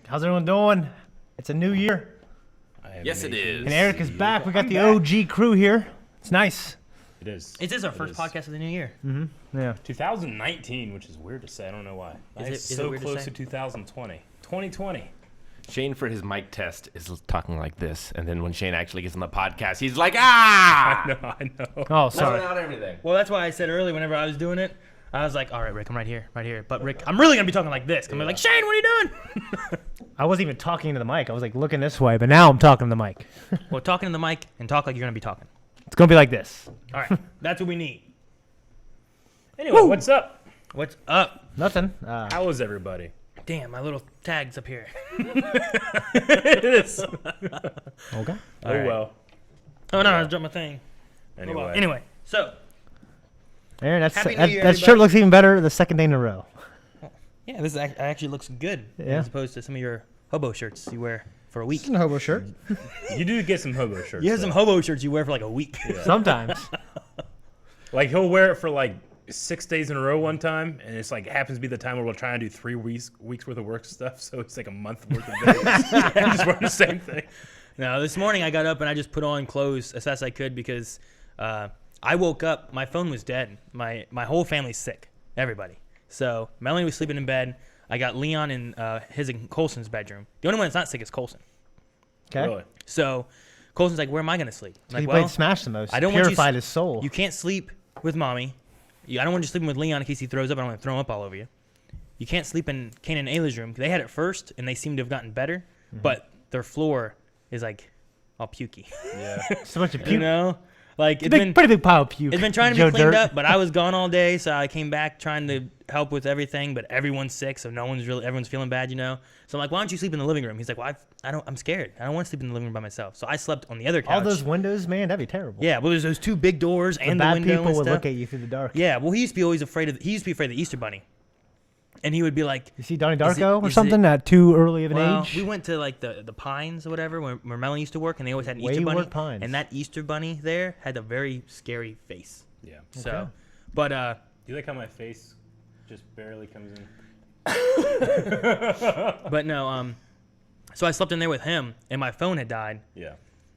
How's everyone doing? It's a new year. Yes, it is. And Eric is back. We got the OG crew here. It's nice. It is. It is our first podcast of the new year. Mm-hmm. Yeah. 2019, which is weird to say. I don't know why. It's so close to 2020. 2020. Shane, for his mic test, is talking like this, and then when Shane actually gets on the podcast, he's like, ah! I know. Oh, sorry. Out everything. Well, that's why I said earlier whenever I was doing it, I was like, all right, Rick, I'm right here. But Rick, I'm really going to be talking like this. I'm like, Shane, what are you doing? I wasn't even talking to the mic. I was like looking this way, but now I'm talking to the mic. Well, talking to the mic and talk like you're going to be talking. It's going to be like this. All right. That's what we need. Anyway, what's up? What's up? Nothing. How is everybody? Damn, my little tag's up here. It is. Okay. Oh, right. well. Oh, no, I dropped my thing. Anyway. So, Aaron, Happy New that Year, shirt everybody. looks even better the second day in a row. yeah, this actually looks good Yeah. as opposed to some of your hobo shirts you wear for a week. It's a hobo shirt. You do get some hobo shirts. You have some though. hobo shirts you wear for like a week. Yeah. Sometimes. Like, he'll wear it for like 6 days in a row one time, and it's like happens to be the time where we're trying to do 3 weeks worth of work stuff, so it's like a month worth of days. I'm just wearing the same thing. No, this morning I got up and I just put on clothes as fast as I could because I woke up, my phone was dead. My whole family's sick, everybody. So Melanie was sleeping in bed. I got Leon in his and Colson's bedroom. The only one that's not sick is Colson. Okay. Really? So Colson's like, where am I going to sleep? I'm He like, played well, Smash the most. I don't want you Purified his soul. You can't sleep with mommy. I don't want you sleeping with Leon in case he throws up. I don't want to throw him up all over you. You can't sleep in Kane and Ayla's room. They had it first, and they seem to have gotten better, but their floor is like all pukey. Yeah. It's a bunch of puke. You know? Like, It's a pretty big pile of puke. It's been trying to Joe be cleaned Dirt. up, but I was gone all day, so I came back trying to help with everything. But everyone's sick, so everyone's feeling bad, you know. So I'm like, why don't you sleep in the living room? He's like, well, I'm scared. I don't want to sleep in the living room by myself. So I slept on the other couch. All those windows, man, that'd be terrible. Yeah, well, there's those 2 big doors The and the bad window people and would stuff. look at you through the dark. Yeah, well, he used to be afraid of the Easter Bunny, and he would be like, You see Donnie Is it- Darko or is something at too early of an well, age? we went to like the Pines or whatever where Melanie used to work, and they always had an Easter Wayward Bunny, Pines. and that Easter Bunny there had a very scary face. Yeah. So, Okay. but Do you like how my face just barely comes in? But no, so I slept in there with him, and my phone had died. Yeah.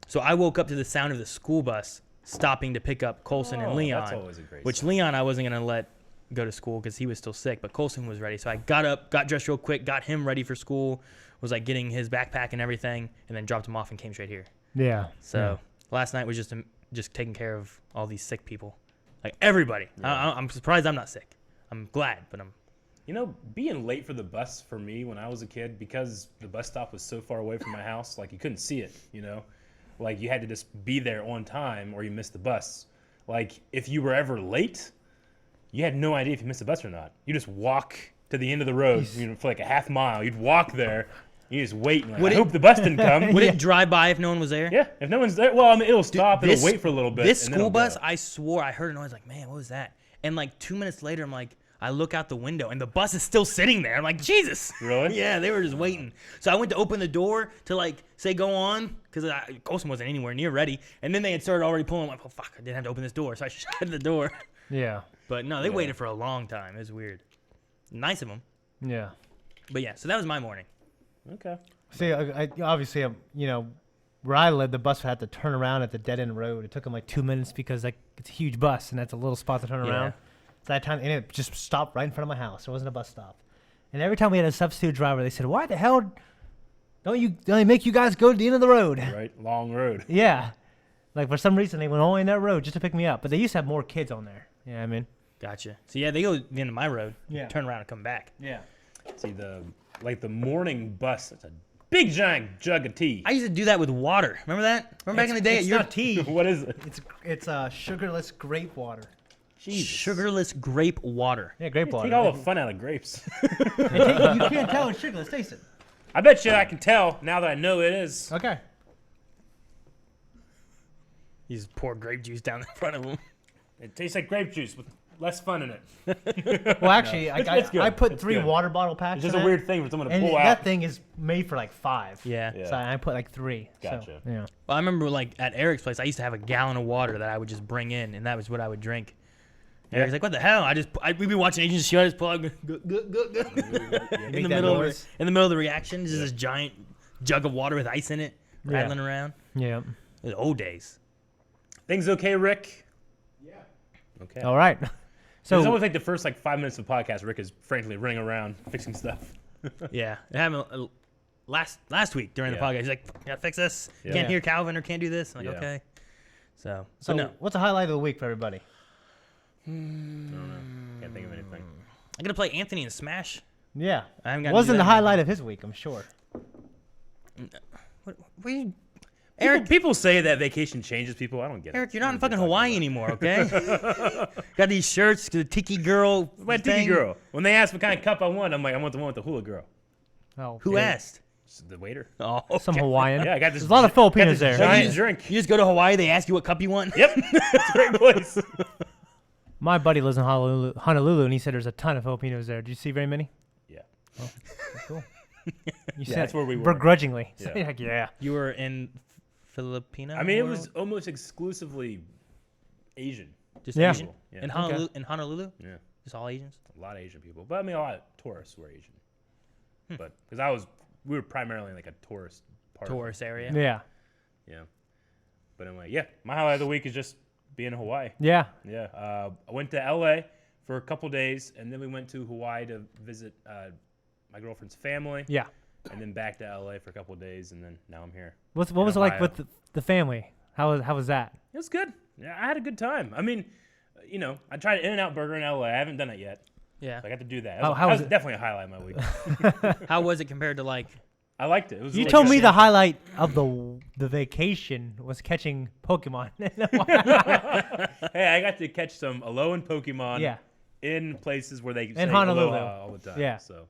So I woke up to the sound of the school bus stopping to pick up Colson and Leon. That's always a great which sign. Leon I wasn't going to let go to school because he was still sick, but Colson was ready. So I got up, got dressed real quick, got him ready for school, was like getting his backpack and everything, and then dropped him off and came straight here. Yeah. So last night was just taking care of all these sick people. Like everybody. Yeah. I'm surprised I'm not sick. I'm glad, but I'm... You know, being late for the bus for me when I was a kid, because the bus stop was so far away from my house, like you couldn't see it, you know? Like you had to just be there on time or you missed the bus. Like if you were ever late, you had no idea if you missed the bus or not. You just walk to the end of the road for like a half mile. You'd walk there, you just wait and like, I hope the bus didn't come. Would it drive by if no one was there? Yeah, if no one's there, well, I mean, it'll stop, This- it'll wait for a little bit. This and then school it'll bus, go. I swore I heard a noise like, man, what was that? And like 2 minutes later, I'm like, I look out the window and the bus is still sitting there. I'm like, Jesus. Really? Yeah, they were just waiting. So I went to open the door to like say go on because Colson wasn't anywhere near ready. And then they had started already pulling. I'm like, oh fuck, I didn't have to open this door, so I shut the door. Yeah. But no, they waited for a long time. It was weird. Nice of them. Yeah. But yeah, so that was my morning. Okay. See, obviously, you know, where I live, the bus had to turn around at the dead end road. It took them like 2 minutes because like it's a huge bus and that's a little spot to turn Yeah. around. So that time, and it just stopped right in front of my house. There wasn't a bus stop. And every time we had a substitute driver, they said, "Why the hell don't they make you guys go to the end of the road?" Right, long road. Yeah. Like for some reason they went all in that road just to pick me up. But they used to have more kids on there. Yeah, I mean. Gotcha. So yeah, they go to the end of my road, Yeah. turn around and come back. Yeah. See, the morning bus, it's a big giant jug of tea. I used to do that with water. Remember that? Remember back in the day at It's your not tea. What is it? It's sugarless grape water. Jesus. sugarless grape water. Yeah, grape water. Take all the fun out of grapes. You can't tell it's sugarless. Taste it. I bet you I can tell now that I know it is. Okay. You just pour grape juice down in front of them. It tastes like grape juice with less fun in it. Well, actually, It's good. I put It's 3 good. water bottle packs. It's just in a it, weird thing for someone to and pull that out. thing is made for like 5. Yeah. Yeah. So I put like 3. Gotcha. So, yeah. Well, I remember like at Eric's place, I used to have a gallon of water that I would just bring in, and that was what I would drink. Eric's like, what the hell? We've been watching Agents of S.H.I.E.L.D. I just pull out, in the middle of the reaction, just this giant jug of water with ice in it, rattling around. Yeah. The old days. Things okay, Rick? Yeah. Okay. All right. So it's So always like the first 5 minutes of the podcast. Rick is frankly running around fixing stuff. Yeah, it happened last week during the podcast. He's like, gotta fix this. Yeah. Can't hear Calvin or can't do this. I'm like, Yeah. okay. So no. What's the highlight of the week for everybody? I don't know. Can't think of anything. I'm gonna play Anthony in Smash. Yeah. I haven't gotten to Wasn't do the that. highlight of his week, I'm sure. What are you, Eric, people say that vacation changes people. I don't get it. Eric, you're not in fucking Hawaii anymore, okay? Got these shirts, the Tiki Girl. My tiki girl. When they ask what kind of cup I want, I'm like, I want the one with the hula girl. Oh, Who asked? The waiter. Oh, Some Hawaiian. Yeah, I got this. There's a lot of Filipinos got this there. Giant drink. You just go to Hawaii, they ask you what cup you want? Yep, it's a great place. My buddy lives in Honolulu, and he said there's a ton of Filipinos there. Did you see very many? Yeah. Oh, cool. You said that's where we were. begrudgingly. Yeah. So you're like, yeah. You were in Filipino? I mean, it world? was almost exclusively Asian. Just Yeah. Asian? Yeah. In Honolulu? In Honolulu? Yeah, Just all Asians? a lot of Asian people, but I mean, a lot of tourists were Asian. But because we were primarily in a tourist part. Tourist area? Yeah. Yeah. But anyway, yeah, my highlight of the week is just being in Hawaii. Yeah. Yeah, I went to LA for a couple days, and then we went to Hawaii to visit my girlfriend's family. Yeah. And then back to LA for a couple days, and then now I'm here. What was it like Ohio. with the family? How was that? It was good. Yeah, I had a good time. I mean, I tried In-N-Out Burger in LA. I haven't done it yet. Yeah. So I got to do that. How That was was it? definitely a highlight of my week. How was it compared to I liked it. It was You really told good. me the highlight of the vacation was catching Pokemon. Hey, I got to catch some Alolan Pokemon Yeah. in places where they say Honolulu. Aloha all the time. Yeah. So,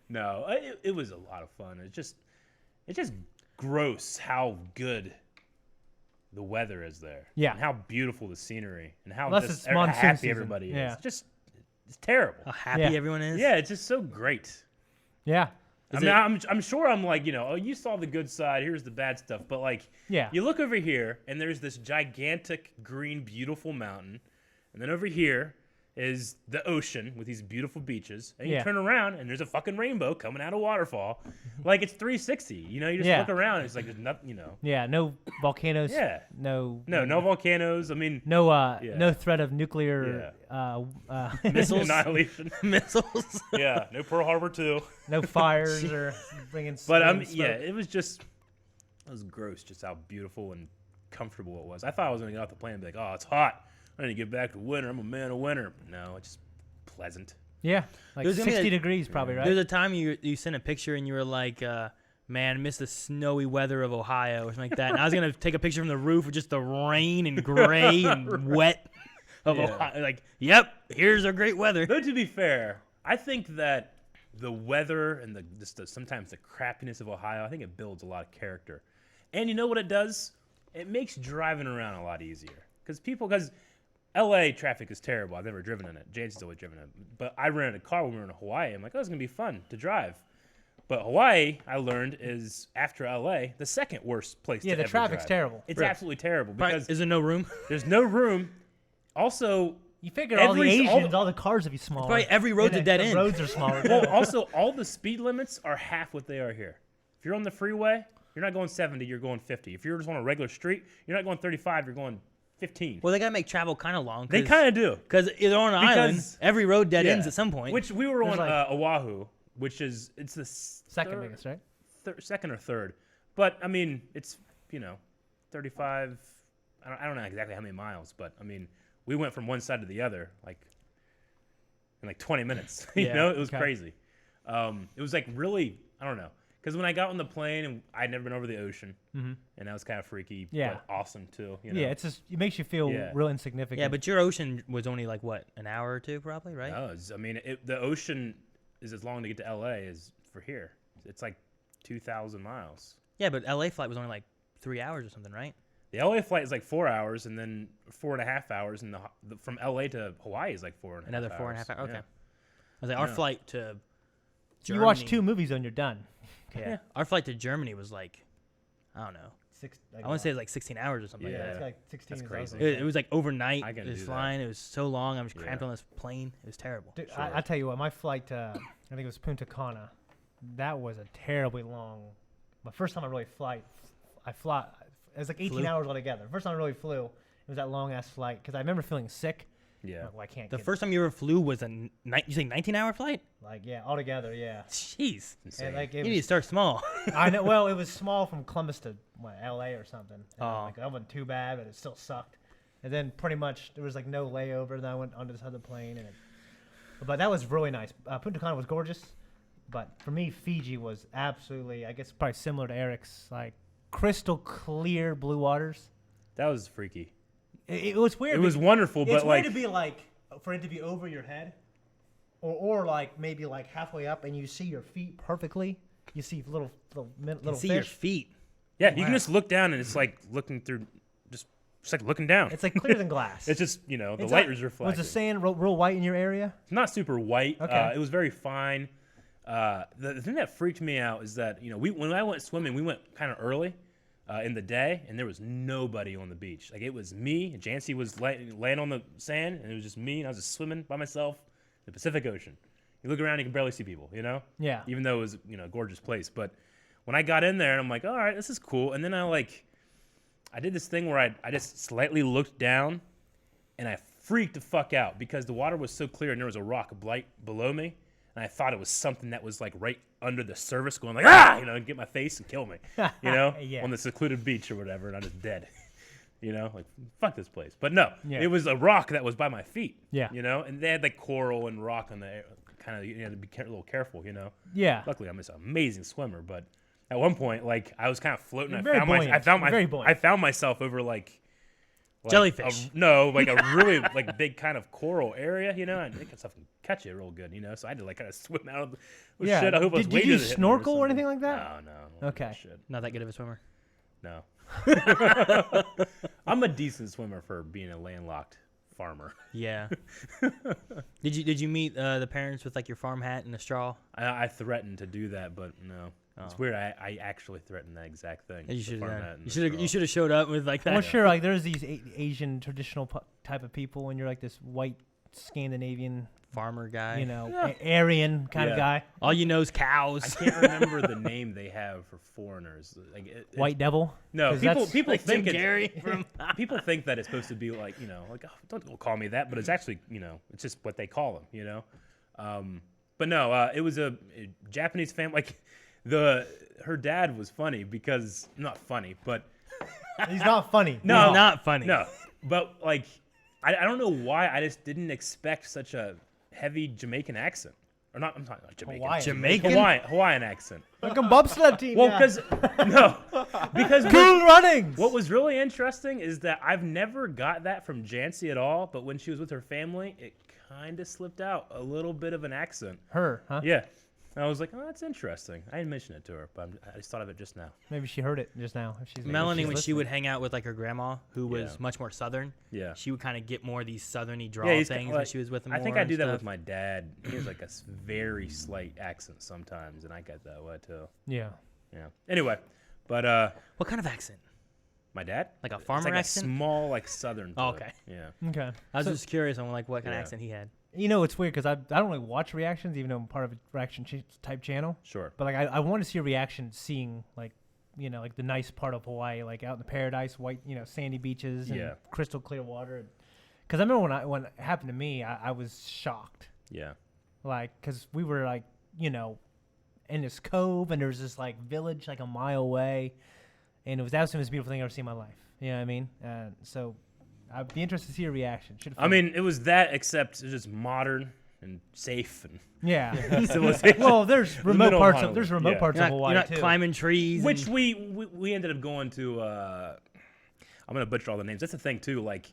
no, it was a lot of fun. It's just gross how good the weather is there. Yeah. And how beautiful the scenery and how Unless just it's monsoon happy season. everybody is. Yeah. It's terrible. how happy Yeah. everyone is? Yeah, it's just so great. Yeah. I mean, I'm sure I'm oh, you saw the good side. Here's the bad stuff. But Yeah. you look over here and there's this gigantic green, beautiful mountain, and then over here is the ocean with these beautiful beaches, and you Yeah. turn around and there's a fucking rainbow coming out of waterfall, it's 360. You just Yeah. look around, and it's like there's nothing. Yeah. No volcanoes. Yeah. No. No volcanoes. I mean, No. Yeah. No threat of nuclear. Missiles? annihilation. Missiles? Yeah, no Pearl Harbor 2. No fires or bringing. But smoke. yeah, it was gross just how beautiful and comfortable it was. I thought I was gonna get off the plane and be like, oh, it's hot. I need to get back to winter. I'm a man of winter. No, it's just pleasant. Yeah. Like There's gonna be 60 a- degrees probably, right? There's a time you sent a picture and you were like, man, miss the snowy weather of Ohio or something like that. And I was going to take a picture from the roof with just the rain and gray and wet of Yeah. Ohio. Yep, here's our great weather. Though to be fair, I think that the weather and sometimes the crappiness of Ohio, I think it builds a lot of character. And you know what it does? It makes driving around a lot easier. Because LA traffic is terrible. I've never driven in it. Jane's always driven in it. But I rented a car when we were in Hawaii. I'm like, oh, it's going to be fun to drive. But Hawaii, I learned, is after LA, the second worst place to Yeah, the ever traffic's drive. terrible. It's Really? absolutely terrible Right, because is there no room? there's no room. Also, You figure all the Every- all Asians, the- all the cars would be smaller. Probably every road's a And dead the end. roads are smaller. well, also all the speed limits are half what they are here. If you're on the freeway, you're not going 70, you're going 50. If you're just on a regular street, you're not going 35, you're going 15. Well, they got to make travel kind of long. They kind of do. Because they're on an island. Because- Every road dead Yeah. ends at some point. Which we were on There's Oahu, which is it's the Second biggest, right? second or third. But I mean, it's 35. I don't know exactly how many miles, but I mean, we went from one side to the other in 20 minutes. Yeah, It was okay. crazy. It was really, I don't know, because when I got on the plane and I'd never been over the ocean, and that was kind of freaky, Yeah. but awesome too. Yeah, it makes you feel Yeah. real insignificant. yeah, but your ocean was only an hour or two probably, right? No, I mean, the ocean is as long to get to LA as for here. It's 2,000 miles. Yeah, but LA flight was only 3 hours or something, right? The LA flight is 4 hours, and then 4.5 hours, and from LA to Hawaii is 4.5 hours. Another 4.5 hours. Okay. Yeah. I was like, our Yeah. flight to So you watch Germany- 2 movies and you're done. Yeah. Our flight to Germany was I don't know, I want to say it was like 16 hours or something Yeah. like It's that. like 16. That's is awesome. crazy. It was like overnight. I can It was do that. flying. It was so long. I was cramped Yeah. on this plane. It was terrible. Dude, Sure. I tell you what, my flight to, I think it was Punta Cana, that was a terribly long. My first time I really it was like 18 Flew? hours altogether. First time I really flew, it was that long ass flight because I remember feeling sick. Yeah. Like, well, I can't. The get, first time you ever flew was you say 19-hour flight? like altogether, yeah. Jeez. Insane. And like You it need to was, start small. I know. Well, it was small from Columbus to L.A. or something. And Oh. like that wasn't too bad, but it still sucked. And then pretty much there was like no layover. Then I went onto this other plane, but that was really nice. Punta Cana was gorgeous, but for me, Fiji was absolutely, I guess, probably similar to Eric's, like crystal clear blue waters. That was freaky. It was weird. It was wonderful, It's but weird like to be like for it to be over your head, or like maybe like halfway up, and you see your feet perfectly. You see little You see your fish. feet. yeah, you Wow. can just look down and it's like looking through, just like looking down. It's like clearer than glass. It's just the It's light not- is reflecting. Was the sand real white in your area? Not super white. Okay. It was very fine. The thing that freaked me out is that when I went swimming, we went kind of early in the day, and there was nobody on the beach. Like it was me, and Jancy was laying on the sand, and it was just me, and I was just swimming by myself in the Pacific Ocean. You look around, you can barely see people, Yeah. even though it was a gorgeous place. But when I got in there, and I'm like, all right, this is cool. And then I did this thing where I just slightly looked down, and I freaked the fuck out because the water was so clear and there was a rock below me, and I thought it was something that was like right under the surface, going like and get my face and kill me, Yeah. on the secluded beach or whatever, and I'm just dead. Like fuck this place. But no, Yeah. it was a rock that was by my feet. Yeah. And they had like coral and rock on the kind of you had to be a little careful. Yeah. Luckily, I'm just an amazing swimmer, but at one point, like I was kind of floating. You're I very found buoyant. You're very buoyant. I found myself over like Jellyfish. like a really like big kind of coral area, and I think stuff can catch it real good, so I had to like kind of swim out of the Yeah. shit. I hope I was Did waiting you to hit me snorkel or something. anything like that? No. Okay. Shit. Not that good of a swimmer. No. I'm a decent swimmer for being a landlocked farmer. Yeah. Did you meet the parents with like your farm hat and a straw? I threatened to do that, but no. Oh. It's weird. I actually threatened that exact thing. You the should farm have. hat and You the should straw. have showed up with like that. Well, sure. Like there's these Asian traditional type of people when you're like this white Scandinavian, Farmer guy. Yeah. Aryan kind of Yeah. guy. All you know is cows. I can't remember the name they have for foreigners. Like White devil. No, 'Cause people that's- people Like Jim think it's, Carrey from people think that it's supposed to be like like don't call me that, but it's actually it's just what they call them. But no, it was a Japanese family. Like her dad was funny because not funny, but He's not funny. no, He's not funny. No, but like I don't know why I just didn't expect such a heavy Jamaican accent. Or not, I'm talking about Jamaican. Hawaiian. Jamaican. Hawaiian accent. Like a bobsled team. Well, yeah. because Cool runnings. what was really interesting is that I've never got that from Jancy at all, but when she was with her family, it kind of slipped out a little bit of an accent. Her, huh? Yeah. And I was like, oh, that's interesting. I didn't mention it to her, but I just thought of it just now. Maybe she heard it just now. If she's Melanie, if when she's she would listening. hang out with like her grandma, who was Yeah. much more southern, Yeah. she would kind of get more of these southerny drawl he's things like- when she was with him. I think more I and do that stuff. with my dad. He has like a very slight accent sometimes, and I get that way too. Yeah. Yeah. Anyway, but What kind of accent? my dad? Like a It's farmer like accent? a small, like southern. to Oh, it. okay. Yeah. Okay. I was So- just curious on like what kind of Yeah. accent he had. It's weird because I don't really watch reactions, even though I'm part of a reaction type channel. Sure. But like I want to see a reaction seeing like like the nice part of Hawaii, like out in the paradise, white sandy beaches and Yeah. crystal clear water. Because I remember when it happened to me, I was shocked. Yeah. Like because we were like in this cove and there was this like village like a mile away, and it was absolutely the most beautiful thing I've ever seen in my life. You know what I mean? So I'd be interested to see a reaction. I mean, it was that, except it's just modern and safe and yeah. civilization. Well, there's remote middle of parts of Honolulu. there's remote Yeah. parts You're of not, Hawaii you're not too. climbing trees. Which and- we ended up going to. I'm gonna butcher all the names. That's the thing too. Like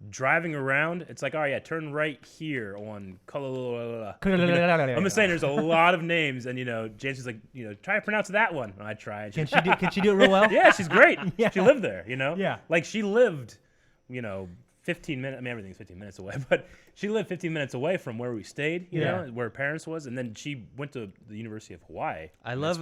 driving around, it's like, oh yeah, turn right here on. I'm just saying, there's a lot of names, and Jancy's like, try to pronounce that one. And I try. And Can she do it real well? yeah, she's great. Yeah. She lived there. Yeah. Like she lived, 15 minutes. I mean, everything's 15 minutes away, but she lived 15 minutes away from where we stayed, you know, where her parents was, and then she went to the University of Hawaii.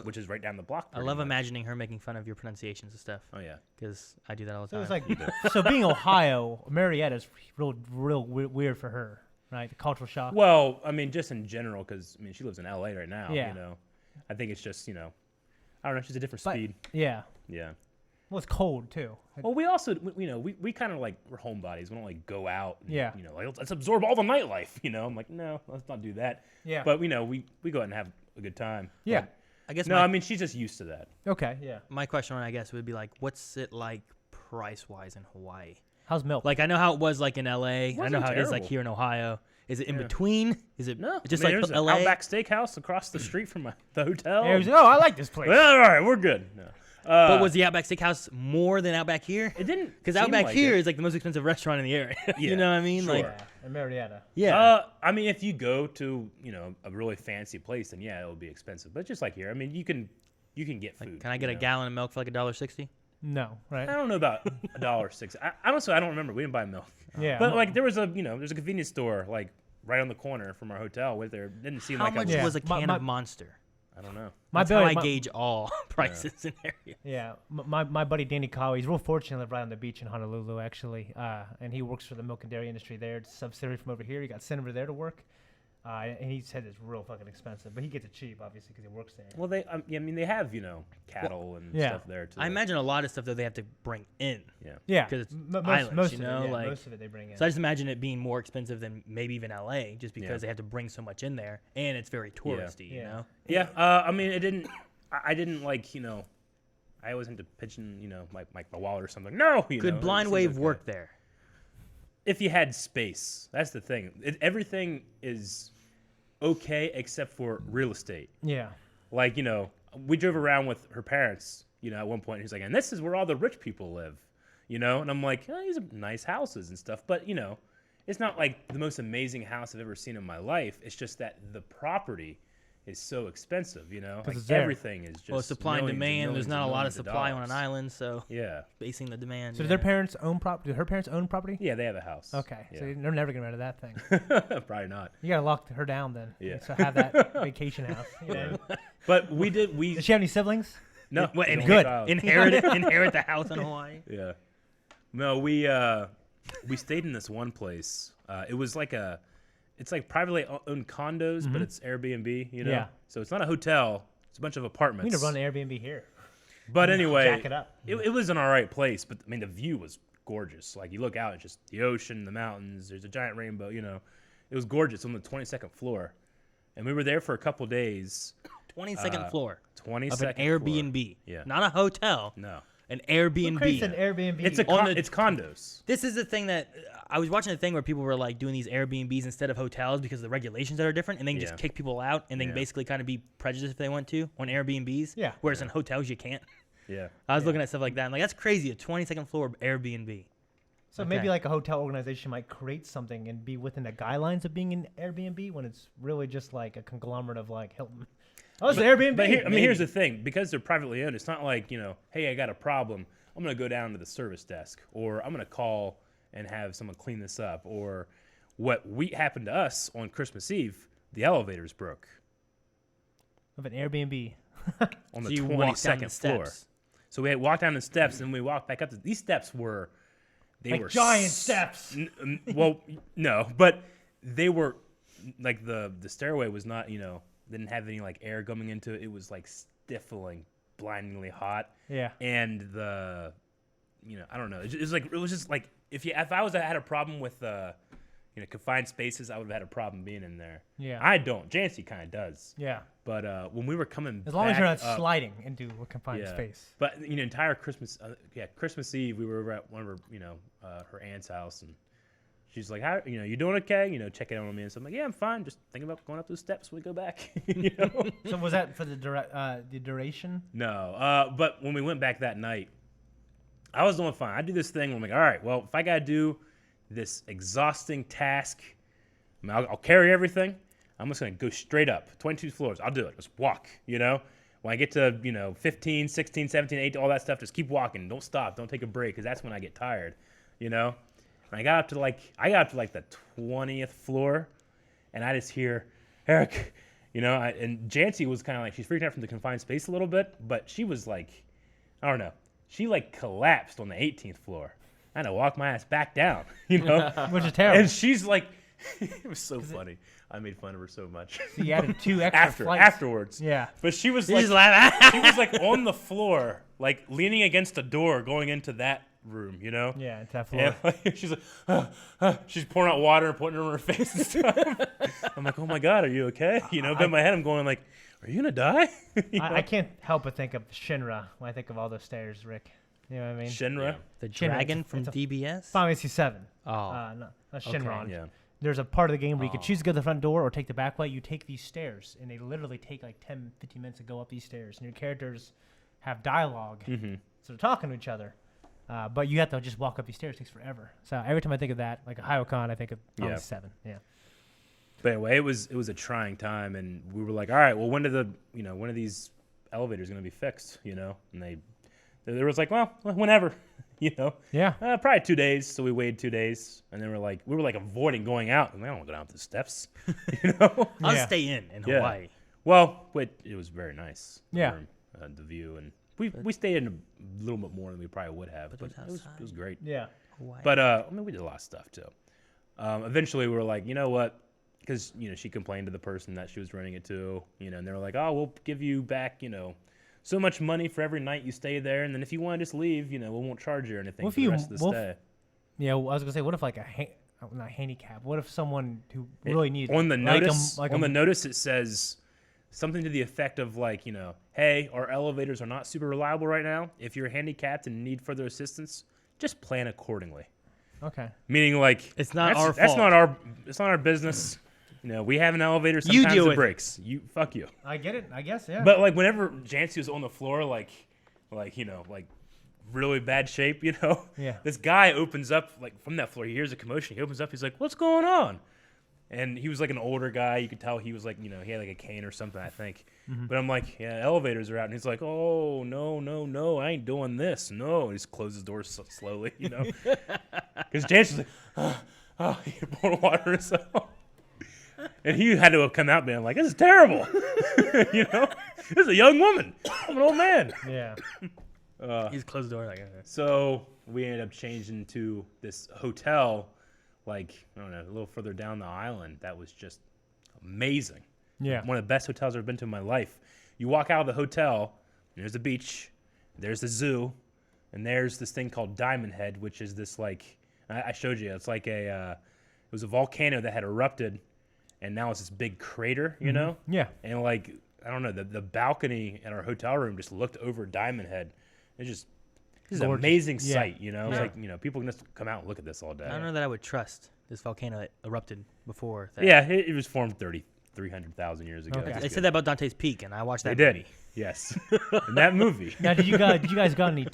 Which is right down the block. I love imagining her making fun of your pronunciations and stuff. Oh yeah, because I do that all the So time. it was like, so being Ohio, Marietta's real weird for her, right? The cultural shock. Well, I mean, just in general, because I mean, she lives in LA right now. Yeah. You know, I think it's just, you know, I don't know, she's a different But- speed. Yeah. Yeah. Well, it's cold too. Well, we also, you know, we kind of like, we're homebodies. We don't like go out. And, Yeah. You know, like, let's absorb all the nightlife. You know, I'm like, no, let's not do that. Yeah. But, you know, we go out and have a good time. Yeah. But, I guess no, I mean, she's just used to that. Okay. Yeah. my question, I guess, would be like, what's it like price-wise in Hawaii? How's milk? Like, I know how it was like in LA. I wasn't know how it is like terrible. here in Ohio. Is it in Yeah. between? Is it No, just I mean, like there's LA? an Outback Steakhouse across the street from the hotel. Yeah, he was, oh, I like this place. Well, all right, we're good. No. But was the Outback Steakhouse more than Outback here? It didn't. Because seem Outback like here it. is like the most expensive restaurant in the area. Yeah, You know what I mean? sure. Like, Yeah. And Marietta. yeah. I mean, if you go to, you know, a really fancy place, then yeah, it'll be expensive. But just like here, I mean, you can get food. Can I get you a know? gallon of milk for like $1.60? No. Right. I don't know about $1.06. Honestly, I don't remember. We didn't buy milk. Yeah. But like, there's a convenience store like right on the corner from our hotel. Where there didn't seem How like much Yeah. was a can My- of Monster? I don't know. my That's how I buddy, gauge all prices in area. yeah, my buddy Danny Kyle, he's real fortunate to live right on the beach in Honolulu, actually, and he works for the milk and dairy industry there. It's a subsidiary from over here. He got sent over there to work, and he said it's real fucking expensive, but he gets it cheap, obviously, because he works there. Well, yeah, I mean, they have, you know, cattle and Yeah. stuff there too. I imagine a lot of stuff that they have to bring in. Yeah. Yeah, 'Cause it's most, islands, most you of know, it, yeah, like- most of it they bring in. So I just imagine it being more expensive than maybe even LA, just because Yeah. they have to bring so much in there, and it's very touristy. You Yeah. know. Yeah. I mean, it didn't. I didn't like, you know. I always into pitching, you know, my wallet or something. No. You Could know, it Blind seems Wave okay. work there? If you had space, that's the thing. Everything is okay except for real estate. Yeah, Like, you know, we drove around with her parents, you know, at one point. And he's like, and this is where all the rich people live, you know? And I'm like, oh, these are nice houses and stuff. But, you know, it's not like the most amazing house I've ever seen in my life. It's just that the property is so expensive, you know? Like, it's there. everything is just Well, supply and millions demand. There's millions not a lot of millions supply on dollars. an island, so Yeah. basing the demand. so do yeah. their parents own property? Do her parents own property? Yeah, they have a house. Okay, so Yeah. they're never getting rid of that thing. Probably not. You gotta lock her down then. Yeah. So have that vacation house. You know? But we Does she have any siblings? no, What, she's an only Good. child. inherit the house in Hawaii. Yeah. No, we stayed in this one place. It was like it's like privately owned condos, but it's Airbnb, you know? Yeah. So it's not a hotel. It's a bunch of We apartments. need to run an Airbnb here. But anyway, Jack it up. it was an all right place, but I mean, the view was gorgeous. Like, you look out, it's just the ocean, the mountains, there's a giant rainbow, you know? It was gorgeous on the 22nd floor. And we were there for a couple days. 22nd floor 22nd of an floor. Airbnb. Yeah. Not a hotel. No. An Who creates an Airbnb. Airbnb? It's it's condos. This is the thing that I was watching a thing where people were like doing these Airbnbs instead of hotels because of the regulations that are different, and they can just Yeah. kick people out and then Yeah. basically kind of be prejudiced if they want to on Airbnbs. Yeah. Whereas in hotels you can't. Yeah. I was looking at stuff like that. I'm like, that's crazy. A 22nd floor Airbnb. So Okay. maybe like a hotel organization might create something and be within the guidelines of being an Airbnb when it's really just like a conglomerate of like Hilton. Oh, it's an Airbnb. But here, I mean, here's Maybe. the thing: because they're privately owned, it's not like, you know, hey, I got a problem. I'm gonna go down to the service desk, or I'm gonna call and have someone clean this up, or what happened to us on Christmas Eve. The elevators broke Of an Airbnb. on So the you walk down 22nd the floor. steps. So we had walked down the steps, and we walked back up. These steps were, they Like were giant steps. Well, no, but they were like the stairway was not, you know, didn't have any like air coming into it. It was like stifling, blindingly hot. Yeah. And the, you know, I don't know. It was just like if I had a problem with you know, confined spaces, I would have had a problem being in there. Yeah. I don't. Jancy kind of does. Yeah. But when we were coming, As long as you're not back up- sliding into a confined yeah. space. But you know, entire Christmas, Christmas Eve, we were over at one of her, you know, her aunt's house, and she's like, "How, you know, you doing okay?" You know, checking in on me, and so I'm like, "Yeah, I'm fine. Just thinking about going up those steps when we go back." You know? So was that for the duration? No, but when we went back that night, I was doing fine. I do this thing where I'm like, all right, well, if I gotta do this exhausting task, I mean, I'll carry everything. I'm just gonna go straight up, 22 floors. I'll do it. Just walk, you know. When I get to, you know, 15, 16, 17, 18, all that stuff, just keep walking. Don't stop. Don't take a break, because that's when I get tired, you know. And I got up to the 20th floor, and I just hear Eric, and Jancy was kind of like, she's freaking out from the confined space a little bit, but she was like, I don't know, she like collapsed on the 18th floor. I had to walk my ass back down, Which is terrible. And she's like, it was so funny. I made fun of her so much. So you added 2 extra flights. Afterwards. Yeah. But she was You like, just laugh. she was like on the floor, like leaning against a door going into that room, Yeah, it's that floor. And like, she's like, she's pouring out water and putting it on her face and stuff. I'm like, oh my God, are you okay? But in my head I'm going like, are you gonna die? I can't help but think of Shinra when I think of all those stairs, Rick. You know what I mean? Shinra? The Shinra, dragon from it's a- DBS. Final Fantasy 7. Oh. Not Shinron. Yeah. There's a part of the game where you can choose to go to the front door or take the back way. You take these stairs, and they literally take like 10, 15 minutes to go up these stairs. And your characters have dialogue, so they're talking to each other. But you have to just walk up these stairs. It takes forever. So every time I think of that, like a Hyokan, I think of Final Fantasy 7. Yeah. But anyway, it was a trying time, and we were like, all right, well, when are these elevators going to be fixed? And they was like, well, whenever, Yeah. probably 2 days. So we waited 2 days, and then we were like avoiding going out. And I don't want to go down the steps, I'll Yeah. stay in Yeah. Hawaii. Well, but it was very nice. The Yeah. room, the view, and we stayed in a little bit more than we probably would have, but it was it was great. Yeah. Hawaii. But we did a lot of stuff too. Eventually, we were like, you know what? Because she complained to the person that she was renting it to, and they were like, oh, we'll give you back, so much money for every night you stay there, and then if you want to just leave, we won't charge you or anything What for if the rest of the stay. Yeah, well, I was gonna say, what if like not handicap? What if someone who really needs On the like notice, like on the notice, it says something to the effect of like, hey, our elevators are not super reliable right now. If you're handicapped and need further assistance, just plan accordingly. Okay. Meaning like It's not our That's fault. It's not our business. We have an elevator. You Sometimes deal it with it. breaks. Fuck you. I get it. I guess. Yeah. But like whenever Jancy was on the floor, like really bad shape, Yeah. this guy opens up like from that floor. He hears a commotion. He opens up. He's like, "What's going on?" And he was like an older guy. You could tell he was like, he had like a cane or something, I think. But I'm like, yeah, elevators are out. And he's like, oh, no, I ain't doing this. No. He just closes the door slowly, Because Jancy's like, he poured water himself. And he had to have come out being like, this is terrible. This is a young woman. I'm an old man. yeah. He's closed the door like. So we ended up changing to this hotel, like, I don't know, a little further down the island. That was just amazing. Yeah. One of the best hotels I've ever been to in my life. You walk out of the hotel, there's the beach, there's the zoo, and there's this thing called Diamond Head, which is this like, I showed you, it's like it was a volcano that had erupted, and now it's this big crater, Yeah. And like, I don't know, the balcony in our hotel room just looked over Diamond Head. It's just an Gorgeous. amazing Yeah. sight, It's Yeah. like, people can just come out and look at this all day. I don't know that I would trust this volcano that erupted before. That. Yeah, it was formed 300,000 years ago. Okay. It's They good. said that about Dante's Peak, and I watched They that did. movie. Yes. In that movie. Now, did you guys got any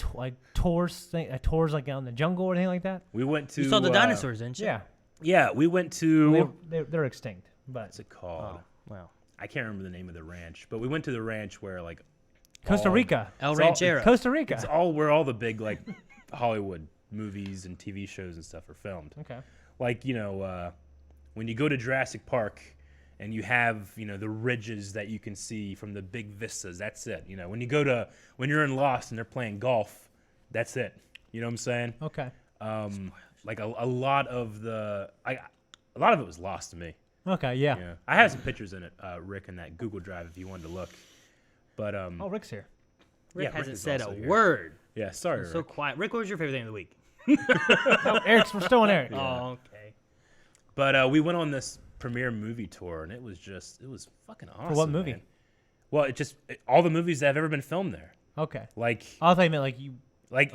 tours like out in the jungle or anything like that? We went to You saw the dinosaurs, didn't you? Yeah. Yeah, we went to They're extinct, but what's it called? Oh, well. I can't remember the name of the ranch, but we went to the ranch where like Costa all- Rica. El It's all- Ranchero. Costa Rica. It's all where all the big like Hollywood movies and TV shows and stuff are filmed. Okay. Like, when you go to Jurassic Park and you have, the ridges that you can see from the big vistas, that's it. When you're in Lost and they're playing golf, that's it. You know what I'm saying? Okay. Like a lot of it was lost to me. Okay. Yeah. Yeah. I have some pictures in it, Rick, in that Google Drive if you wanted to look. But Oh, Rick's here. Rick yeah, Rick hasn't is said a also here. word. yeah, sorry, So Rick. quiet. Rick, what was your favorite thing of the week? Oh, we're still on Eric. Oh, okay. But we went on this premiere movie tour, and it was fucking awesome. what movie? Man. Well, all the movies that have ever been filmed there. Okay. Like, I thought you meant like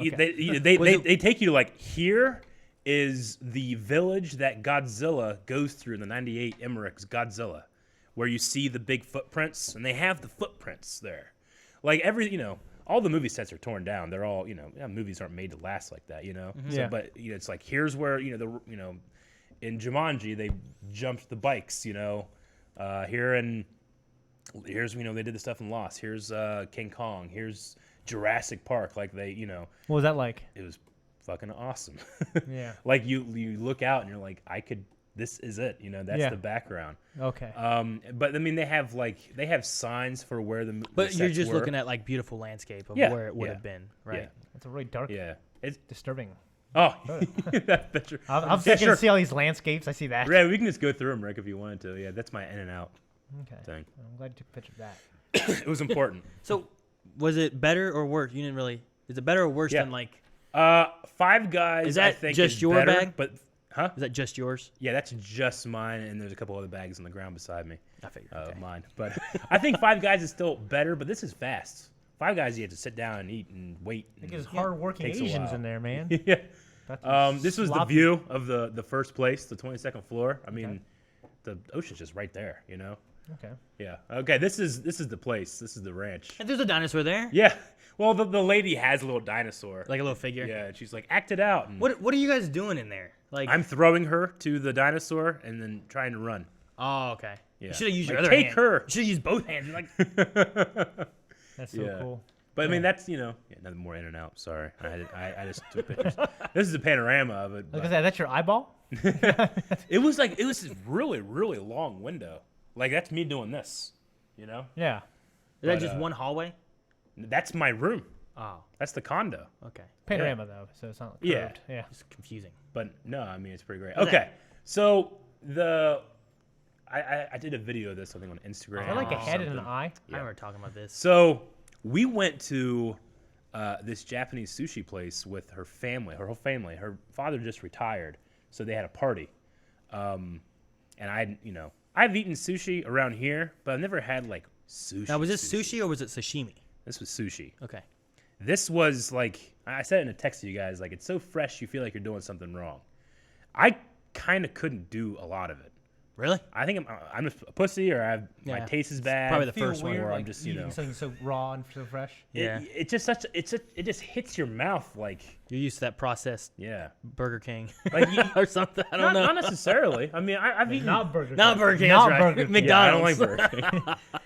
you. they take you to like, here is the village that Godzilla goes through in the '98 Emmerich's Godzilla, where you see the big footprints, and they have the footprints there. Like all the movie sets are torn down. They're all, movies aren't made to last like that, So, Yeah. but it's like, here's where in Jumanji they jumped the bikes, here's they did the stuff in Lost. Here's King Kong. Here's Jurassic Park. Like what was that like? it was fucking awesome. Yeah. Like you look out and you're like, this is it. That's Yeah. the background. Okay. But I mean, they have signs for where the But the you're sets just were. looking at like beautiful landscape of Yeah, where it would yeah, have been, right? Yeah. It's a really dark, Yeah. It's disturbing. oh, that picture. I'm Yeah, thinking sure. to see all these landscapes. I see that. Yeah, we can just go through them, Rick, if you wanted to. Yeah, that's my in and out Okay. thing. I'm glad you took a picture of that. It was important. So, was it better or worse? You didn't really. Is it better or worse Yeah. than like? Five Guys. Is that I think just is your better, bag? But huh? Is that just yours? Yeah, that's just mine, and there's a couple other bags on the ground beside me. I figured. Of Okay. mine. But I think Five Guys is still better, but this is fast. Five Guys, you have to sit down and eat and wait. I think there's and- hard-working takes a Asians while. in there, man. yeah. That's This was the sloppy. view of the first place, the 22nd floor. I mean, the ocean's just right there, Okay. Yeah. Okay, this is the place. This is the ranch. And there's a dinosaur there, Yeah. Well, the lady has a little dinosaur. like a little figure. Yeah, and she's like, act it out. And What are you guys doing in there? Like, I'm throwing her to the dinosaur and then trying to run. oh, okay. Yeah. You should have used your Like, other take hand. her. You should have used both hands. You're like, That's so Yeah. cool. But I mean, that's nothing more in and out. Sorry, I just took pictures. This is a panorama of it. Look but at that. That's your eyeball? it was this really really long window. Like that's me doing this. Yeah. is that But, just one hallway? That's my room. Oh, That's the condo. okay. Panorama, though, so it's not curved. Yeah. Yeah. It's confusing. But no, I mean it's pretty great. What's Okay, so I did a video of this I think on Instagram. Is that like a or head and an something. eye? I remember talking about this. So we went to this Japanese sushi place with her family, her whole family. Her father just retired, so they had a party. And I've eaten sushi around here, but I've never had like sushi. Now, was this sushi or was it sashimi? This was sushi. Okay. This was like, I said it in a text to you guys, like it's so fresh you feel like you're doing something wrong. I kind of couldn't do a lot of it. Really? I think I'm just a pussy, or my Yeah. taste is bad. probably the Feel first one, weird, or I'm like just eating something so raw and so fresh. Yeah. It just hits your mouth like, You're used to that processed yeah. Burger King Like or something. I don't know. Not necessarily. I mean, I've eaten. Not Burger King. Not Burger King. Not That's right. Burger King. McDonald's. Yeah, I don't like Burger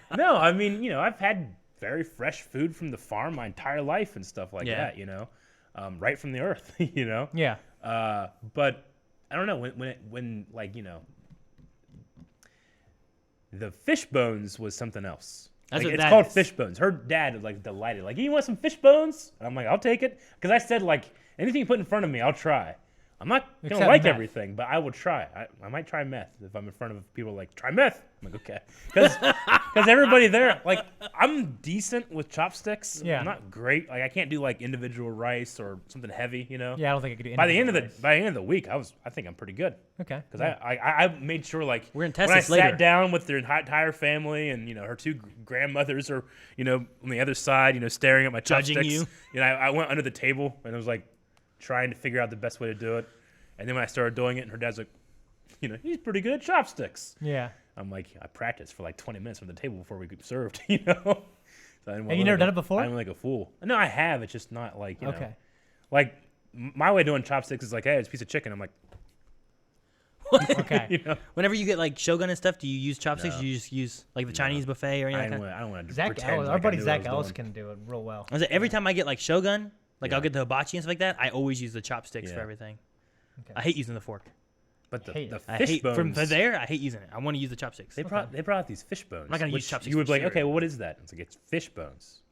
King. No, I mean, I've had very fresh food from the farm my entire life and stuff like Yeah. that. Right from the earth. Yeah. But I don't know when the fish bones was something else. That's Like, what it's that called is. fish bones. Her dad was like delighted. Like, you want some fish bones? And I'm like, I'll take it. Because I said, like, anything you put in front of me, I'll try. I'm not going to Except like meth. everything, but I will try. I might try meth if I'm in front of people like, try meth. I'm like, okay. Because everybody there, like, I'm decent with chopsticks. Yeah. I'm not great. Like, I can't do, like, individual rice or something heavy, Yeah, I don't think I could do By the end of anything the week, I think I'm pretty good. Okay. Because I made sure, like, We're gonna test when I this later. sat down with their entire family and, her two grandmothers are, on the other side, staring at my Judging chopsticks. you. I went under the table and I was, like, trying to figure out the best way to do it. And then when I started doing it, and her dad's like, he's pretty good at chopsticks. Yeah. I'm like, I practiced for, like, 20 minutes from the table before we got served, So I didn't Have you never done it before? I'm like a fool. No, I have. It's just not, like, Okay. Like, my way of doing chopsticks is like, hey, it's a piece of chicken. I'm like, Okay. Whenever you get like Shogun and stuff, do you use chopsticks? No. Or do you just use like the Chinese buffet or anything? I don't want to Zach pretend Ellis, like our I buddy knew what Zach I was Ellis doing. can do it real well. I was like, every time I get like Shogun, like Yeah. I'll get the hibachi and stuff like that, I always use the chopsticks for Yeah. everything. Okay. I hate using the fork. But the Hate it. I fish hate bones. from there. I hate using it. I want to use the chopsticks. They brought out these fish bones. I'm not gonna use which chopsticks You would for be like, okay, cereal. well, what is that? It's like it's fish bones,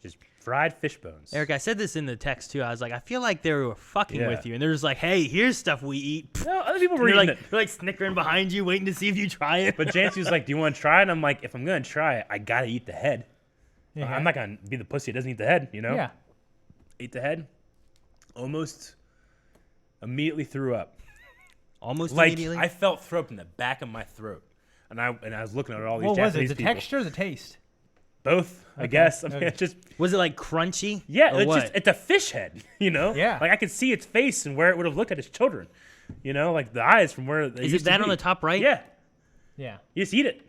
just fried fish bones. Eric, I said this in the text too. I was like, I feel like they were fucking Yeah. with you, and they're just like, hey, here's stuff we eat. No, other people were They're eating like, it. they're like snickering behind you, waiting to see if you try it. But Jancy was like, "Do you want to try it?" And I'm like, "If I'm gonna try it, I gotta eat the head. Yeah. I'm not gonna be the pussy that doesn't eat the head, Yeah. Eat the head. Almost immediately threw up. Almost Like immediately. I felt throw up in the back of my throat, and I was looking at all these What was it? Japanese The people. texture or the taste? Both, I guess. I mean, Okay. it's just Was it like crunchy? yeah, or it's what? just it's a fish head, Yeah. Like I could see its face and where it would have looked at its children, like the eyes from where they Is used it that to on be. the top right? Yeah, Yeah. you just eat it.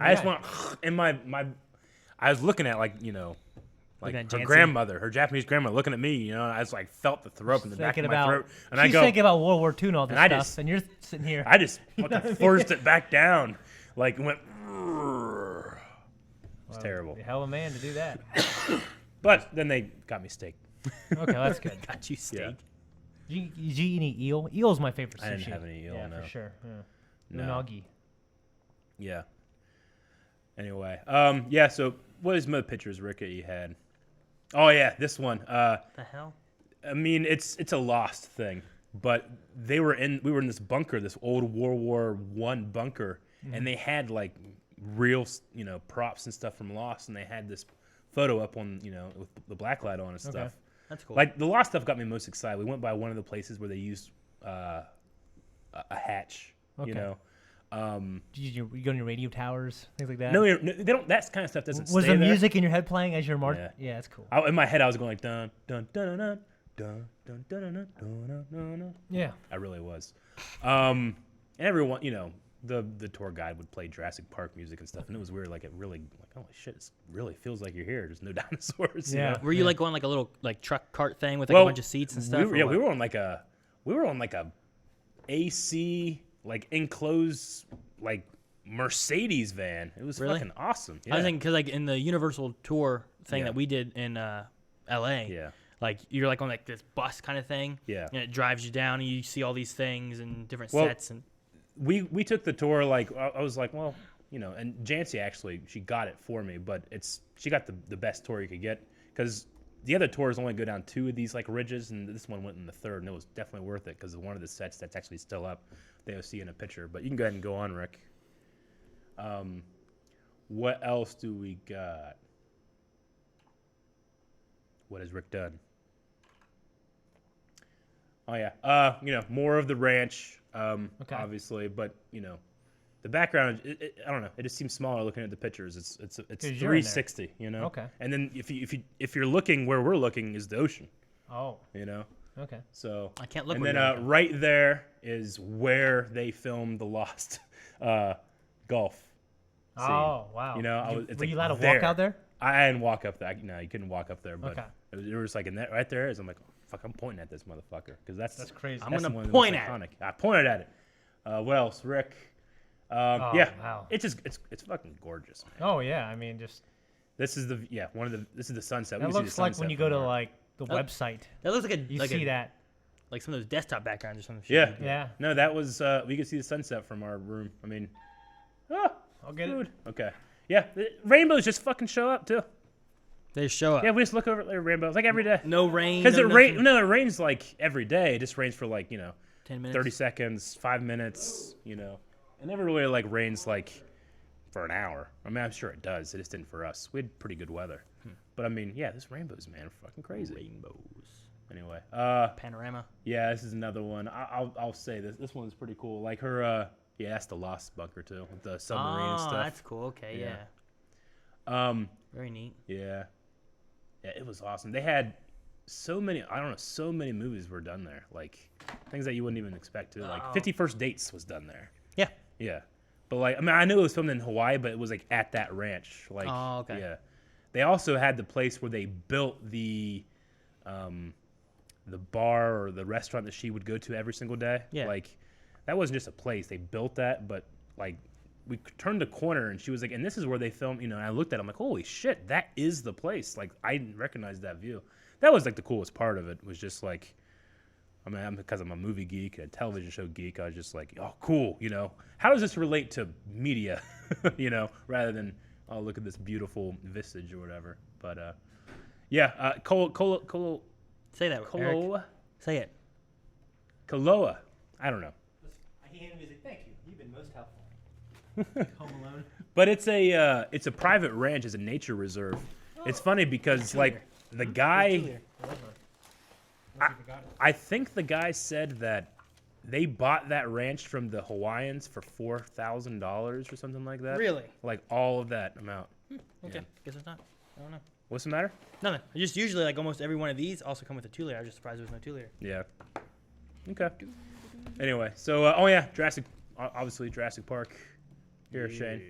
I just Yeah. want in my. I was looking at like Looking at her Jancy? grandmother, her Japanese grandmother, looking at me. And I just like felt the throw up in the back of Thinking my about, throat, and I she's go, thinking about World War II and all this And I stuff, just- and you're sitting here. I just fucking forced it back down, like it went. It's terrible. You're a hell of a man to do that. But then they got me steak. Okay, that's good. Got you steak. Yeah. Did you eat any eel? Eel's my favorite sushi. I didn't have any eel, Yeah, no. for sure. Yeah. No. Unagi. Yeah. Anyway, so what is some of the pictures, Rick, that you had? Oh, yeah, this one. The hell? I mean, it's a Lost thing, but we were in this bunker, this old World War I bunker, and they had like real, props and stuff from Lost, and they had this photo up on, with the black light on and stuff. That's cool. Like the Lost stuff got me most excited. We went by one of the places where they used a hatch, Okay. Did you go on your radio towers, things like that? No, they don't. That kind of stuff doesn't. Was stay the there. music in your head playing as you're marching? Yeah. Yeah, that's cool. In my head, I was going like dun dun dun dun dun dun dun dun dun dun dun dun. Yeah. I really was. And everyone, the tour guide would play Jurassic Park music and stuff, and it was weird. Like it really, like holy shit, it really feels like you're here. There's no dinosaurs. Yeah. Were you like going like a little like truck cart thing with like Well, a bunch of seats and stuff? we were on like a AC like enclosed like Mercedes van. It was Really? fucking awesome. Yeah. I was thinking because like in the Universal tour thing Yeah. that we did in LA, Yeah. like you're like on like this bus kind of thing, Yeah. and it drives you down and you see all these things and different Well, sets and We took the tour, like, I was like, well, and Jancy actually, she got it for me, but she got the best tour you could get, because the other tours only go down 2 of these, like, ridges, and this one went in the 3rd, and it was definitely worth it, because one of the sets that's actually still up, they'll see in a picture, but you can go ahead and go on, Rick. What else do we got? What has Rick done? Oh, yeah. More of the ranch, obviously, but, the background, I don't know. It just seems smaller looking at the pictures. It's 360, Okay. And then if you're looking where we're looking is the ocean, Oh. Okay. So I can't look. And where then you're looking. right there is where they filmed the Lost golf scene. Oh, wow. It's were you like allowed to there. walk out there? I didn't walk up there. No, you couldn't walk up there, but Okay. it was like in that right there. I'm like, fuck, I'm pointing at this motherfucker because that's crazy. I'm that's gonna one of the point most at iconic. I pointed at it. What else, Rick? Oh, Yeah, wow. it's just it's fucking gorgeous, man. Oh, yeah. I mean, just This is the this is the sunset. that We can see looks the like when sunset you go from to our- like the website. That looks like a You like see a, that? like some of those desktop backgrounds or something. Yeah, Yeah. No, that was we could see the sunset from our room. I mean, I'll get dude. it. Okay. Yeah, the rainbows just fucking show up too. They just show up. Yeah, we just look over at the rainbows like every day. No rain. Because no it nothing. rains like every day. It just rains for like 10 minutes. 30 seconds, 5 minutes. It never really like rains like for an hour. I mean, I'm sure it does. It just didn't for us. We had pretty good weather. But I mean, yeah, this rainbows, man, are fucking crazy. Rainbows. Anyway, Panorama. yeah, this is another one. I'll say this one is pretty cool. Like her, yeah, that's the Lost bunker too, with the submarine and Oh, stuff. that's cool. Okay, Yeah. yeah. Very neat. Yeah, it was awesome. They had so many movies were done there, like things that you wouldn't even expect to. Like 50 First Dates was done there. Yeah. Yeah, but like I mean, I knew it was filmed in Hawaii, but it was like at that ranch. Like, Oh, okay. Yeah, they also had the place where they built the bar or the restaurant that she would go to every single day. Yeah. Like that wasn't just a place. They built that, but like we turned the corner and she was like, and this is where they filmed, and I looked at it, I'm like, holy shit, that is the place. Like I didn't recognize that view. That was like the coolest part of it, was just like, I mean, because I'm a movie geek and a television show geek, I was just like, oh, cool, how does this relate to media, rather than, oh, look at this beautiful visage or whatever. But yeah, Koloa. Say that, Eric. Say it. Koloa. I don't know. He handed me his thank you. You've been most helpful. Home Alone. But it's a private ranch, it's a nature reserve. It's funny because like the guy, I think the guy said that they bought that ranch from the Hawaiians for $4,000 or something like that. Really? Like all of that amount. Okay. Guess it's not. I don't know. What's the matter? Nothing. I just usually like almost every one of these also come with a 2-layer. I was just surprised there was no 2-layer. Yeah. Okay. Anyway, so obviously Jurassic Park. Here, Shane.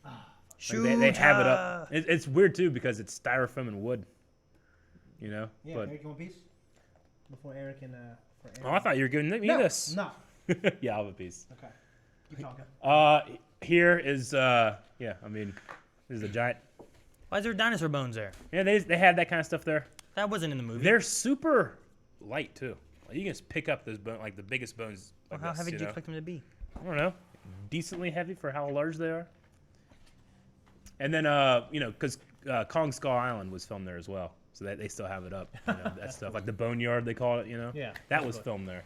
Like, they have it up. It's weird too because it's styrofoam and wood. Yeah, but Eric, you want a piece? Before Eric and for Eric. oh, I thought you were giving me this. No. Yeah, I'll have a piece. Okay. Keep talking. Here is I mean, this is a giant. Why is there dinosaur bones there? Yeah, they had that kind of stuff there. That wasn't in the movie. They're super light too. Like, you can just pick up those like the biggest bones. Like How this, heavy did you know? expect them to be? I don't know. Decently heavy for how large they are. And then because Kong Skull Island was filmed there as well, so that they still have it up. You know, that stuff like the boneyard they call it. You know. Yeah, That was filmed there.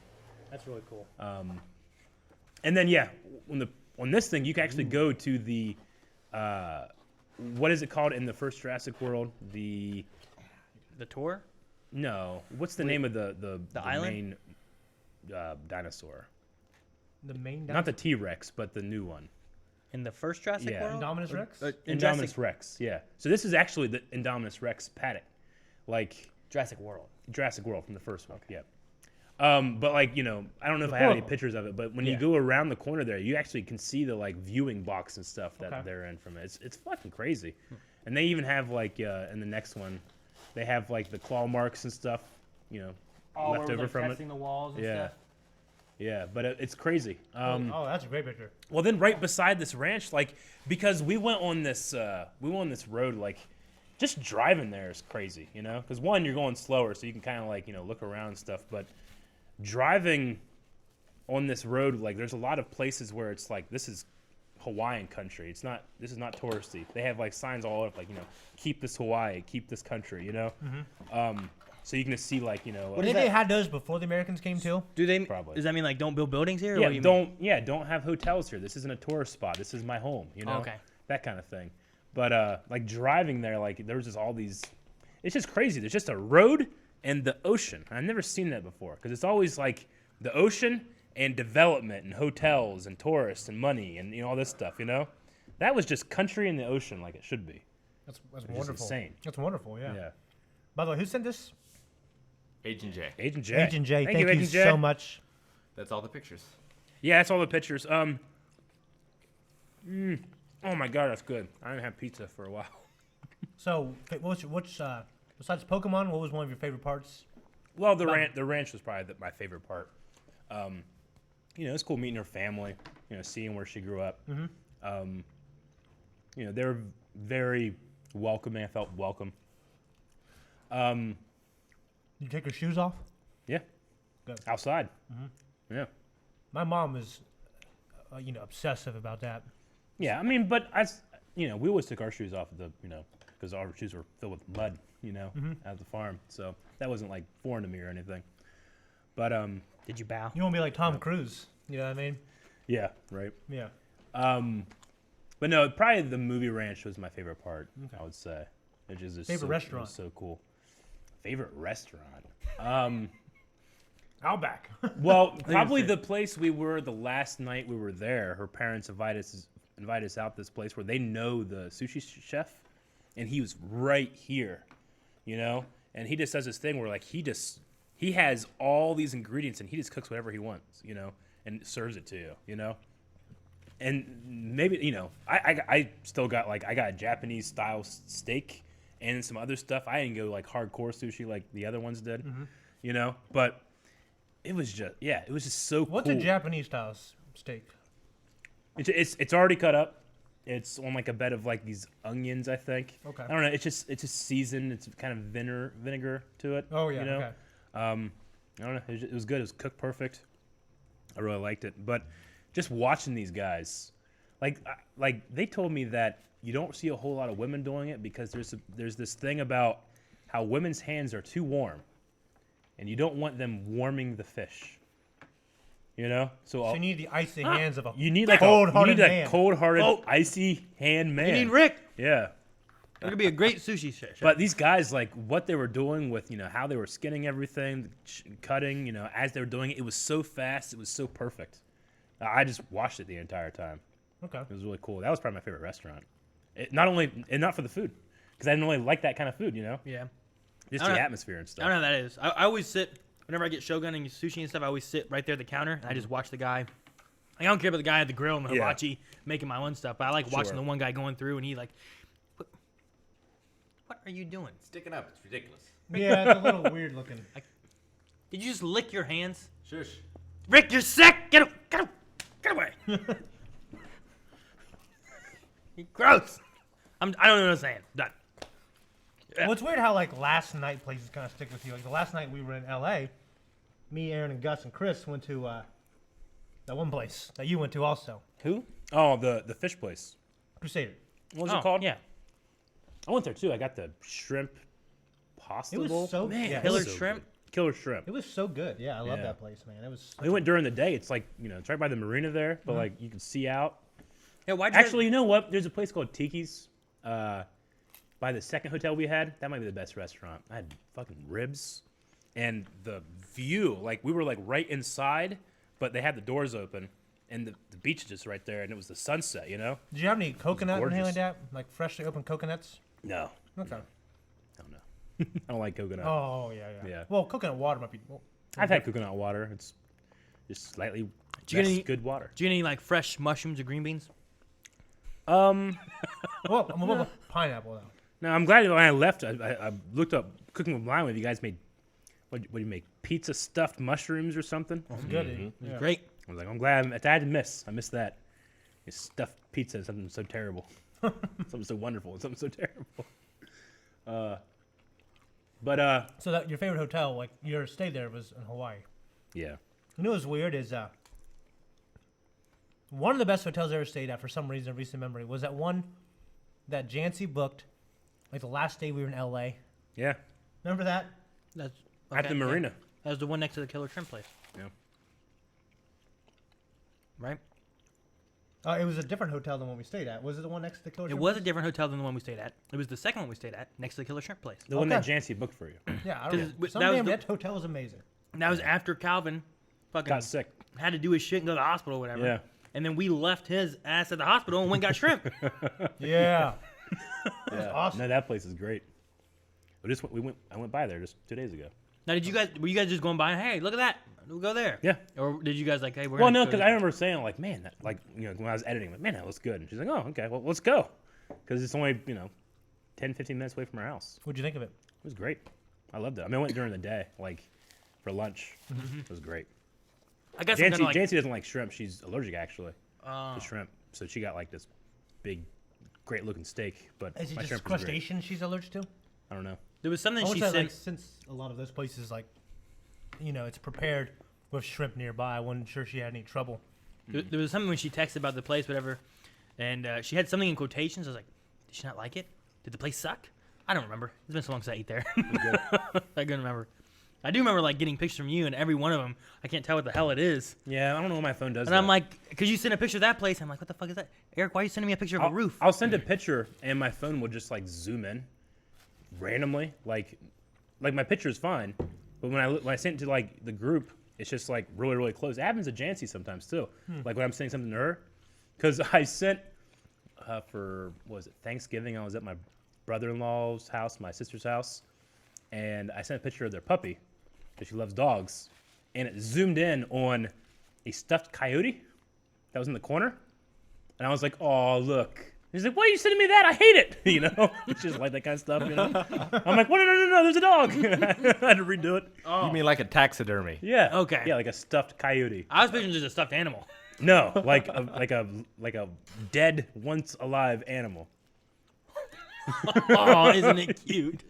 That's really cool. And then on this thing you can actually go to the what is it called in the first Jurassic World? The tour? No. What's the name of the island? main dinosaur? The main Not the T-Rex, but the new one. In the first Jurassic Yeah. World? Indominus Rex? In Indominus Jurassic, Rex, yeah. So this is actually the Indominus Rex paddock, like Jurassic World. Jurassic World from the first one. Yeah. But like I don't know if I have any pictures of it, but when you go around the corner there, you actually can see the like viewing box and stuff that they're in from it. It's fucking crazy. And they even have like in the next one, they have like the claw marks and stuff, left over from it. The walls and Yeah. stuff. Yeah, but it's crazy. Oh, that's a great picture. Well, then right beside this ranch, like because we went on this road, like just driving there is crazy, because one, you're going slower, so you can kind of like look around and stuff, but driving on this road, like there's a lot of places where it's like this is Hawaiian country. This is not touristy. They have like signs all over, like keep this Hawaii, keep this country, So you can just see like What did they had those before the Americans came too? Do they? Probably. Does that mean like don't build buildings here? Or what yeah, do you mean? don't have hotels here. This isn't a tourist spot. This is my home, Okay. that kind of thing. But like driving there, like there's just all these. It's just crazy. There's just a road and the ocean. I've never seen that before because it's always like the ocean and development and hotels and tourists and money and all this stuff. That was just country and the ocean like it should be. That's Which is wonderful. insane. That's wonderful. Yeah. Yeah. By the way, who sent this? Agent J. Agent J. Agent J. Thank you Agent J. so much. That's all the pictures. Yeah, that's all the pictures. Oh my god, that's good. I haven't had pizza for a while. So, which besides Pokemon, what was one of your favorite parts? Well, the ranch was probably my favorite part. It's cool meeting her family. Seeing where she grew up. Mm-hmm. They were very welcoming. I felt welcome. Did you take your shoes off? Yeah. Good. Outside. Mm-hmm. Yeah. My mom is, obsessive about that. Yeah. I mean, but we always took our shoes off at the, because our shoes were filled with mud, at the farm. So that wasn't like foreign to me or anything. But Did you bow? You want to be like Tom Cruise? You know what I mean? yeah, right. Yeah. But no, probably the movie ranch was my favorite part. Okay. I would say. It just is Favorite restaurant? It was so cool. Favorite restaurant. Outback. Well, probably the place we were the last night we were there. Her parents invited us out this place where they know the sushi chef, and he was right here, And he just does this thing where like he has all these ingredients and he just cooks whatever he wants, and serves it to you, And maybe I still got I got a Japanese style steak and some other stuff. I didn't go like hardcore sushi like the other ones did, But it was just so cool. What's a Japanese style steak? It's already cut up. It's on like a bed of like these onions, I think. Okay. I don't know. It's just seasoned. It's kind of vinegar to it. Oh yeah. Okay. Okay. I don't know. It was good. It was cooked perfect. I really liked it. But just watching these guys, like they told me that you don't see a whole lot of women doing it because there's this thing about how women's hands are too warm, and you don't want them warming the fish. So you need the icy hands of a you need like cold-hearted a man. cold-hearted, icy hand man. You need Rick. Yeah. That could be a great sushi chef. But these guys, like what they were doing with, how they were skinning everything, cutting, as they were doing it, it was so fast, it was so perfect. I just watched it the entire time. Okay. It was really cool. That was probably my favorite restaurant. Not for the food, because I didn't really like that kind of food, Yeah. Just I the don't- atmosphere and stuff. I don't know how that is. I always sit, whenever I get Shogun and sushi and stuff, I always sit right there at the counter and I just watch the guy. I don't care about the guy at the grill and the Yeah. hibachi making my own stuff, but I like watching Sure. the one guy going through and he like, what are you doing? Sticking up. It's ridiculous. Yeah, it's a little weird looking. Did you just lick your hands? Shush. Rick, you're sick! Get away! Gross! I don't know what I'm saying. Done. Well, it's weird how like last night places kind of stick with you. Like the last night we were in L.A., me, Aaron, and Gus and Chris went to that one place that you went to also, Who? Oh, the fish place. Crusader. What was it called? Yeah. I went there too. I got the shrimp pasta It was bowl. so Man, yeah, it Killer was so shrimp? good. Killer shrimp. It was so good. Yeah, I love Yeah. that place, man. It was. We went during the day. It's like, it's right by the marina there, but like you can see out. Yeah, why'd you Actually, you know what? There's a place called Tiki's by the second hotel we had. That might be the best restaurant. I had fucking ribs and the view. Like we were like right inside, but they had the doors open and the beach is just right there, and it was the sunset. Did you have any coconut or anything like gorgeous. that? Like freshly opened coconuts? No, Okay. I don't know. I don't like coconut. Oh yeah. Yeah. Well, coconut water might be. Well, I've had coconut water. It's just slightly Did you get less any- good water. Do you get any like fresh mushrooms or green beans? well, I'm about pineapple though. No, I'm glad when I left, I looked up Cooking with Blind. You guys made, what do you make? Pizza stuffed mushrooms or something? It's good. It was Yeah. great. I was like, I'm glad I had to miss. I missed that. You stuffed pizza, something so terrible, something so wonderful, and something so terrible. So that your favorite hotel, like your stay there, was in Hawaii. Yeah. You know what's weird is one of the best hotels I ever stayed at for some reason, recent memory, was that one that Jancy booked, like the last day we were in LA. Yeah. Remember that? That's At the yeah. marina. That was the one next to the Killer Shrimp place, Yeah. right? It was a different hotel than one we stayed at. Was it the one next to the Killer It Shrimp was a place? different hotel than the one we stayed at. It was the second one we stayed at, next to the Killer Shrimp place. The one that Okay. Jancy booked for you. Yeah, I 'Cause don't know. that Some was damn the- that hotel was amazing. And that was after Calvin fucking Got sick. had to do his shit and go to the hospital or whatever. Yeah. And then we left his ass at the hospital and went and got shrimp. Yeah. Yeah. awesome. No, that place is great. I went by there just 2 days ago. Now, were you guys just going by and, hey, look at that, we'll go there? Yeah. Or did you guys like, hey, we're Well, gonna no, go because to- I remember saying like, man, that, like when I was editing, like, man, that looks good. And she's like, oh, okay, well, let's go, because it's only 10, 15 minutes away from our house. What'd you think of it? It was great. I loved it. I mean, I went during the day, like for lunch. It was great. I guess I'm Jancy, kinda like, Jancy doesn't like shrimp. She's allergic actually oh. to shrimp, so she got like this big, great looking steak. But Is it my just shrimp was great. crustacean she's allergic to? I don't know. There was something I she would say, said. like, since a lot of those places, like, it's prepared with shrimp nearby, I wasn't sure she had any trouble. There was something when she texted about the place, whatever, and she had something in quotations. I was like, did she not like it? Did the place suck? I don't remember. It's been so long since I ate there. I couldn't remember. I do remember like getting pictures from you, and every one of them, I can't tell what the hell it is. Yeah, I don't know what my phone does. And I'm like, because you sent a picture of that place, I'm like, what the fuck is that? Eric, why are you sending me a picture of a roof? I'll send a picture, and my phone will just like zoom in randomly. Like my picture is fine, but when I send it to like the group, it's just like really, really close. It happens to Jancy sometimes too. Like when I'm saying something to her, because I sent for what was it, Thanksgiving? I was at my brother-in-law's house, my sister's house, and I sent a picture of their puppy because she loves dogs, and it zoomed in on a stuffed coyote that was in the corner, and I was like, "Oh, look." He's like, "Why are you sending me that? I hate it." It's just like that kind of stuff. I'm like, "Well, no, there's a dog." I had to redo it. You mean like a taxidermy? Yeah. Okay. Yeah, like a stuffed coyote. I was picturing just a stuffed animal. No, like a dead, once alive animal. Oh, isn't it cute?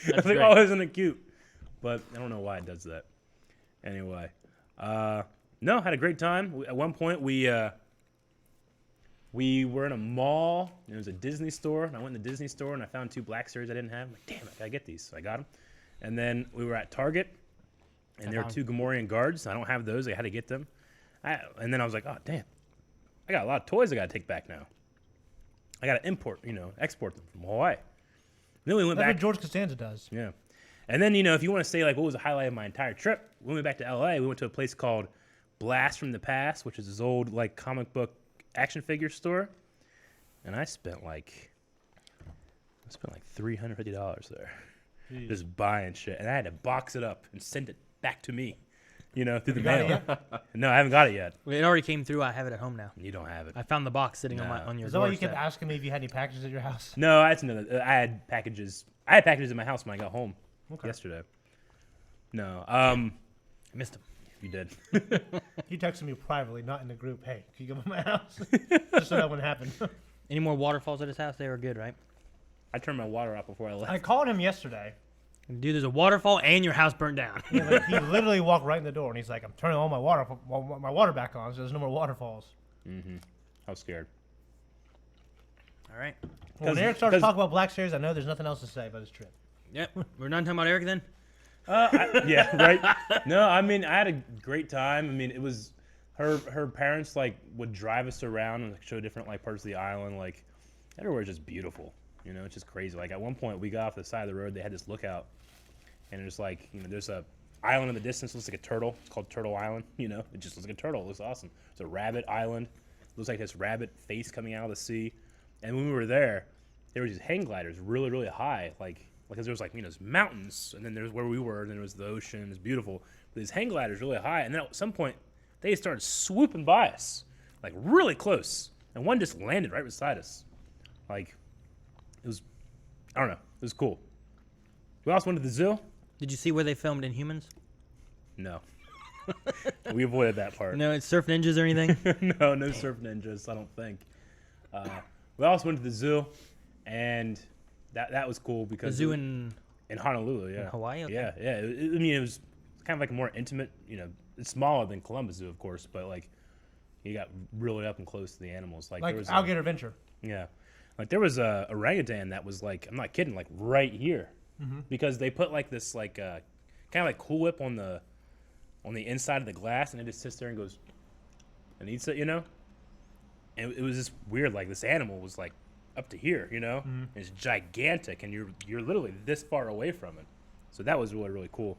I was like, great. "Oh, isn't it cute?" But I don't know why it does that. Anyway, no, had a great time. At one point, we were in a mall. And it was a Disney store, and I went in the Disney store and I found 2 Black Series I didn't have. I'm like, damn, I gotta get these. So I got them. And then we were at Target, and there were 2 Gamorrean guards. I don't have those. I had to get them. And then I was like, oh damn, I got a lot of toys I gotta take back now. I gotta export them from Hawaii. And then we went That's back. what George Costanza does. Yeah. And then, if you want to say, like, what was the highlight of my entire trip, when we went back to L.A., we went to a place called Blast from the Past, which is this old, like, comic book action figure store. And I spent, like $350 there. Jeez. Just buying shit. And I had to box it up and send it back to me, through the You got it mail. No, I haven't got it yet. It already came through. I have it at home now. You don't have it. I found the box sitting No. on your Is that why you doorstep. kept asking me if you had any packages at your house? No, that's another. I had packages in my house when I got home yesterday. No, Missed him. you did. He texted me privately, not in the group. Hey, can you come to my house? Just so that wouldn't happen. Any more waterfalls at his house? They were good, right? I turned my water off before I left. I called him yesterday. Dude, there's a waterfall and your house burned down. Yeah, like, he literally walked right in the door, and he's like, "I'm turning all my water back on, so there's no more waterfalls." Mm-hmm. I was scared. All right. Well, when Eric starts talking about Black Series, I know there's nothing else to say about his trip. Yep. We're done talking about Eric then? Yeah, right. No, I mean, I had a great time. I mean, it was her parents like would drive us around and like, show different like parts of the island. Like everywhere's just beautiful. You know, it's just crazy. Like at one point, we got off the side of the road. They had this lookout, and it's like there's a island in the distance. Looks like a turtle. It's called Turtle Island. You know, it just looks like a turtle. It looks awesome. It's a rabbit island. It looks like this rabbit face coming out of the sea. And when we were there were these hang gliders, really, really high, because there was like there's mountains, and then there's where we were, and then there was the ocean. It's beautiful. But these hang gliders really high, and then at some point they started swooping by us, like really close, and one just landed right beside us. Like it was, I don't know, it was cool. We also went to the zoo. Did you see where they filmed Inhumans? No, we avoided that part. No, it's Surf Ninjas or anything? No surf ninjas. I don't think. We also went to the zoo, and that was cool because The zoo in Honolulu, yeah, in Hawaii. Okay. yeah. I mean, it was kind of like a more intimate. It's smaller than Columbus Zoo, of course, but like you got really up and close to the animals. Like there was Alligator Adventure. like there was a orangutan that was like, I'm not kidding, like right here, because they put like this like kind of like Cool Whip on the inside of the glass, and it just sits there and goes and eats it, And it was just weird. Like this animal was like up to here, And it's gigantic, and you're literally this far away from it. So that was really, really cool.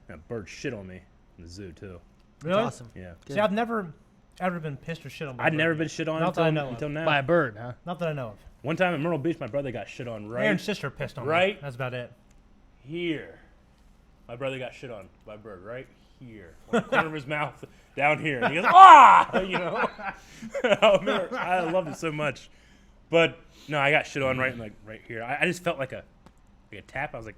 And a bird shit on me in the zoo too. Really? That's awesome. Yeah. See, I've never ever been pissed or shit on by a I'd bird. never been shit on Not that I know of. until now. By a bird, huh? Not that I know of. One time at Myrtle Beach, my brother got shit on Aaron's sister pissed on me. Right. That's about it. here. My brother got shit on by a bird right here, on the corner of his mouth, down here. And he goes, ah! I loved it so much. But no, I got shit on right here. I just felt like a tap. I was like,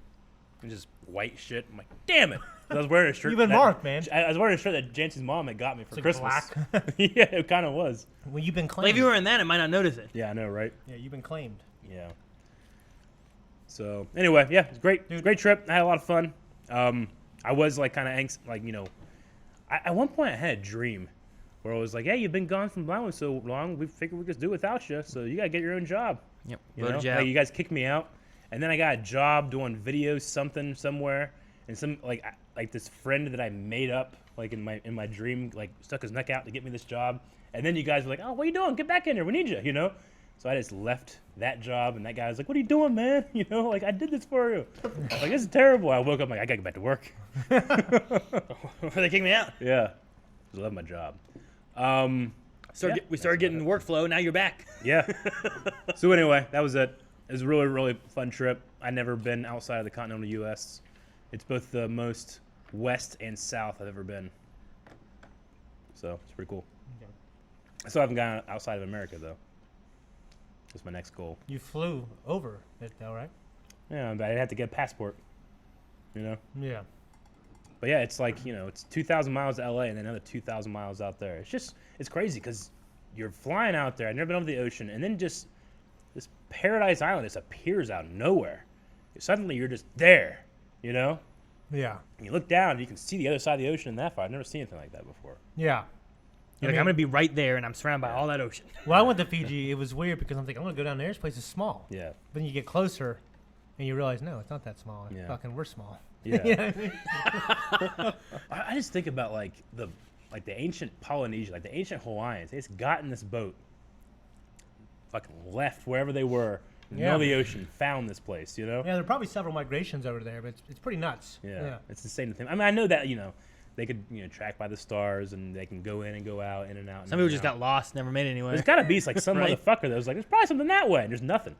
just white shit. I'm like, damn it. I was wearing a shirt. You've been marked, man. I was wearing a shirt that Jancy's mom had got me for It's like Christmas. black. Yeah, it kind of was. Well, you've been Well, claimed. if you were in that, I might not notice it. Yeah, I know, right? Yeah, you've been claimed. Yeah. So anyway, yeah, it's great. Dude. Great trip. I had a lot of fun. I was like kind of anxious, like at one point I had a dream where I was like, "Hey, you've been gone from Blindwood so long. We figured we could do without you. So you gotta get your own job." Yep. You Voted know, you out. like you guys kicked me out, and then I got a job doing videos somewhere, and some like this friend that I made up like in my dream like stuck his neck out to get me this job, and then you guys were like, "Oh, what are you doing? Get back in here. We need you." So I just left that job, and that guy was like, "What are you doing, man? Like I did this for you." I was like, "This is terrible." I woke up like, "I gotta get back to work." They kicked me out. Yeah, I love my job. We started getting the workflow. Now you're back. Yeah. So anyway, that was it. It was a really, really fun trip. I'd never been outside of the continental U.S. It's both the most west and south I've ever been. So it's pretty cool. Okay. I still haven't gone outside of America though. That's my next goal. You flew over it, though, right? Yeah, but I'd have to get a passport. Yeah. But yeah, it's like, it's 2,000 miles to LA and then another 2,000 miles out there. It's crazy because you're flying out there. I've never been over the ocean. And then just this paradise island just appears out of nowhere. Suddenly you're just there, Yeah. And you look down and you can see the other side of the ocean in that far. I've never seen anything like that before. Yeah. You're like, I'm gonna be right there, and I'm surrounded by all that ocean. Well, I went to Fiji. It was weird because I'm thinking, I'm going to go down there. This place is small. Yeah. But then you get closer, and you realize, no, it's not that small. Yeah. Fucking, we're small. Yeah. You know what I mean? I just think about like the ancient Polynesia, like the ancient Hawaiians. They just got in this boat, fucking left wherever they were, in the middle of the ocean, found this place. Yeah, there are probably several migrations over there, but it's pretty nuts. Yeah, it's insane to think. I mean, I know that they could track by the stars and they can go in and go out, in and out. Some people just got lost, never made it anywhere. There's got to be like some Right. motherfucker that was like, there's probably something that way, and there's nothing.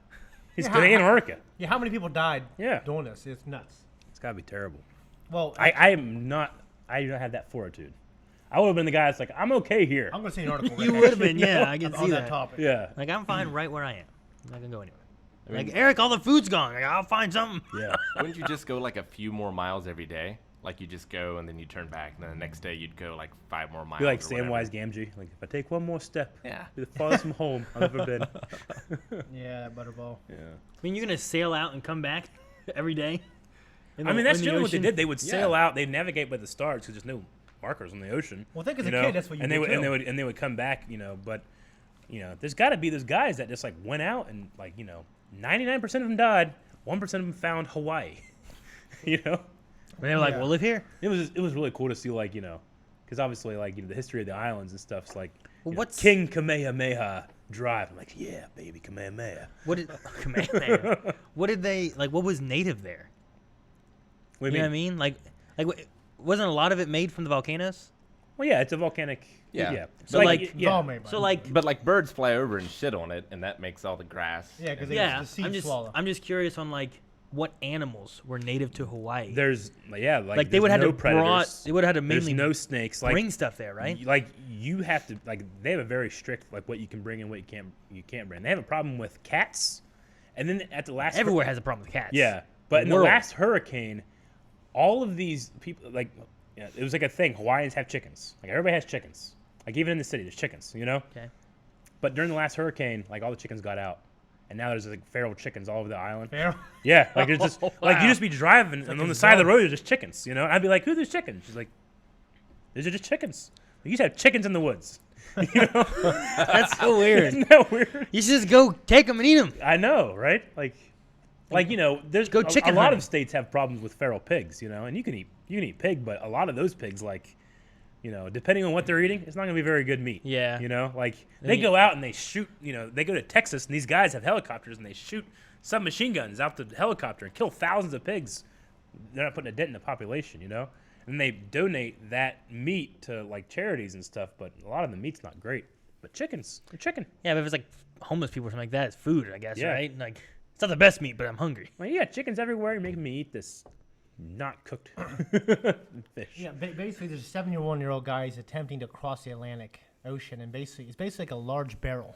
He's Yeah, to Antarctica. Yeah, how many people died Yeah. doing this? It's nuts. It's got to be terrible. Well, I do not have that fortitude. I would have been the guy that's like, I'm okay here. I'm going to see an article. You right would have now, been, yeah. I can on see that that. topic. Yeah. Like, I'm fine right where I am. I'm not gonna go anywhere. I mean, Like, Eric, all the food's gone. Like, I'll find something. Yeah. wouldn't you just go like a few more miles every day? Like you just go and then you turn back, and then the next day you'd go like 5 more miles. Be like or whatever. Samwise Gamgee. Like, if I take one more step, Yeah. be the farthest from home I've ever been. Yeah, that butterball. Yeah. I mean, you're gonna sail out and come back every day. I mean, that's in the generally what they ocean? did. They would sail Yeah. out. They'd navigate by the stars because there's no markers on the ocean. Well, I think as a you know? kid, that's what you and did they would, too. and they would come back. But there's got to be those guys that just like went out and 99% of them died. 1% of them found Hawaii. And they were like, Yeah. "We'll live here." It was really cool to see because obviously the history of the islands and stuff's like Well, what's- King Kamehameha Drive. I'm like, yeah, baby, Kamehameha. What did Kamehameha. What did they like? What was native there? What do You you know mean? what I mean? Like, wasn't a lot of it made from the volcanoes? Well, yeah, it's a volcanic. Yeah. So, But, like, It's all made by So them. like, But like birds fly over and shit on it, and that makes all the grass. Yeah, because yeah, the seed I'm just swallow. I'm just curious on like what animals were native to Hawaii. There's like like they there's would have no to predators. they would have had to There's mainly no snakes. Like bring stuff there, right? you have to they have a very strict what you can bring and what you can't bring. They have a problem with cats, and then at the last Everywhere has a problem with cats. yeah, but in the world. last hurricane, all of these people it was like a thing. Hawaiians have chickens. Like everybody has chickens. Like even in the city, there's chickens. Okay. But during the last hurricane, all the chickens got out, and now there's feral chickens all over the island. Fair. Yeah, there's just Oh, you wow. just be driving and on the side of the road there's just chickens, And I'd be like, "Who are these chickens?" She's like, "These are just chickens. You just have chickens in the woods." That's so weird. Isn't that weird? You should just go take them and eat them. I know, right? There's Go a chicken lot hunting. of states have problems with feral pigs, and you can eat pig, but a lot of those pigs depending on what they're eating, it's not going to be very good meat. Yeah. They go out and they shoot, they go to Texas and these guys have helicopters and they shoot submachine guns out the helicopter and kill thousands of pigs. They're not putting a dent in the population, And they donate that meat to charities and stuff, but a lot of the meat's not great. But they're chicken. Yeah, but if it's like homeless people or something like that, it's food, I guess, Yeah. right? Like it's not the best meat, but I'm hungry. Well, yeah, chicken's everywhere. You're making me eat this not cooked fish. Yeah, basically, there's a 71-year-old guy who's attempting to cross the Atlantic Ocean, and it's basically like a large barrel.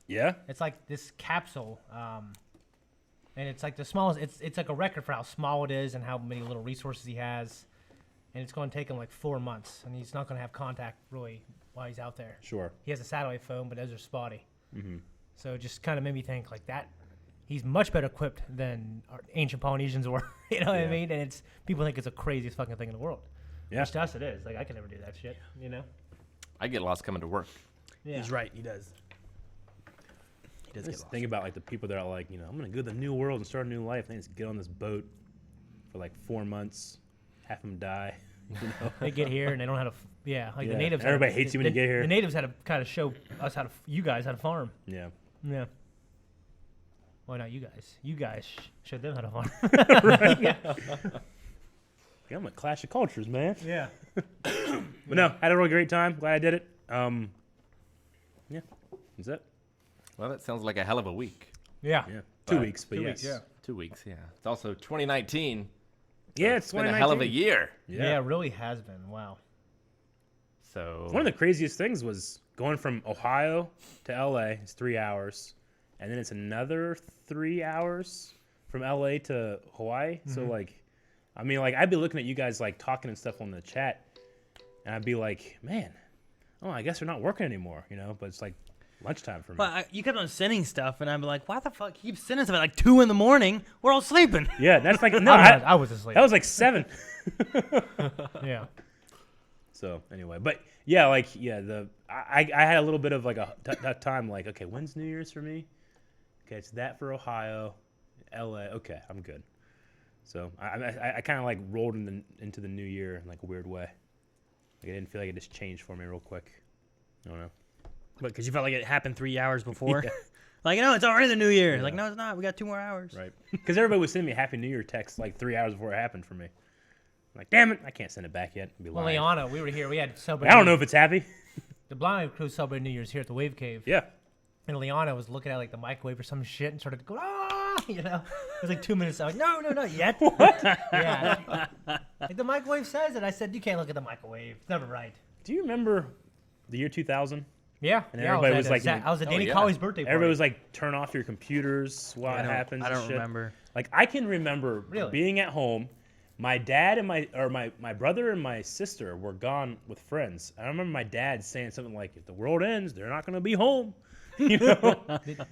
Yeah? It's like this capsule, and it's like the smallest. It's like a record for how small it is and how many little resources he has, and it's going to take him 4 months, and he's not going to have contact really while he's out there. Sure. He has a satellite phone, but those are spotty. Mm-hmm. So it just kind of made me think that. He's much better equipped than our ancient Polynesians were. You know what I Yeah. mean? And people think it's the craziest fucking thing in the world. Yeah. Which to us it is. I can never do that shit. I get lost coming to work. Yeah. He's right. He does. He does get Just lost. think about the people that are I'm going to go to the new world and start a new life. And they just get on this boat for 4 months. Half of them die. They get here and they don't know how to. The Yeah. natives. Everybody hates you when you get here. The natives had to kind of show us you guys how to farm. Yeah. Yeah. Well, not you guys. You guys showed them how to farm. Right? Yeah, I'm a clash of cultures, man. Yeah. But no, had a really great time. Glad I did it. Yeah. That's it. Well, that sounds like a hell of a week. Yeah. Yeah. 2 But- weeks, but 2 yes. weeks, yeah. 2 weeks, yeah. It's also 2019. Yeah, it's It's been a hell of a 2019. year. Yeah. It really has been. Wow. So One of the craziest things was going from Ohio to LA. It's 3 hours, and then it's another 3 hours from LA to Hawaii. So I'd be looking at you guys talking and stuff on the chat, and I'd be like, man, I guess they're not working anymore, But it's lunchtime for me. Well, you kept on sending stuff, and I'm like, why the fuck keep sending stuff at 2 a.m? We're all sleeping. Yeah, that's no, I was asleep. that was 7. Yeah. So anyway, but yeah, I had a little bit of a time okay, when's New Year's for me? Okay, it's that for Ohio, LA. Okay, I'm good. So I kind of rolled into the new year in a weird way. I didn't feel like it just changed for me real quick. I don't know. But because you felt like it happened 3 hours before. Yeah. It's already the new year. Yeah. No, it's not. We got 2 more hours. Right. Because everybody was sending me a Happy New Year text 3 hours before it happened for me. I'm damn it, I can't send it back yet. I'd be Well, lying. Liana, we were here. We had celebrated. I don't know if it's happy. The Blind Crew celebrated New Year's here at the Wave Cave. Yeah. And Liana was looking at the microwave or some shit and started going, It was 2 minutes. I was no, not yet. What? Yeah. The microwave says it. I said, you can't look at the microwave. It's never right. Do you remember the year 2000? Yeah. And yeah, everybody I was I was at Danny yeah. Colley's birthday party. Everybody was turn off your computers while it happens. I and don't shit. remember. I can remember Really? being at home, My dad and my brother and my sister were gone with friends. I remember my dad saying something like, "If the world ends, they're not going to be home," you know.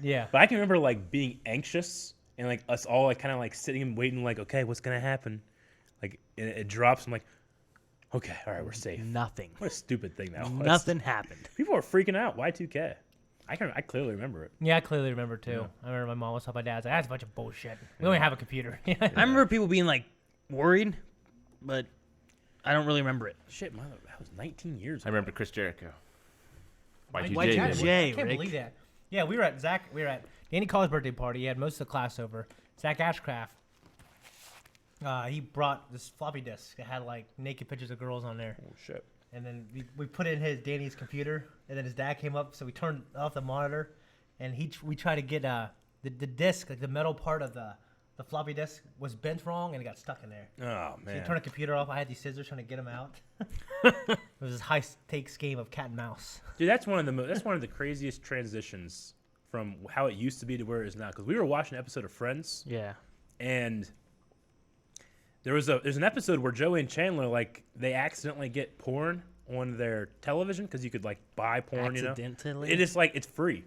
Yeah. But I can remember like being anxious and like us all like kind of like sitting and waiting, like, okay, what's gonna happen? Like it drops. I'm like, okay, all right, we're safe. Nothing. What a stupid thing that was. Nothing happened. People were freaking out. Y2K. I clearly remember it. Yeah, I clearly remember too. I remember my mom was telling my dad's like, "That's a bunch of bullshit. We only have a computer." I remember people being like worried, but I don't really remember it. Shit, that was 19 years I ago. remember Chris Jericho. Y2J. Y2J. baby. I can't Rick. believe that. Yeah, we were at Danny Call's birthday party. He had most of the class over. Zach Ashcraft. He brought this floppy disk that had like naked pictures of girls on there, Oh shit. and then we put it in Danny's computer, and then his dad came up, so we turned off the monitor, and we tried to get the disc, like the metal part of the floppy disk was bent wrong, and it got stuck in there. Oh So man. he turned the computer off. I had these scissors trying to get them out. It was this high stakes game of cat and mouse. Dude, that's one of the craziest transitions from how it used to be to where it is now. Because we were watching an episode of Friends, Yeah. and there's an episode where Joey and Chandler like they accidentally get porn on their television because you could like buy porn, you know. Accidentally. It is like it's free,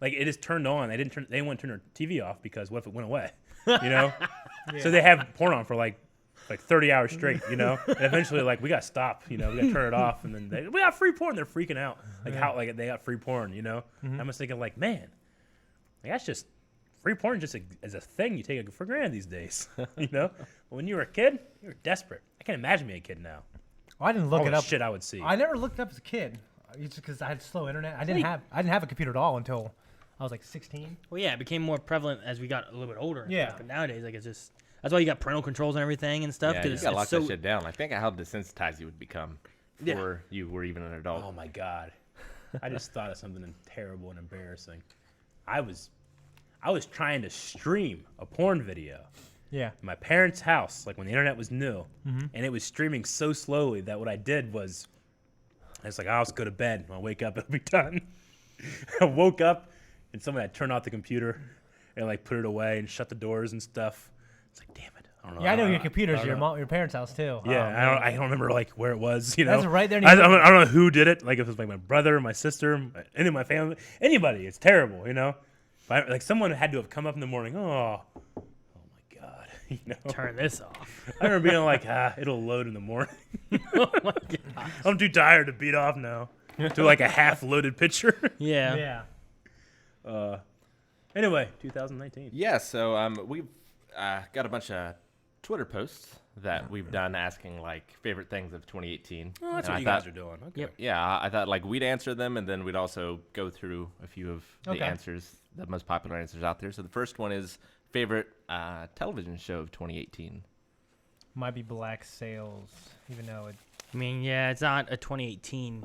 like it is turned on. They didn't want to turn their TV off because what if it went away, you know? So they have porn on for like 30 hours straight, you know. And eventually, like we got to stop, you know, we got to turn it off, and then we got free porn. They're freaking out, like how like they got free porn, you know. I was thinking like, man, like, that's just free porn just as a thing you take for granted these days, you know. But when you were a kid, you were desperate. I can't imagine being a kid now. Well, I didn't look All it the up. shit I would see. I never looked it up as a kid, just because I had slow internet. I didn't have a computer at all until I was like 16. Well, yeah, it became more prevalent as we got a little bit older. and Yeah. stuff, But nowadays, like it's just that's why you got parental controls and everything and stuff. Yeah, 'cause you it's gotta lock so that shit down. I think how desensitized you would become Yeah. before you were even an adult. Oh my god, I just thought of something terrible and embarrassing. I was trying to stream a porn video Yeah. in my parents' house, like when the internet was new, and it was streaming so slowly that what I did was, I was like, I'll just go to bed. When I wake up, it'll be done. I woke up, and someone had turned off the computer and like put it away and shut the doors and stuff. It's like, damn it. I don't know. Yeah, I know don't your computer's don't your know. your parents' house too. Yeah, Oh, man. I don't remember like where it was. You know, That's right there. I don't know who did it. Like if it was like my brother, my sister, any of my family, anybody. It's terrible, you know. But like someone had to have come up in the morning. Oh my god, you know. turn this off. I remember being like, it'll load in the morning. Oh my god. I'm too tired to beat off now. To like a half-loaded picture. Yeah. Yeah. Anyway, 2019. Yeah, so we've got a bunch of Twitter posts that we've done asking like favorite things of 2018. Oh, that's And what I you thought- guys are doing. Okay. Yep. Yeah, I thought like we'd answer them and then we'd also go through a few of the Okay. answers, the most popular answers out there. So the first one is favorite television show of 2018. Might be Black Sails, even though it. I mean, yeah, it's not a 2018.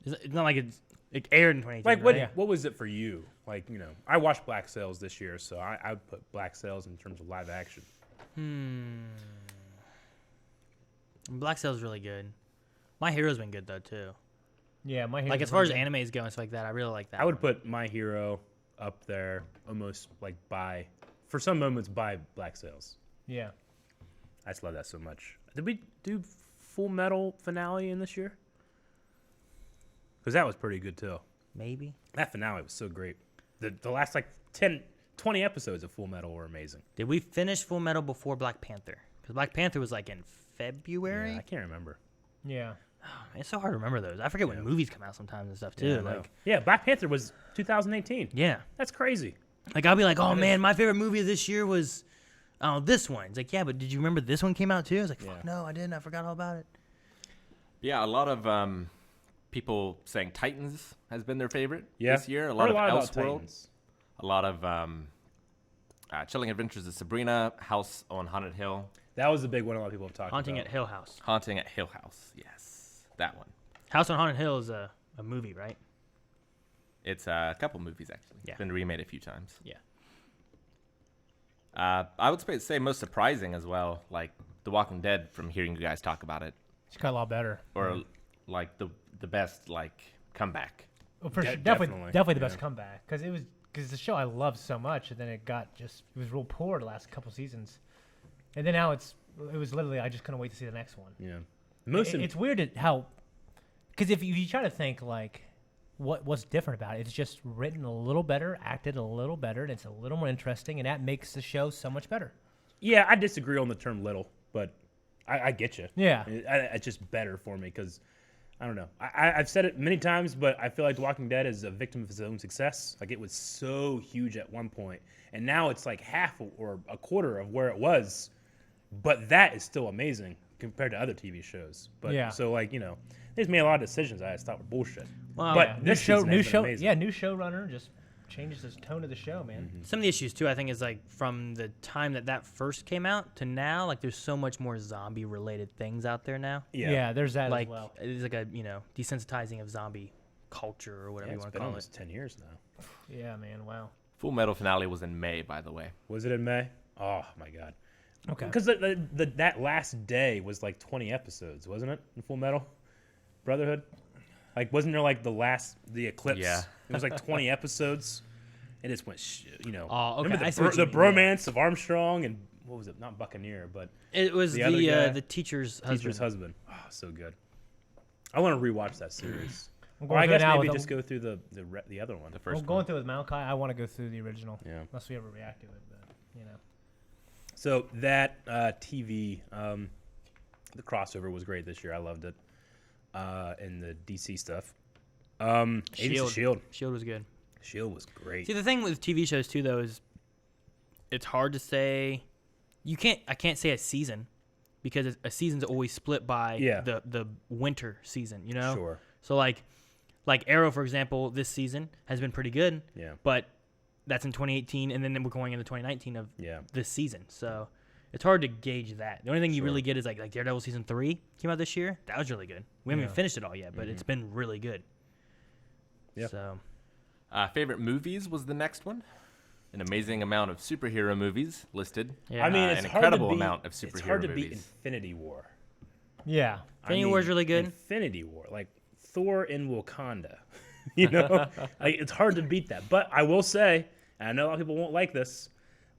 It's not like it aired in 2018. Like right? what was it for you? Like, you know, I watched Black Sails this year, so I would put Black Sails in terms of live action. Black Sail's really good. My Hero's been good though too. Yeah, my Like as far as animes go and stuff like that, I really like that. I would one. put My Hero up there almost like for some moments by Black Sails. Yeah. I just love that so much. Did we do Full Metal finale in this year? Because that was pretty good too. maybe. That finale was so great. The last like 20 episodes of Full Metal were amazing. Did we finish Full Metal before Black Panther? Because Black Panther was like in February. Yeah, I can't remember. Yeah. It's so hard to remember those. I forget when movies come out sometimes and stuff too. Yeah, I know. Like, Yeah, Black Panther was 2018. yeah. That's crazy. Like I'll be like, oh man, my favorite movie of this year was, this one. It's like, yeah, but did you remember this one came out too? I was like, fuck Yeah. no, I didn't. I forgot all about it. Yeah, a lot of people saying Titans has been their favorite Yeah. this year. A Heard lot of about Elseworld. Titans. A lot of Chilling Adventures of Sabrina, House on Haunted Hill, That was the big one a lot of people have talked Haunting about. at Hill House. Haunting at Hill House. Yes, that one. House on Haunted Hill is a movie, right? It's a couple movies actually. Yeah. It's been remade a few times. Yeah. I would say most surprising as well, like The Walking Dead. From hearing you guys talk about it, It's got a lot better. or like the best like comeback. Well, for sure, definitely, definitely the best yeah. comeback because it's a show I loved so much, and then it was real poor the last couple seasons, and then now it's it was literally I just couldn't wait to see the next one. Yeah. It's weird how, because if you try to think like what's different about it, it's just written a little better, acted a little better, and it's a little more interesting, and that makes the show so much better. Yeah, I disagree on the term little, but I get you. Yeah. It's just better for me because, I don't know. I've said it many times, but I feel like The Walking Dead is a victim of its own success. Like, it was so huge at one point, and now it's like half or a quarter of where it was, but that is still amazing compared to other TV shows. But Yeah. so, like, you know, they just made a lot of decisions I just thought were bullshit. Well, but Yeah. this season has been amazing. Yeah, new showrunner just changes the tone of the show, man. Some of the issues too, I think, is like from the time that first came out to now, like there's so much more zombie related things out there now. Yeah. There's that Like as well. it's like a desensitizing of zombie culture or whatever Yeah, you it's want to been call almost it. 10 years now. Yeah, man. Wow. Full Metal finale was in May, by the way. Was it in May? Oh, my God. Okay. Because that last day was like 20 episodes, wasn't it? In Full Metal Brotherhood? Like, wasn't there like the eclipse? Yeah. It was like 20 episodes. It just went, Oh, okay. Remember I see what the you mean, yeah. bromance of Armstrong and, what was it? Not Buccaneer, but It was The other guy? the teacher's husband. teacher's husband. Oh, so good. I want to rewatch that series. I'm Or going I through it guess now maybe with just go through the other one. The Well, first going one. through with Malachi, I want to go through the original. Yeah. Unless we ever react to it, but you know. So that TV, the crossover was great this year. I loved it. And the DC stuff. Agents of Shield. Shield was good. Shield was great. See, the thing with TV shows too, though, is it's hard to say. I can't say a season because a season's always split by the winter season. You know. Sure. So like Arrow, for example, this season has been pretty good. Yeah. But that's in 2018, and then we're going into 2019 of Yeah. this season. So it's hard to gauge that. The only thing you Sure. really get is like Daredevil season 3 came out this year. That was really good. We haven't even finished it all yet, but it's been really good. Yeah. So Favorite movies was the next one. An amazing amount of superhero movies listed. yeah. I mean, it's an hard to incredible beat, amount of superhero It's hard to beat movies. Infinity War. Yeah. Infinity War's really good. Infinity War, like Thor in Wakanda. You know, like, it's hard to beat that. But I will say, and I know a lot of people won't like this,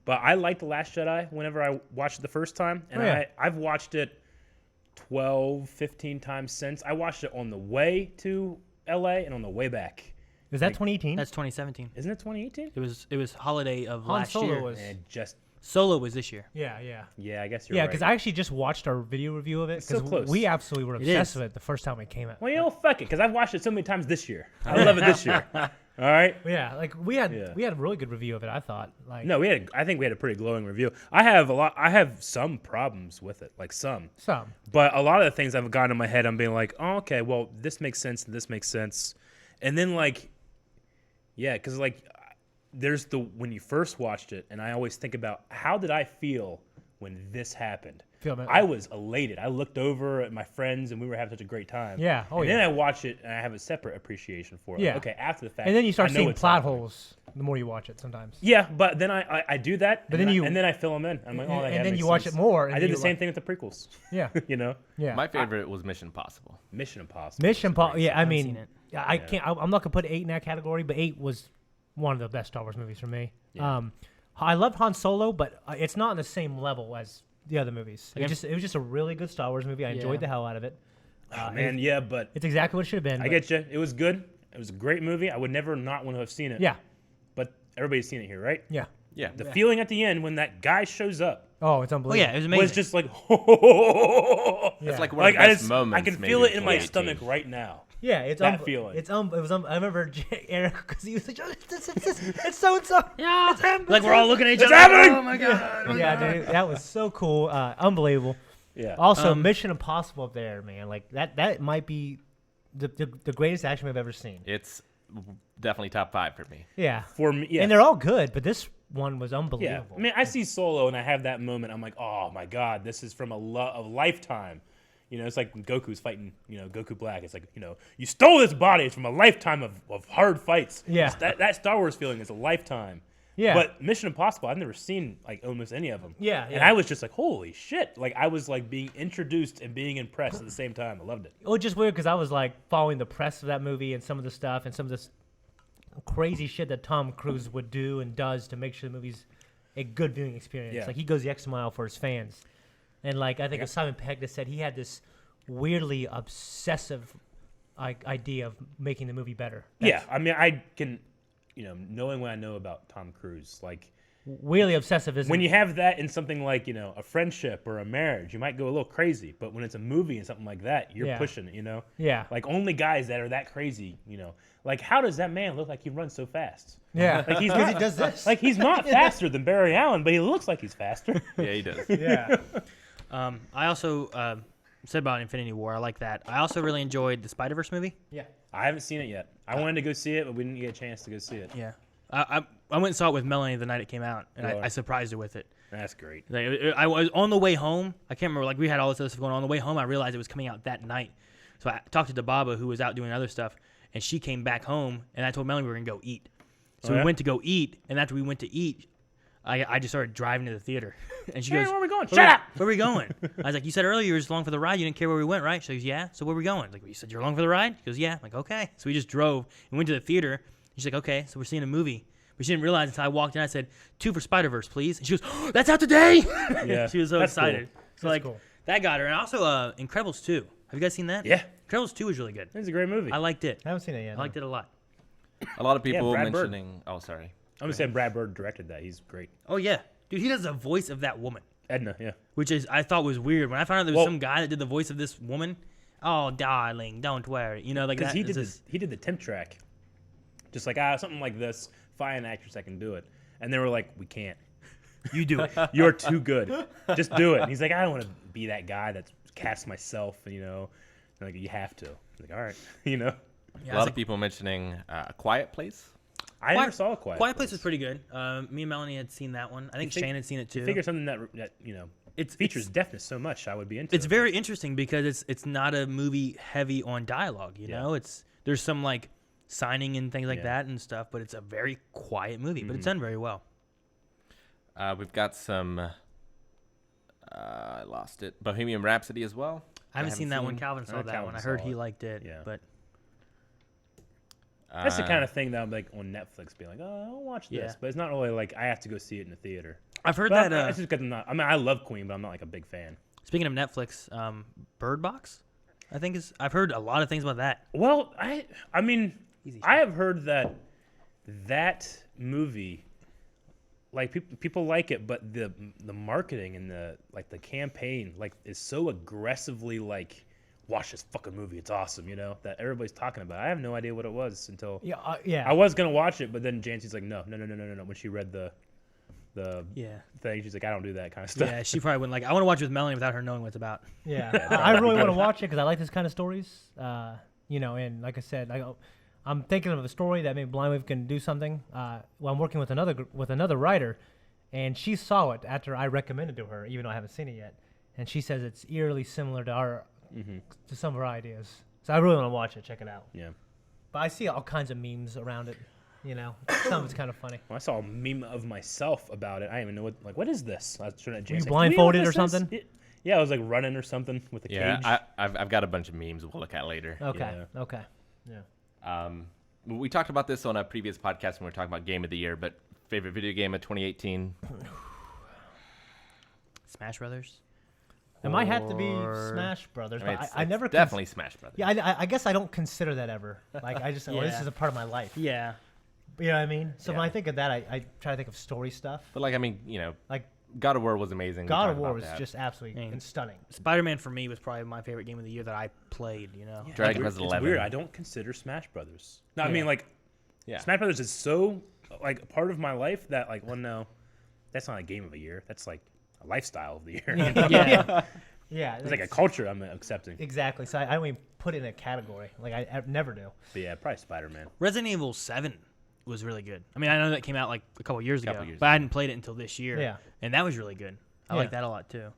but I liked The Last Jedi whenever I watched it the first time. And I've watched it 12, 15 times since. I watched it on the way to LA and on the way back. Is that 2018? that's 2017. Isn't it 2018? It was holiday of Han last Solo year. was. And just, Solo was this year. Yeah. yeah, I guess you're Yeah, right. because I actually just watched our video review of it It's so because close. we absolutely were It obsessed is. with it the first time it came out. Well, you know, fuck it, because I've watched it so many times this year. I love it this year. All right? Yeah, like we had Yeah. a really good review of it. I thought. Like No, I think we had a pretty glowing review. I have some problems with it, like some. some. But a lot of the things I've gotten in my head, I'm being like, oh, okay, well, this makes sense, and this makes sense. And then, like, yeah, because, like, there's when you first watched it, and I always think about, how did I feel when this happened? I was elated. I looked over at my friends, and we were having such a great time. Yeah. Oh, and yeah. then I watch it, and I have a separate appreciation for it. Yeah. Okay, after the fact. And then you start I know seeing it's plot happening. holes the more you watch it. Sometimes. Yeah, but then I do that, But and then then I fill them in. I'm like, oh, and that then makes you watch sense. it more. And I did you're the same like- thing with the prequels. Yeah. You know, Yeah. My favorite was Mission Impossible. Mission Impossible. Mission Impossible. Yeah, I haven't mean, seen it. I can't. I'm not gonna put 8 in that category, but 8 was one of the best Star Wars movies for me. Yeah. I loved Han Solo, but it's not on the same level as the other movies. Okay. It was just a really good Star Wars movie. I enjoyed Yeah. the hell out of it. Oh, man, yeah, but It's exactly what it should have been. I but- get you. It was good. It was a great movie. I would never not want to have seen it. Yeah. But everybody's seen it here, right? Yeah. Yeah. The feeling at the end when that guy shows up Oh, it's Oh unbelievable. yeah, it was amazing. was just like, Yeah. It's like one of the best moments. I can maybe feel it in my 2018. stomach right now. Yeah, it's That feeling. It's it was I remember Eric because he was like, oh, it's so and so. yeah, It's him. like we're all looking at each It's other. happening! Oh my god. Yeah, dude, that was so cool. Unbelievable. Yeah. Also, Mission Impossible up there, man. Like that might be the greatest action I've ever seen. It's definitely top 5 for me. Yeah. For me, yeah. And they're all good, but this one was Yeah, unbelievable. I mean, I see Solo and I have that moment. I'm like, oh my god, this is from a lifetime. You know, it's like when Goku's fighting, Goku Black. It's like, you stole this body. It's from a lifetime of hard fights. Yeah. That Star Wars feeling is a lifetime. Yeah. But Mission Impossible, I've never seen like almost any of them. Yeah, And yeah. I was just like, holy shit! Like I was like being introduced and being impressed at the same time. I loved it. It was just weird because I was like following the press of that movie and some of the stuff and some of this crazy shit that Tom Cruise would do and does to make sure the movie's a good viewing experience. Yeah. Like he goes the extra mile for his fans. And like I think it was Simon Pegg that said he had this weirdly obsessive idea of making the movie better. Yeah, I mean, I can, knowing what I know about Tom Cruise, like Weirdly obsessive isn't. when you have that in something like a friendship or a marriage, you might go a little crazy. But when it's a movie and something like that, you're Yeah. pushing it. Yeah. Like only guys that are that crazy, Like how does that man look like he runs so fast? Yeah. Like he's Because not, he does this. Like he's not faster than Barry Allen, but he looks like he's faster. Yeah, he does. Yeah. I also said about Infinity War. I like that. I also really enjoyed the Spider-Verse movie. Yeah. I haven't seen it yet. I wanted to go see it, but we didn't get a chance to go see it. Yeah. I went and saw it with Melanie the night it came out, and Really? I surprised her with it. That's great. Like, I was on the way home. I can't remember. Like we had all this other stuff going on. The way home, I realized it was coming out that night. So I talked to Dababa, who was out doing other stuff, and she came back home, and I told Melanie we were gonna go eat. So we went to go eat, and after we went to eat, I just started driving to the theater, and she goes, Where are we going? "Where Shut we- up! Where are we going?" I was like, "You said earlier you were just along for the ride. You didn't care where we went, right?" She goes, "Yeah." So where are we going? I was like, "Well, you said you're along for the ride." She goes, "Yeah." I'm like, "Okay." So we just drove and went to the theater. And she's like, "Okay, so we're seeing a movie." But she didn't realize until I walked in. I said, "2 for Spider-Verse, please." And she goes, "Oh, that's out today!" Yeah, She was so that's excited. cool. So like cool. that got her. And also Incredibles 2. Have you guys seen that? Yeah, Incredibles 2 was really good. it's a great movie. I liked it. I haven't seen it yet. I liked it a lot. A lot of people Brad Bird. mentioning. Oh, sorry. I'm just saying Brad Bird directed that. He's great. Oh yeah, dude, he does the voice of that woman, Edna, yeah. which is I thought was weird when I found out there was Well- some guy that did the voice of this woman. Oh, darling, don't worry. Like Because that. he did the temp track. Just like, something like this. Find an actress that can do it. And they were like, we can't. You do it. You're too good. Just do it. And he's like, I don't want to be that guy that's cast myself, And like, you have to. I'm like, all right, Yeah, A lot of people mentioning A Quiet Place. I never saw a Quiet Place was pretty good. Me and Melanie had seen that one. I think Shane had seen it too. Figure something that It's features deafness so much, I would be into. It's very interesting because it's not a movie heavy on dialogue. You know, there's some like signing and things like that and stuff, but it's a very quiet movie. But it's done very well. We've got some. I lost it. Bohemian Rhapsody as well. I haven't seen that one. Calvin saw that Calvin one. I heard saw he it. liked it. Yeah. But That's the kind of thing that I'm like on Netflix, be like, oh, I'll watch this, Yeah. but it's not really like I have to go see it in the theater. I've heard But that. it's just because I'm not. I mean, I love Queen, but I'm not like a big fan. Speaking of Netflix, Bird Box, I think is. I've heard a lot of things about that. Well, I mean, Easy. I have heard that movie, like people like it, but the marketing and the campaign is so aggressively like, watch this fucking movie, it's awesome, that everybody's talking about. I have no idea what it was until I was gonna watch it, but then Jancy's like, no. When she read the thing, she's like, I don't do that kind of stuff. Yeah, she probably wouldn't like. I want to watch it with Melanie without her knowing what it's about. Yeah, I really want to watch it because I like this kind of stories. And like I said, I'm thinking of a story that maybe Blind Wave can do something. Well, I'm working with another writer, and she saw it after I recommended to her, even though I haven't seen it yet. And she says it's eerily similar to to some of our ideas. So I really want to watch it, check it out. Yeah. But I see all kinds of memes around it. Some of it's kind of funny. Well, I saw a meme of myself about it. I didn't even know what is this? I was trying to. Were you blindfolded or something? Yeah, I was like running or something with a cage. Yeah, I've got a bunch of memes we'll look at later. Okay. Okay. Yeah. We talked about this on a previous podcast when we were talking about Game of the Year, but favorite video game of 2018? Smash Brothers. It might have to be Or- Smash Brothers, I mean, but I never definitely Smash Brothers. Yeah, I guess I don't consider that ever. Like I just, this Yeah. is a part of my life. Yeah. You know what I mean? So when Yeah. I think of that, I try to think of story stuff. But like Like God of War was amazing. We God talked of War about was that. just absolutely I mean, stunning. Spider-Man for me was probably my favorite game of the year that I played. Dragon It's Quest 11. weird. I don't consider Smash Brothers. No, I Yeah. mean Yeah. Smash Brothers is so like a part of my life that no, that's not a game of the year. That's like a lifestyle of the year. Yeah. Yeah, It's like a culture I'm accepting. exactly. So I don't even put it in a category. Like I never do. But yeah, probably Spider-Man. Resident Evil 7 was really good. I mean, I know that came out like a couple years ago, years but I hadn't played it until this year. Yeah. And that was really good. I Yeah. like that a lot too.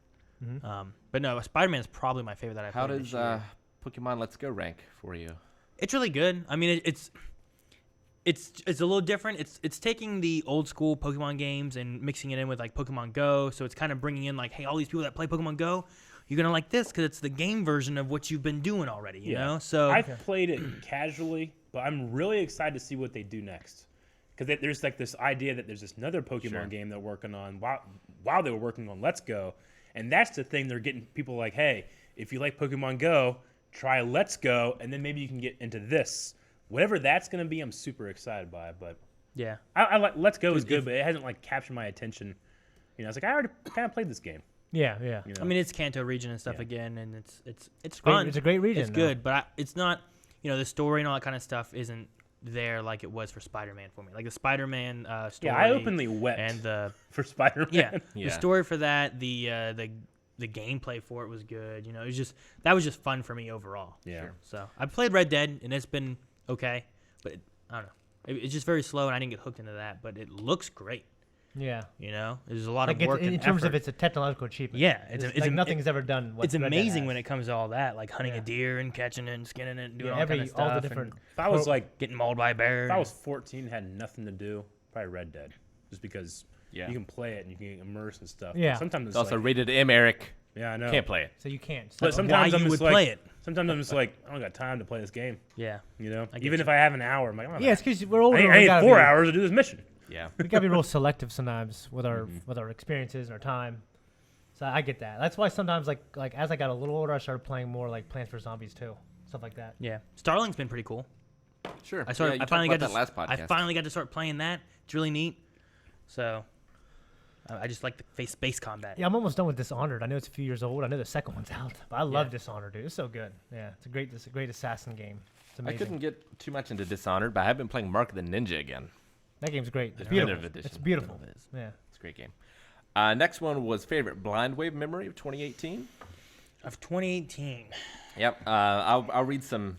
But no, Spider-Man is probably my favorite that I've How played does this year. Pokemon Let's Go rank for you? It's really good. I mean, it's a little different. It's taking the old school Pokemon games and mixing it in with like Pokemon Go. So it's kind of bringing in like, hey, all these people that play Pokemon Go, you're gonna like this because it's the game version of what you've been doing already. You know. So I've played it casually, but I'm really excited to see what they do next. Because there's like this idea that there's this another Pokemon game they're working on while they were working on Let's Go, And that's the thing they're getting people like, hey, if you like Pokemon Go, try Let's Go, and then maybe you can get into this. Whatever that's going to be, I'm super excited by it. But Yeah. I like Let's Go is good, but it hasn't like captured my attention. You know, it's like I already kind of played this game. Yeah. You know? I mean, it's Kanto region and stuff Yeah. again, and it's Great- fun. it's a great region, It's though. good, but it's not. The story and all that kind of stuff isn't there like it was for Spider-Man for me. Like the Spider-Man story. Yeah, I openly wept and the for Spider-Man. yeah, Yeah. the story for that, the gameplay for it was good. It was just that was just fun for me overall. Yeah. Sure. So I played Red Dead and it's been okay, but I don't know. It's just very slow and I didn't get hooked into that. But it looks great. Yeah. There's a lot Like of work in and terms of effort. it's a technological achievement. Yeah, it's nothing's ever done. What It's Red Dead amazing has. when it comes to all that, like hunting Yeah. a deer and catching it and skinning it and doing Yeah, all kind of stuff. all the and different. If I was like, getting mauled by a bear. if I was 14 and had nothing to do, probably Red Dead, just because Yeah. you can play it and you can get immersed and stuff. Yeah. Sometimes it's It's also like, rated M, Eric. yeah, I know. Can't play it. So you can't. But So sometimes why I'm you just would like, play it. Sometimes I'm just like, I don't got time to play this game. Yeah. Even get if I have an hour, I'm like, yeah, it's because we're older. I we need gotta 4 be- hours to do this mission. Yeah. We gotta be real selective sometimes with our experiences and our time. So I get that. That's why sometimes like as I got a little older, I started playing more like Plants vs Zombies too, stuff like that. Yeah. Starlink's been pretty cool. Sure. I started. Yeah, you I finally talked got about to. that last I podcast. finally got to start playing that. It's really neat. So, I just like the space combat. Yeah, I'm almost done with Dishonored. I know it's a few years old. I know the second one's out, but I love Dishonored, dude. It's so good. Yeah, it's a great assassin game. It's I amazing. couldn't get too much into Dishonored, but I have been playing Mark of the Ninja again. That game's great. It's Definitive beautiful. edition. It's beautiful. It is. Yeah. It's a great game. Next one was favorite Blind Wave memory of 2018. Of 2018. Yep. I'll read some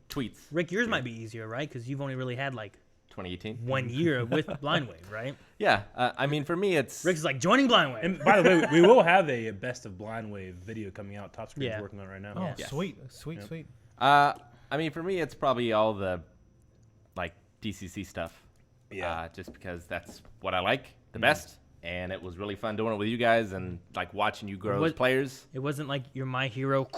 tweets. Rick, yours might be easier, right? Because you've only really had like 2018. 1 year with Blind Wave, right? Yeah. I mean, for me, it's Rick's like joining Blind Wave. And by the way, we will have a best of Blind Wave video coming out. Top Screen's Yeah. working on it right now. Oh, Yes. sweet. I mean, for me, it's probably all the like DCC stuff. Yeah. Just because that's what I like the best, and it was really fun doing it with you guys and like watching you grow as players. It wasn't like your My Hero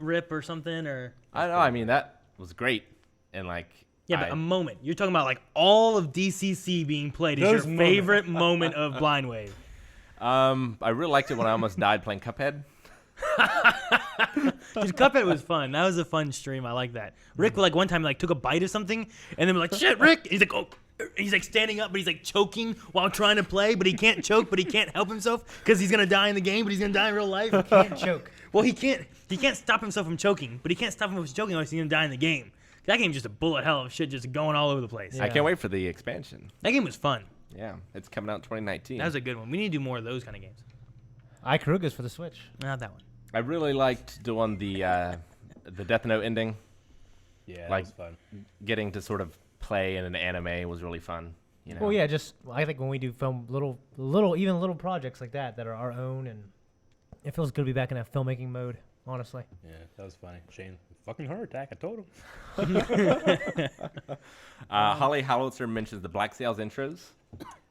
rip or something, or I don't know. I mean, that was great, and like yeah, but a moment. You're talking about like all of DCC being played is Those your moments. favorite moment of Blind Wave. I really liked it when I almost died playing Cuphead. Because Cuphead was fun. That was a fun stream. I like that. Rick, like one time, like took a bite of something, and then we're like, "Shit, Rick!" He's like, "Oh," he's like standing up, but he's like choking while trying to play, but he can't choke, but he can't help himself because he's gonna die in the game, but he's gonna die in real life. Can't choke. Well, he can't stop himself from choking, but he can't stop him from choking, or he's gonna die in the game. That game's just a bullet hell of shit, just going all over the place. Yeah. I can't wait for the expansion. That game was fun. Yeah, it's coming out in 2019. That was a good one. We need to do more of those kind of games. Ikaruga's for the Switch. Not that one. I really liked doing the Death Note ending. Yeah, that Like- was fun. Getting to sort of play in an anime was really fun. You know? Well, yeah, just I think when we do film little projects like that are our own, and it feels good to be back in that filmmaking mode. Honestly, Yeah, that was funny. Shane, fucking heart attack. I told him. Holly Howitzer mentions the Black Sails intros.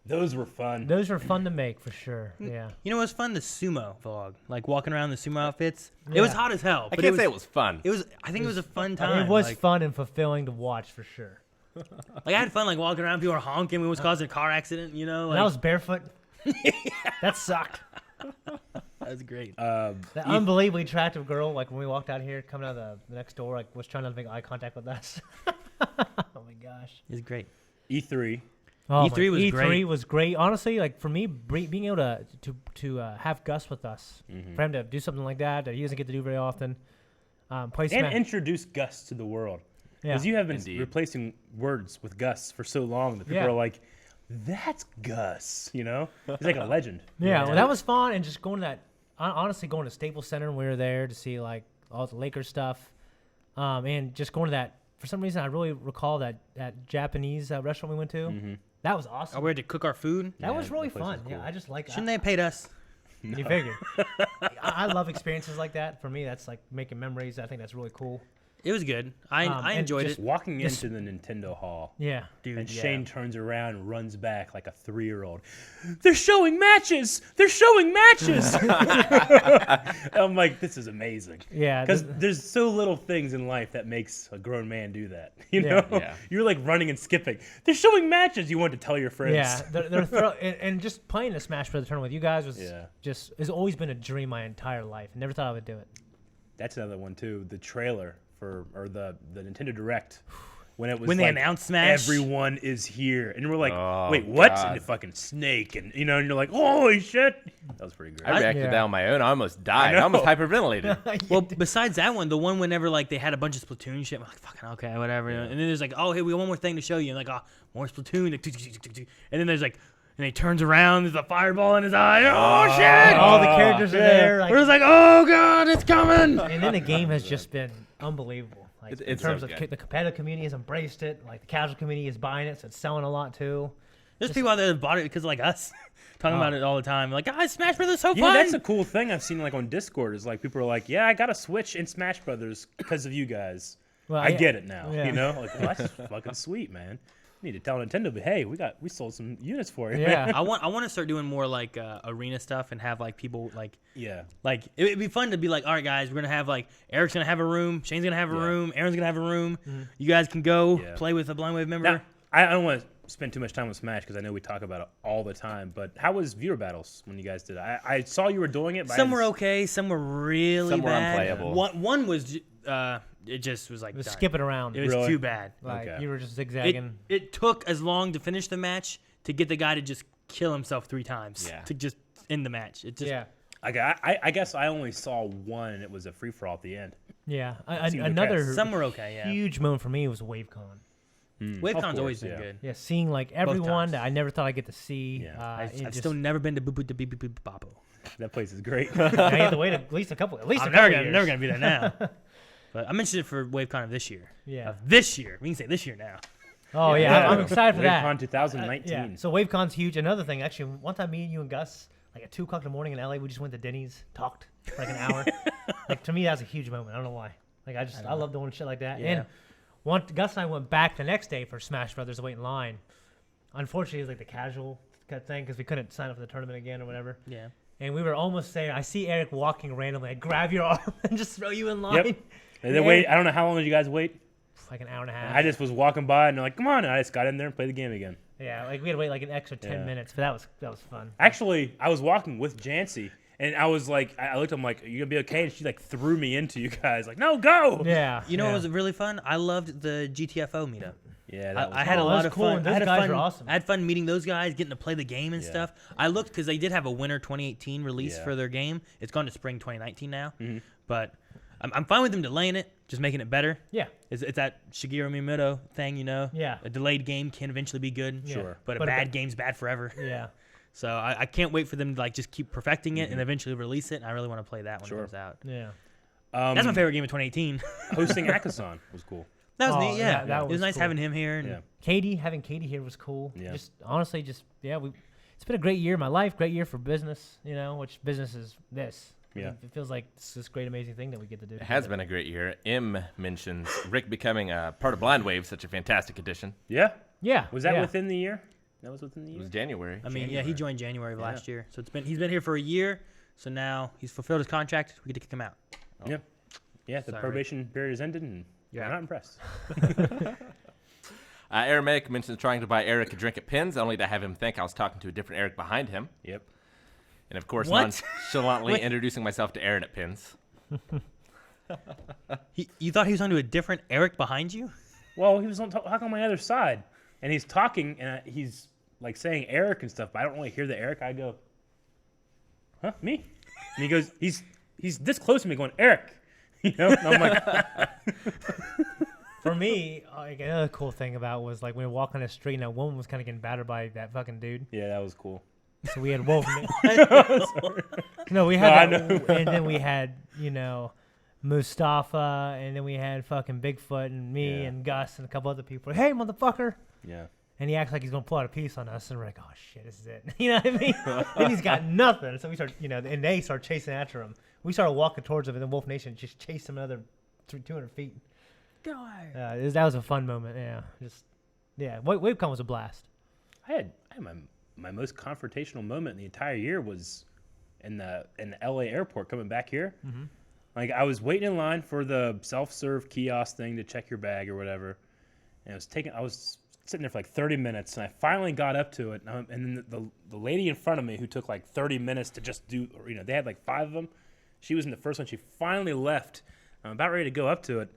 Those were fun. those are fun to make for sure. Yeah, You know what's fun? The sumo vlog. Like walking around in the sumo outfits. It was Yeah. hot as hell. I but can't say it was fun. It was. I think it was a fun time. it was like, fun and fulfilling to watch for sure. Like I had fun, like walking around. People were honking. We almost caused a car accident. You know, And like I was barefoot. That sucked. that was great. That unbelievably attractive girl, like when we walked out here, coming out of the next door, like was trying to make eye contact with us. Oh my gosh. It was great. E3. Oh, E3 was E3 great. was great. Honestly, like for me, being able to have Gus with us, for him to do something like that he doesn't get to do very often. Play And Smash. introduce Gus to the world. Yeah. Because you have been Indeed. replacing words with Gus for so long that people Yeah. are like, that's Gus, you know? He's like a legend. Yeah, well, that was fun, and just going to that. Honestly, going to Staples Center when we were there to see like all the Lakers stuff, and just going to that. For some reason, I really recall that Japanese restaurant we went to. That was awesome. Are we had to cook our food? That was Yeah, really that place fun. was Yeah, cool. I just like. Shouldn't they have paid us? You figured. I love experiences like that. For me, that's like making memories. I think that's really cool. It was good. I and enjoyed Just it. walking into the Nintendo hall, Yeah. Dude, and yeah. Shane turns around and runs back like a 3-year-old. They're showing matches. They're showing matches. I'm like, this is amazing. Yeah. Because there's so little things in life that makes a grown man do that. You Yeah. know, Yeah. You're like running and skipping. They're showing matches. You want to tell your friends. Yeah, and just playing the Smash Brothers tournament with you guys was just has always been a dream my entire life. Never thought I would do it. That's another one too. The trailer or the Nintendo Direct when it was When they like, announced Smash. everyone is here, and we're like, Oh, wait, what? God. And the fucking snake, and and you're like, holy shit! That was pretty great. I reacted Yeah. that on my own. I almost died. I know. almost hyperventilated. Well, besides that one, the one whenever like they had a bunch of Splatoon shit, I'm like, fucking okay, whatever. And then there's like, oh, hey, we got one more thing to show you. And like, oh, more Splatoon. And then there's like, and he turns around, there's a fireball in his eye. Oh, shit! All the characters are there. Like, We're just like, oh, God, it's coming. and then the game has just been unbelievable. Like in It's terms so of good. the competitive community has embraced it. Like the casual community is buying it, so it's selling a lot too. There's people out there that bought it because like us. Talking about it all the time. Like, guys, Smash Brothers is so Yeah, fun. that's a cool thing I've seen like on Discord. Is like people are like, yeah, I got a Switch in Smash Brothers because of you guys. Well, I yeah. get it now. Yeah. You know, like well, that's fucking sweet, man. You need to tell Nintendo, but hey, we sold some units for you. Yeah. I want to start doing more like arena stuff and have like people like Yeah. it'd be fun to be like, all right, guys, we're gonna have like Eric's gonna have a room, Shane's gonna have a room, Aaron's gonna have a room. You guys can go Yeah. play with a Blind Wave member. Now, I don't want to spend too much time with Smash because I know we talk about it all the time. But how was viewer battles when you guys did it? I saw you were doing it. But Some were okay, some were really Some were bad. unplayable. One was it just was like It was done. skipping around. It was Really? too bad. Like Okay. you were just It, zigzagging. it took as long to finish the match to get the guy to just kill himself 3 times Yeah. to just end the match. It just Yeah. I guess I only saw one, and it was a free for all at the end. Yeah. Seemed Another depressed. some were okay. Yeah, huge moment for me was WaveCon. WaveCon's always been yeah. good. Yeah, seeing like everyone times. that I never thought I'd get to see. Yeah. I've it just, still never been to Boo Boo to Beep Beep Beep Boppo. That place is great. now you have to wait at least a couple I'm years. never gonna be there now. But I'm interested for WaveCon of this year. Yeah. Of this year. We can say this year now. Oh yeah, I'm excited for that. WaveCon 2019. Yeah. So WaveCon's huge. Another thing, actually, one time me and you and Gus, like at 2:00 in the morning in LA, we just went to Denny's, talked for like an hour. Like to me, that was a huge moment. I don't know why. Like I love doing shit like that. Yeah. And Gus and I went back the next day for Smash Brothers to wait in line. Unfortunately, it was like the casual kind of thing because we couldn't sign up for the tournament again or whatever. Yeah. And we were almost there. I see Eric walking randomly. I grab your arm and just throw you in line. Yep. And then wait. I don't know how long did you guys wait. Like an hour and a half. I just was walking by and they're like, "Come on!" And I just got in there and played the game again. Yeah, like we had to wait like an extra 10 Yeah. minutes, but that was fun. Actually, I was walking with Jancy, and I was like, I looked at him like, "Are you gonna be okay?" And she like threw me into you guys, like, "No, go!" Yeah. You know yeah. what was really fun? I loved the GTFO meetup. Yeah, that was I had a Oh, lot that's of cool, fun. and I had those a guys fun, were awesome. I had fun meeting those guys, getting to play the game and Yeah. stuff. I looked because they did have a winter 2018 release Yeah. for their game. It's gone to spring 2019 now, Mhm. but I'm fine with them delaying it, just making it better. Yeah. It's that Shigeru Miyamoto thing, you know. Yeah. A delayed game can eventually be good. Yeah. Sure. But a But a bad ba- game's bad forever. Yeah. So I can't wait for them to like just keep perfecting it and eventually release it. And I really want to play that when Sure. it comes out. Yeah. That's my favorite game of 2018. Hosting Akasan was cool. That was Oh, neat. Yeah, that it was was nice cool. having him here. And Yeah. Having Katie here was cool. Yeah. Just honestly, it's been a great year in my life, great year for business, which business is this. Yeah. It feels like it's this great, amazing thing that we get to do. It has been a great year. M mentions Rick becoming a part of Blind Wave, such a fantastic addition. Yeah. Yeah. Was that yeah. within the year? That was within the It year. was January. I mean, yeah, he January. joined January of Yeah. last year, so he's been here for a year. So now he's fulfilled his contract. We get to kick him out. Yeah. Yeah. The Sorry. probation period has ended, and Yeah. I'm not impressed. Aramaic mentions trying to buy Eric a drink at Pins, only to have him think I was talking to a different Eric behind him. Yep. And of course, What? nonchalantly Wait. introducing myself to Aaron at Pins. You thought he was on to a different Eric behind you? Well, he was talking on my other side, and he's talking, and he's like saying Eric and stuff, but I don't really hear the Eric. I go, "Huh, me?" And he goes, "He's this close to me, going Eric." And I'm like, For me, like another cool thing about was like we were walking the street and that woman was kind of getting battered by that fucking dude. "Yeah, that was cool." So we had Wolf. No, we No, had I that, and then we had Mustafa, and then we had fucking Bigfoot and me Yeah. and Gus and a couple other people. Hey, motherfucker! Yeah. And he acts like he's gonna pull out a piece on us, and we're like, oh shit, this is it. You know what I mean? And he's got nothing. So we start, and they start chasing after him. We started walking towards him, and then Wolf Nation just chased him another 200 feet. Get away. That was a fun moment. Yeah, WaveCon was a blast. I had my most confrontational moment in the entire year was in the LA airport coming back here. Mm-hmm. Like I was waiting in line for the self-serve kiosk thing to check your bag or whatever, and I was sitting there for like 30 minutes, and I finally got up to it, and then the lady in front of me who took like 30 minutes to just do, they had like 5 of them. She was in the first one. She finally left. I'm about ready to go up to it,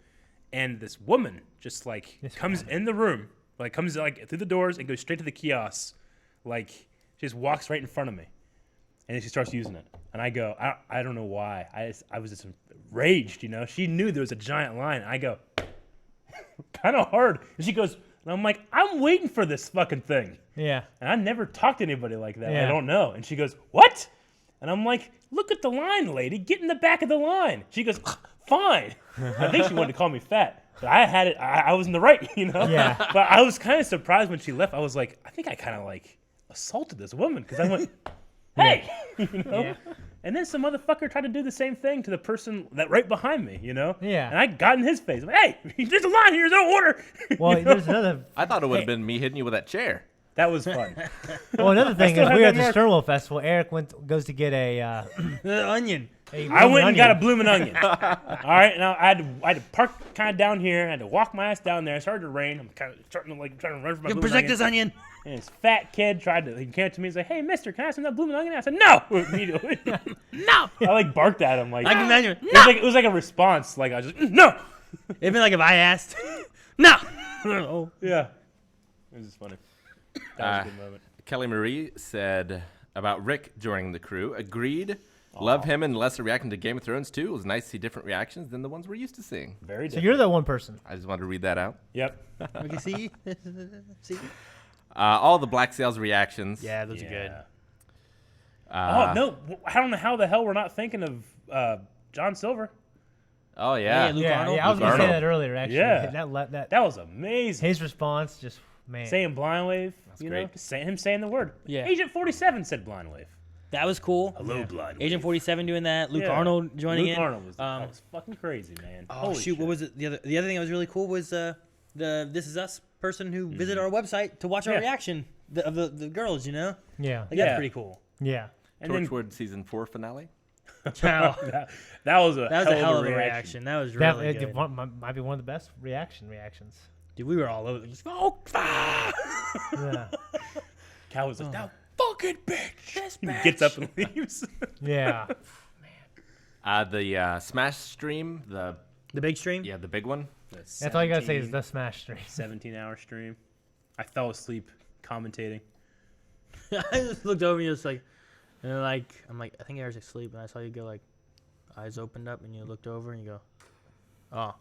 and this woman just like comes in the room, like comes like through the doors and goes straight to the kiosk, like she just walks right in front of me, and then she starts using it. And I go, I don't know why. I was just raged, She knew there was a giant line. And I go, kind of hard. And she goes, and I'm like, I'm waiting for this fucking thing. Yeah. And I never talked to anybody like that. Yeah. I don't know. And she goes, what? And I'm like, look at the line, lady. Get in the back of the line. She goes, fine. I think she wanted to call me fat. But I had it. I was in the right, Yeah. But I was kind of surprised when she left. I was like, I think I kind of like assaulted this woman because I went, hey, Yeah. And then some motherfucker tried to do the same thing to the person that right behind me, Yeah. And I got in his face. I'm like, hey, there's a line here. There's no order. Well, there's another. I thought it would have been me hitting you with that chair. That was fun. Well, another thing still is have we were that at the mark. Sternwell Festival. Eric goes to get a. The onion. I went and got a blooming onion. All right, now I had to park kind of down here. I had to walk my ass down there. It started to rain. I'm kind of starting to trying to run for my blooming Protect onion. this onion. And this fat kid he came up to me and said, hey, mister, can I have some of that blooming onion? I said, no. Immediately. No. I like barked at him. Like, I can imagine. it was like a response. Like I was just, no. It'd be like if I asked. No. Oh. Yeah. It was just funny. That was a good moment. Kelly Marie said about Rick joining the crew, agreed. Love him and lesser reacting to Game of Thrones too. It was nice to see different reactions than the ones we're used to seeing. Very So different. you're the one person. I just wanted to read that out. Yep. We can see. See. All the Black Sails reactions. Yeah, those are good. Oh, no. I don't know how the hell we're not thinking of John Silver. Oh, yeah. Luke Yeah, Arnold. yeah. I was Luke gonna say Arnold. that earlier. Actually, Yeah. that Was amazing. his response just man. Saying blind wave. That's great. Just him saying the word. Yeah. Agent 47 said blind wave. That was cool. Hello, blind wave. Agent 47 doing that. Luke Yeah. Arnold joining Luke in. Arnold was, that was fucking crazy, man. Oh Holy shoot! shit. What was it? The other thing that was really cool was the This Is Us person who visited our website to watch our Yeah. reaction of the girls. Yeah. Like, Yeah. that's pretty cool. Yeah. And then, Torchwood season 4 finale. Wow. that was a hell of a reaction. reaction. That was That really good. might be one of the best reactions. Dude, we were all over. Just Yeah. Cal was like, "Now fucking bitch." This He bitch. gets up and leaves. Yeah. The Smash stream, the big stream. the big one. That's all you gotta say is the Smash stream. 17-hour stream. I fell asleep commentating. I just looked over and you just like, and I'm like, I think Eric's asleep, and I saw you go like, eyes opened up, and you looked over and you go, oh,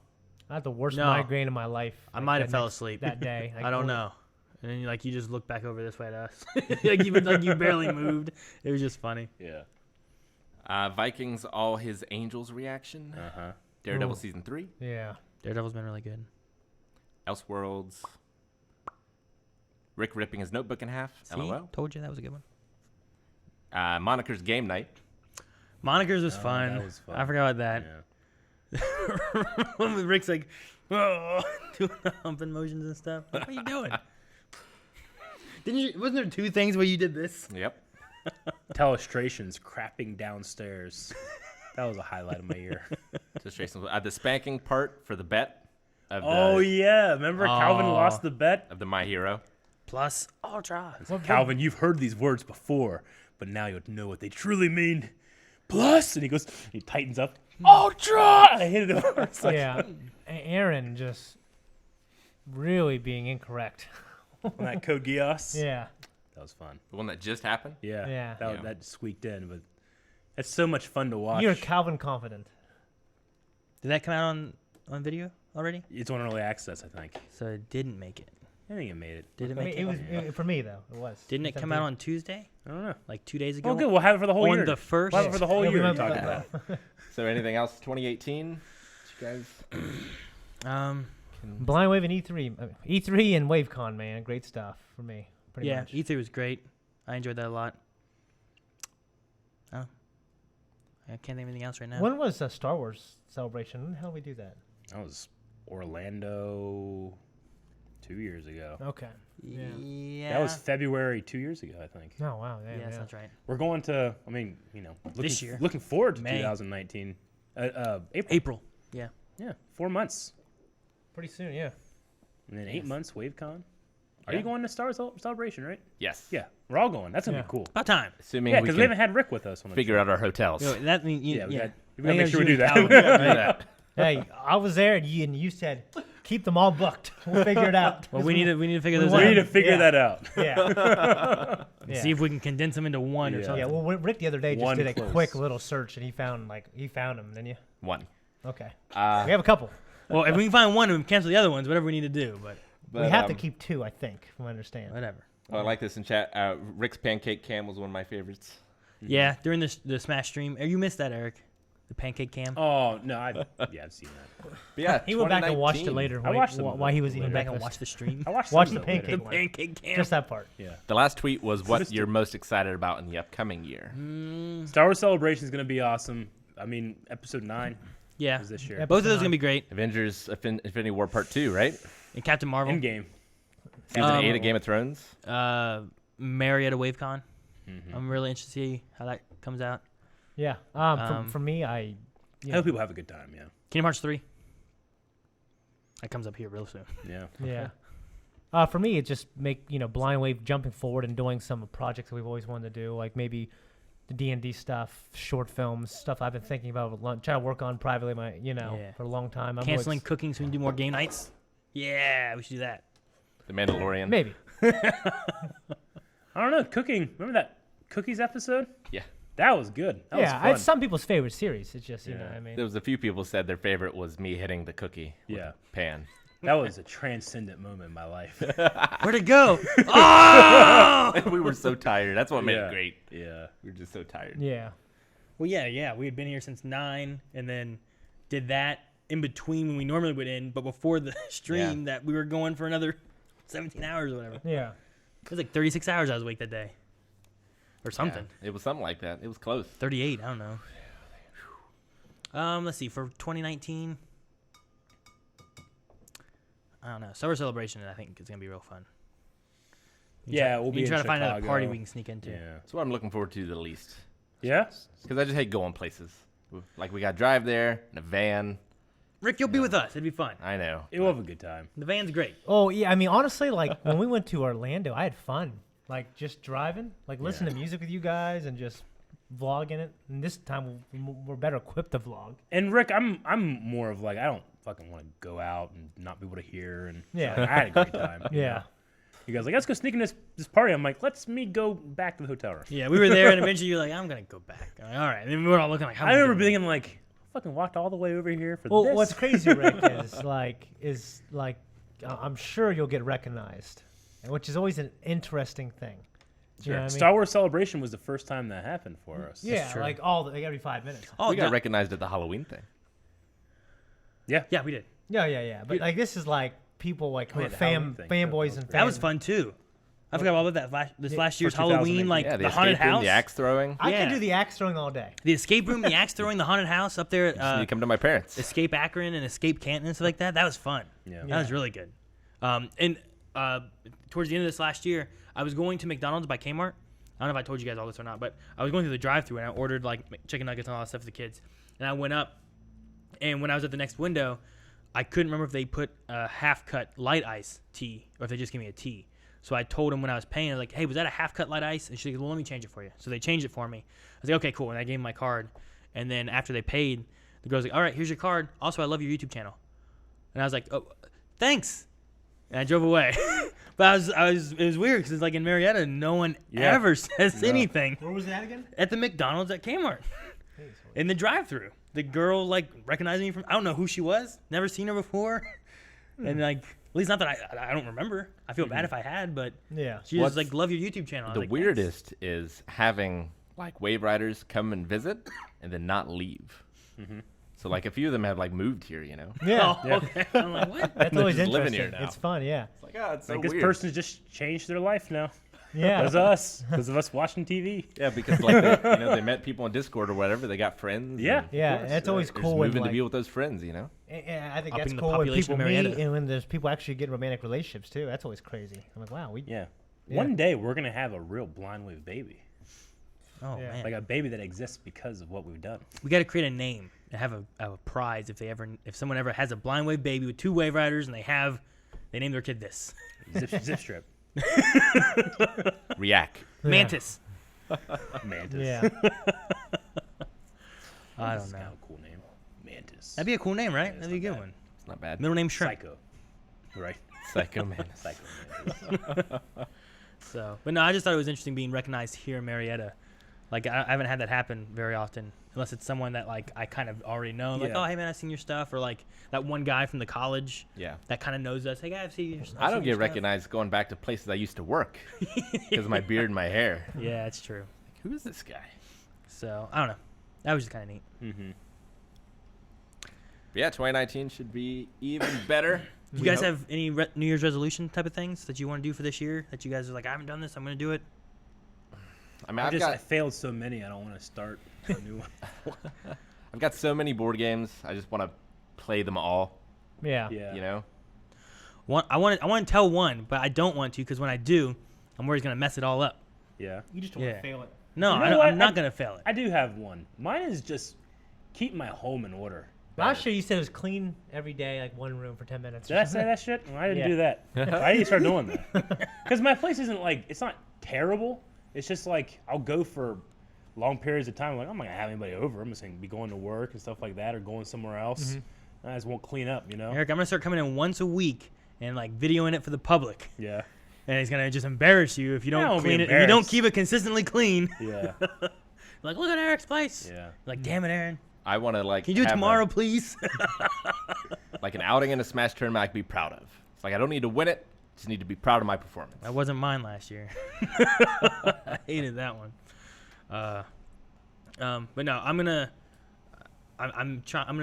I had the worst No. migraine of my life. I might have that fell next- asleep that day. I don't know. And then you just looked back over this way at us, like you barely moved. It was just funny. Yeah. Vikings All His Angels reaction. Uh-huh. Daredevil Ooh. season 3. Yeah. Daredevil's been really good. Elseworlds. Rick ripping his notebook in half. See? LOL. Told you that was a good one. Moniker's game night. Monikers was fun. that was fun. I forgot about that. Yeah. When Rick's like, oh, doing the humping motions and stuff. Like, what are you doing? Wasn't there 2 things where you did this? Yep. Telestrations crapping downstairs. That was a highlight of my year. Just Jason. The spanking part for the bet of the, Oh yeah, remember Calvin Oh. lost the bet? of the My Hero. Plus Ultra. Calvin, you've heard these words before, but now you'll know what they truly mean. Plus, and he tightens up. Ultra! I hated it. It's like, Yeah. Aaron just really being incorrect. on that Code Geass. Yeah. That was fun. The one that just happened. Yeah. Yeah. That squeaked in, but it's so much fun to watch. You're Calvin confident. Did that come out on video already? It's on early access, I think. So it didn't make it. I think it made it. Did it I make mean, it? it was for me though. It was. Didn't it come out on Tuesday? I don't know. Like 2 days ago? Oh, good. We'll have it for the whole On year. the first. We'll have it for the whole It'll be year. my- to talk about. So anything else 2018? You guys? Blind Wave and E3. E3 and WaveCon, man. Great stuff for me. Pretty Yeah, much. E3 was great. I enjoyed that a lot. Oh. I can't think of anything else right now. When was Star Wars Celebration? When the hell did we do that? That was Orlando 2 years ago. Okay. Yeah. Yeah. That was February 2 years ago, I think. Oh wow. Yeah. Yeah, that's right. We're going to, This year. Looking forward to May. 2019. April. Yeah. Yeah, 4 months. Pretty soon. Yeah. And then 8 months, WaveCon. Are Yeah. you going to Star Celebration, right? Yes. Yeah, we're all going. That's going to Yeah. be cool. About time. Assuming Yeah, we because can we haven't had Rick with us on the figure trip. out our hotels. That means Yeah, we got to I make think sure we you do and that. Calvin. Do that. Hey, I was there, and you said keep them all booked. We'll figure it out. Well, we need to figure We this want- We out. need to figure Yeah. that out. Yeah. Yeah. See if we can condense them into one or Yeah. something. Yeah. Well, Rick the other day just One did a close. quick little search, and he found them. Didn't you? One. Okay. Uh, We have a couple. Well, if we can find one, we can cancel the other ones. Whatever we need to do, but but, we have to um, keep two, I think, from what I understand. whatever. I like this in chat. Rick's pancake cam was one of my favorites. Yeah, during the Smash stream. You missed that, Eric. The pancake cam. Oh, no, I've seen that. But yeah, He went back and watched it 2019. later. I watched them while he was later. eating Went back and breakfast. watched the stream. I watched Watch some the of it later. pancake the one. pancake cam. Just that part. Yeah. The last tweet was what Missed you're it. most excited about in the upcoming year. Star Wars Celebration is going to be awesome. I mean, episode 9 Yeah. is this year. Both of those are going to be great. Avengers Infinity War Part 2, right? And Captain Marvel. Endgame. Season 8 of Game of Thrones. Marietta WaveCon. Mhm. I'm really interested to see how that comes out. Yeah. For me, I hope people have a good time, yeah. Kingdom Hearts 3. That comes up here real soon. Yeah. Yeah. For me, it just Blind Wave jumping forward and doing some projects that we've always wanted to do, like maybe the D&D stuff, short films, stuff I've been thinking about, trying to work on privately, for a long time. I'm Canceling cooking so we can do more game nights. Yeah, we should do that. The Mandalorian. maybe. I don't know, cooking. Remember that cookies episode? Yeah. That was good. That was Yeah, fun. it's some people's favorite series. It's just Yeah. There was a few people said their favorite was me hitting the cookie with Yeah. the pan. That was a transcendent moment in my life. Where'd it go? Oh! We were so tired. That's what made Yeah. it great. Yeah. We were just so tired. Yeah. Well, yeah. We had been here since 9 and then did that in between when we normally would end, but before the stream that we were going for another 17 hours or whatever. Yeah. It was like 36 hours I was awake that day. Or something. Yeah, it was something like that. It was close. 38, I don't know. Let's see, for 2019, I don't know. Summer Celebration, I think, is going to be real fun. Yeah, we'll be You can try in to find another party Chicago. we can sneak into. Yeah. That's what I'm looking forward to the least. Yeah? Because I just hate going places. Like we got to drive there in a van. Rick, you'll be with us. It'd be fun. I know. We'll have a good time. The van's great. Oh, yeah. I mean, honestly, like when we went to Orlando, I had fun. Like just driving, like listening to music with you guys and just vlogging it. And this time we're better equipped to vlog. And Rick, I'm more of like, I don't fucking want to go out and not be able to hear. And Yeah. so I had a great time. you Yeah. know? You guys like, let's go sneak in this party. I'm like, let's me go back to the hotel room. Yeah, we were there, and eventually you're like, I'm going to go back. I'm like, all right. And then we were all looking like, how I am remember gonna do being like, I fucking walked all the way over here for Well, this. what's crazy, Rick, is I'm sure you'll get recognized, which is always an interesting thing. You know what I mean? Star Wars Celebration was the first time that happened for us. Yeah, true. like every 5 minutes. Oh, we got no. recognized at the Halloween thing. Yeah. Yeah, we did. Yeah. But like this is like people like who yeah, are the Halloween thing. fanboys and That was fans. fun, too. I forgot all about that. This last year's for 2008. Halloween, like Yeah, the haunted escape room, house. the axe throwing. I Yeah. can do the axe throwing all day. The escape room, the axe throwing, the haunted house up there Just need at to come to my parents. Escape Akron and Escape Canton and stuff like that. That was fun. Yeah. That was really good. And towards the end of this last year, I was going to McDonald's by Kmart. I don't know if I told you guys all this or not, but I was going through the drive-thru and I ordered like chicken nuggets and all that stuff for the kids. And I went up, and when I was at the next window, I couldn't remember if they put a half-cut light ice tea or if they just gave me a tea. So I told them when I was paying, I was like, hey, was that a half-cut light ice? And she goes, well, let me change it for you. So they changed it for me. I was like, okay, cool. And I gave them my card. And then after they paid, the girl's like, all right, here's your card. Also, I love your YouTube channel. And I was like, oh, thanks. And I drove away. But it was weird because it's like in Marietta, no one ever says anything. Where was that again? At the McDonald's at Kmart. In the drive-thru. The girl, like, recognized me from, I don't know who she was. Never seen her before. And, like, at least not that I don't remember. I feel bad if I had, but Yeah. she was What's like, love your YouTube channel. I was The like, weirdest is having like wave riders come and visit and then not leave. So like a few of them have like moved here, you know. Yeah. Oh, okay. I'm like, what? That's always just living interesting. here now. It's fun, yeah. It's like, oh, it's so Like this weird. person's just changed their life now. Yeah. Those of us watching TV. Yeah, because like they met people on Discord or whatever. They got friends. Yeah. and Yeah, course. and it's always they're just cool when moving like, to be with those friends. You know. and I think Upping that's the cool when population people of meet Marietta. and when there's people actually get romantic relationships too. That's always crazy. I'm like, wow, Yeah. Yeah. One day we're gonna have a real blind wave baby, Oh Yeah. man, like a baby that exists because of what we've done. we got to create a name and have a prize if someone ever has a blind wave baby with 2 wave riders and they name their kid this. Zip strip. React. Mantis. Mantis. yeah. I This don't know. is kind of a cool name. Mantis. That'd be a cool name, right? it's That'd be a not good bad. one. It's not bad. Middle name Shrimp. Psycho. Right. Psycho man. Psycho. Mantis. So, but no, I just thought it was interesting being recognized here in Marietta. Like I haven't had that happen very often, unless it's someone that like I kind of already know. Like, Yeah. oh hey man, I've seen your stuff, or like that one guy from the college Yeah. that kind of knows us. Hey guys, I've seen your I don't seen your get stuff." recognized going back to places I used to work because of my beard and my hair. Yeah, it's true. Who is this guy? So I don't know. That was just kind of neat. Mm-hmm. But yeah, 2019 should be even better. Do you guys have any New Year's resolution type of things that you want to do for this year? That you guys are like, I haven't done this, I'm going to do it. I mean, I failed so many. I don't want to start a new one. I've got so many board games. I just want to play them all. Yeah. Yeah. You know. I want to tell one, but I don't want to because when I do, I'm worried it's going to mess it all up. Yeah. You just don't Yeah. want to fail it. No, You know what? I'm not going to fail it. I do have one. Mine is just keep my home in order. Last year you said it was clean every day, like one room for 10 minutes. Did I say that shit? Well, I didn't Yeah. do that. I need to start doing that. Because my place isn't like, it's not terrible. It's just like, I'll go for long periods of time. Like, I'm not going to have anybody over. I'm just going to be going to work and stuff like that or going somewhere else. I just won't clean up, you know? Eric, I'm going to start coming in once a week and like videoing it for the public. Yeah. And it's going to just embarrass you if you I don't won't be clean it. If you don't embarrassed. keep it consistently clean. Yeah. Like, look at Eric's place. Yeah. Like, damn it, Aaron. I want to like. Can you do it have tomorrow, please? like an outing in a Smash tournament I could be proud of. It's like I don't need to win it. Just need to be proud of my performance. That wasn't mine last year. I hated that one. But no, I'm gonna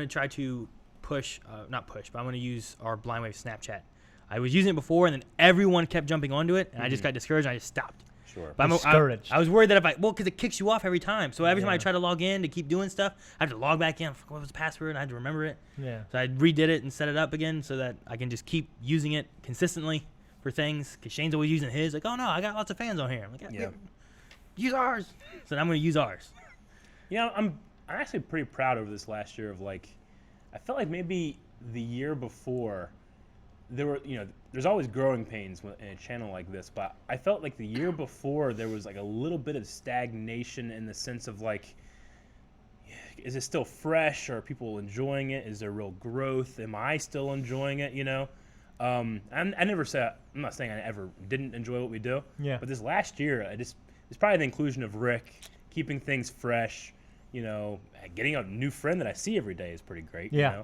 try to push, not push, but I'm gonna use our Blind Wave Snapchat. I was using it before, and then everyone kept jumping onto it, and I just got discouraged, and I just stopped. Sure. But Discouraged. I was worried that because it kicks you off every time. So every time I Yeah. try to log in to keep doing stuff, I have to log back in. What was the password? And I had to remember it. Yeah. So I redid it and set it up again so that I can just keep using it consistently for things. Because Shane's always using his. Like, oh no, I got lots of fans on here. I'm like, Yeah. use ours. So I'm going to use ours. You know, I'm actually pretty proud over this last year of like, I felt like maybe the year before there were, there's always growing pains in a channel like this, but I felt like the year before there was like a little bit of stagnation in the sense of like, is it still fresh? Are people enjoying it? Is there real growth? Am I still enjoying it? I'm not saying I ever didn't enjoy what we do. Yeah. But this last year, it's probably the inclusion of Rick, keeping things fresh. Getting a new friend that I see every day is pretty great. Yeah.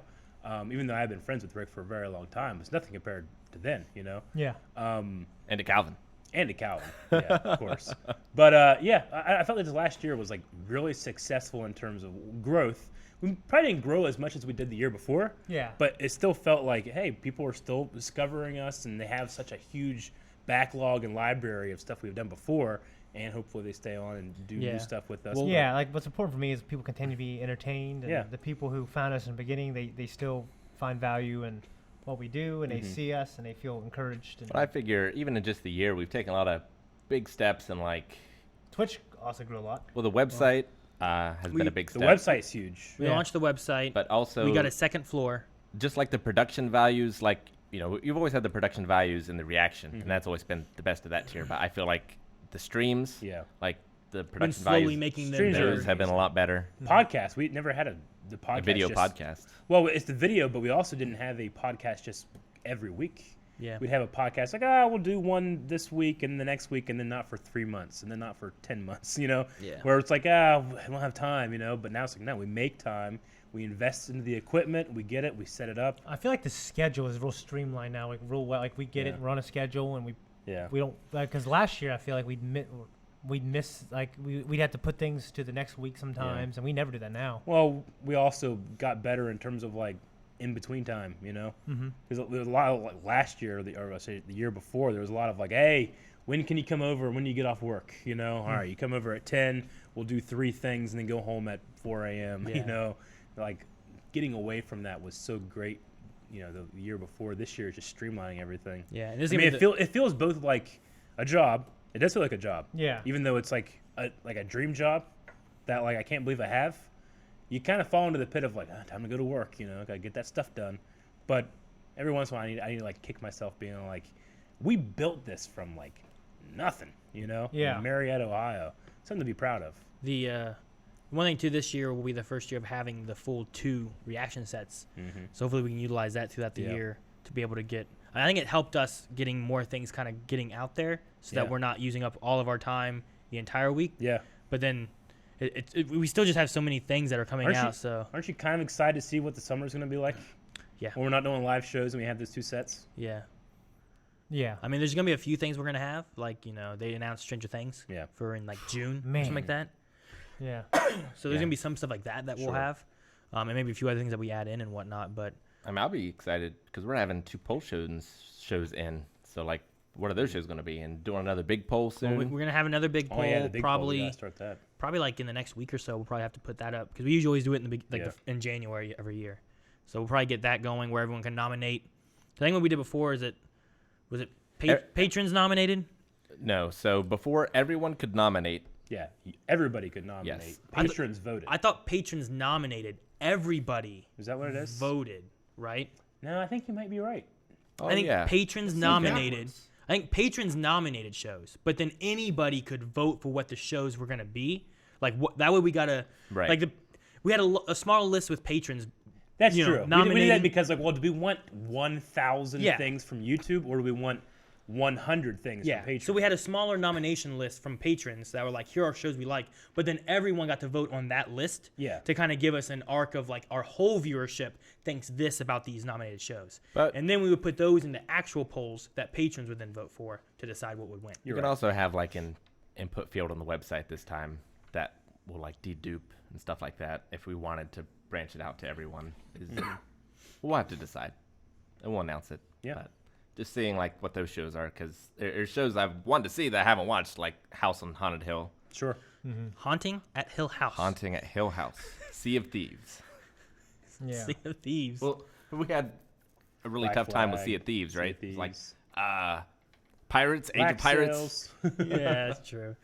Even though I've been friends with Rick for a very long time, it's nothing compared to then. Yeah. And to Calvin. And to Calvin, yeah, of course. But I felt like this last year was like really successful in terms of growth. We probably didn't grow as much as we did the year before. Yeah. But it still felt like, hey, people are still discovering us, and they have such a huge backlog and library of stuff we've done before, and hopefully they stay on and do Yeah. new stuff with us. Well, Yeah, like what's important for me is people continue to be entertained, and Yeah. the people who found us in the beginning, they still find value in what we do, and they see us, and they feel encouraged. And But I figure even in just the year, we've taken a lot of big steps and like, Twitch also grew a lot. well, the website has been a big the step. website's huge. We Yeah. launched the website. But also, we got a second floor. just like the production values, like, you've always had the production values and the reaction, and that's always been the best of that tier. But I feel like the streams, Yeah. like the Been production slowly values, making them Streams are- better. those have been a lot better. Podcast. We never had the podcast. A video just- podcast. Well, it's the video, but we also didn't have a podcast just every week. Yeah. We'd have a podcast like, we'll do one this week and the next week, and then not for 3 months, and then not for 10 months, Yeah. Where it's like, I don't have time, But now it's like, no, we make time. We invest into the equipment. We get it. We set it up. I feel like the schedule is real streamlined now, like real well. Like we get it, Yeah. we're on a schedule, and Yeah. we don't because last year I feel like we'd miss like we'd have to put things to the next week sometimes, and we never do that now. Well, we also got better in terms of like in between time, Because there was a lot of like last year, or I say the year before, there was a lot of like, hey, when can you come over? When do you get off work? You know, all right, you come over at 10. We'll do 3 things and then go home at 4 a.m. Yeah. You know, like getting away from that was so great. You know, the year before. This year is just streamlining everything. Yeah, and I mean, it feels both like a job. It does feel like a job. Yeah. Even though it's like a dream job that like I can't believe I have. You kind of fall into the pit of like, time to go to work. You know, gotta get that stuff done. But every once in a while, I need to like kick myself, being like, we built this from like nothing. You know. Yeah. In Marietta, Ohio. Something to be proud of. The one thing too, this year will be the first year of having the full 2 reaction sets. Mm-hmm. So hopefully we can utilize that throughout the year to be able to get. I think it helped us getting more things kind of getting out there, so that we're not using up all of our time the entire week. Yeah. But then we still just have so many things that are coming out. So aren't you kind of excited to see what the summer's going to be like? Yeah. When we're not doing live shows and we have those 2 sets. yeah. Yeah. I mean, there's gonna be a few things we're gonna have, like they announced Stranger Things for in like June, or something like that. Yeah. So there's gonna be some stuff like that we'll have, and maybe a few other things that we add in and whatnot. But I mean, I'll be excited because we're having 2 poll shows in. So like, what are those shows going to be? And doing another big poll soon. we're gonna have another big poll, the big poll. We probably gotta start that. probably like in the next week or so. We'll probably have to put that up because we usually always do it in the in January every year. So we'll probably get that going where everyone can nominate. I think what we did before was it patrons nominated? No. So before everyone could nominate. Yeah, everybody could nominate. Yes. Patrons voted. I thought patrons nominated. Everybody Is that what it is? voted, right? No, I think you might be right. Oh, I think yeah. patrons nominated. I think patrons nominated shows, but then anybody could vote for what the shows were gonna be. Like that way, we got we had a smaller list with patrons. That's true. We did that nominating- because like, well, do we want 1,000 Yeah. things from YouTube, or do we want 100 things from patrons? So we had a smaller nomination list from patrons that were like, here are shows we like, but then everyone got to vote on that list to kind of give us an arc of like our whole viewership thinks this about these nominated shows. And then we would put those into actual polls that patrons would then vote for to decide what would win. You can also have like an input field on the website this time that will like dedupe and stuff like that if we wanted to branch it out to everyone. We'll have to decide and we'll announce it. Yeah. But just seeing like what those shows are, because there's shows I've wanted to see that I haven't watched, like House on Haunted Hill. Sure. Haunting at Hill House. Haunting at Hill House. Sea of Thieves. Yeah. Sea of Thieves. Well, we had a really Black tough time with Flag, Sea of Thieves, Sea right? of Thieves. Like Pirates, Age Black of Pirates. Sails. Yeah, that's true.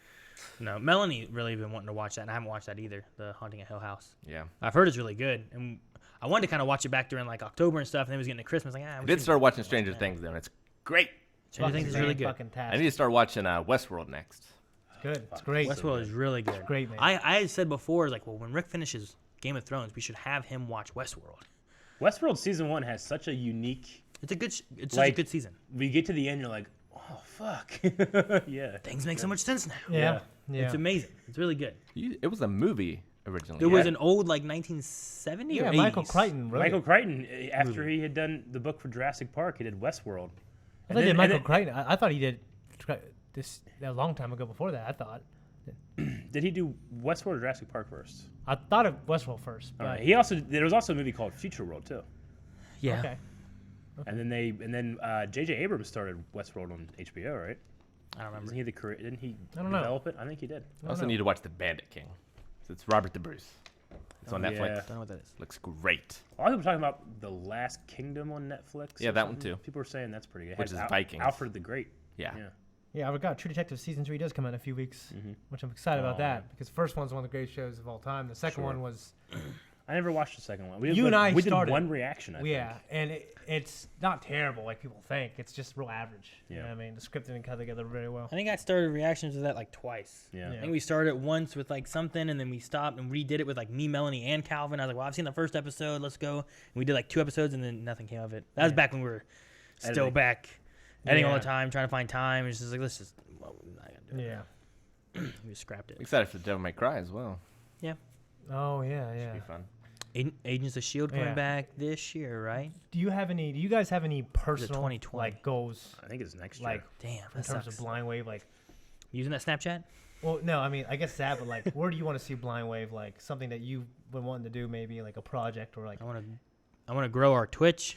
No, Melanie really been wanting to watch that, and I haven't watched that either. The Haunting at Hill House. Yeah. I've heard it's really good, and I wanted to kind of watch it back during like October and stuff, and then it was getting to Christmas. Like, I did start watching Stranger Things though, and it's great. Stranger Things is really good. Fucking I need to start watching Westworld next. It's good. It's great. Westworld is really good. great, man. I had said before, like, well, when Rick finishes Game of Thrones, we should have him watch Westworld. Westworld season 1 has such a unique. It's a good. It's such a good season. We get to the end, you're like, oh fuck. Yeah. Things make so much sense now. Yeah. It's amazing. It's really good. It was a movie originally. There was an old like 1970 or 80s. Michael Crichton wrote Michael it. Crichton, after he had done the book for Jurassic Park, he did Westworld. I thought he did Michael Crichton. I thought he did this a long time ago before that. I thought. Did he do Westworld or Jurassic Park first? I thought of Westworld first. But There was also a movie called Future World too. Yeah. Okay. And then J.J. Abrams started Westworld on HBO, right? I don't remember. Isn't he didn't he I don't know. develop it? I think he did. I also need to watch The Bandit King. So it's Robert the Bruce. It's on Netflix. yeah. I don't know what that is. Looks great. A lot of people talking about The Last Kingdom on Netflix. Yeah, or that one something. too. People are saying that's pretty good. It Which has is Vikings. Alfred the Great. Yeah. Yeah. Yeah, I forgot. True Detective season 3 does come out in a few weeks, which I'm excited about that because the first one's one of the greatest shows of all time. The second one was. I never watched the second one. We You and I did started. one reaction. I think. And it's not terrible like people think. It's just real average. You know Yeah. what I mean? The script didn't cut together very well. I think I started reactions to that like twice. Yeah. I think we started it once with like something, and then we stopped and redid it with like me, Melanie, and Calvin. I was like, well, I've seen the first episode. Let's go. And we did like 2 episodes, and then nothing came of it. That was back when we were still Editing. back editing all Yeah. the time, trying to find time. It's just like, let's just, well, we're not gonna do it. Yeah. We just scrapped it. Excited for Devil May Cry as well. Oh yeah, yeah. Should be fun. Agents of S.H.I.E.L.D. coming Yeah. back this year, right? Do you guys have any personal 2020? like goals I think it's next year. like Damn, in that terms sucks. of Blind Wave? Like, Using that Snapchat? well, no, I mean I guess that, but like, where do you want to see Blind Wave? Like something that you've been wanting to do, maybe like a project or like. I want to grow our Twitch.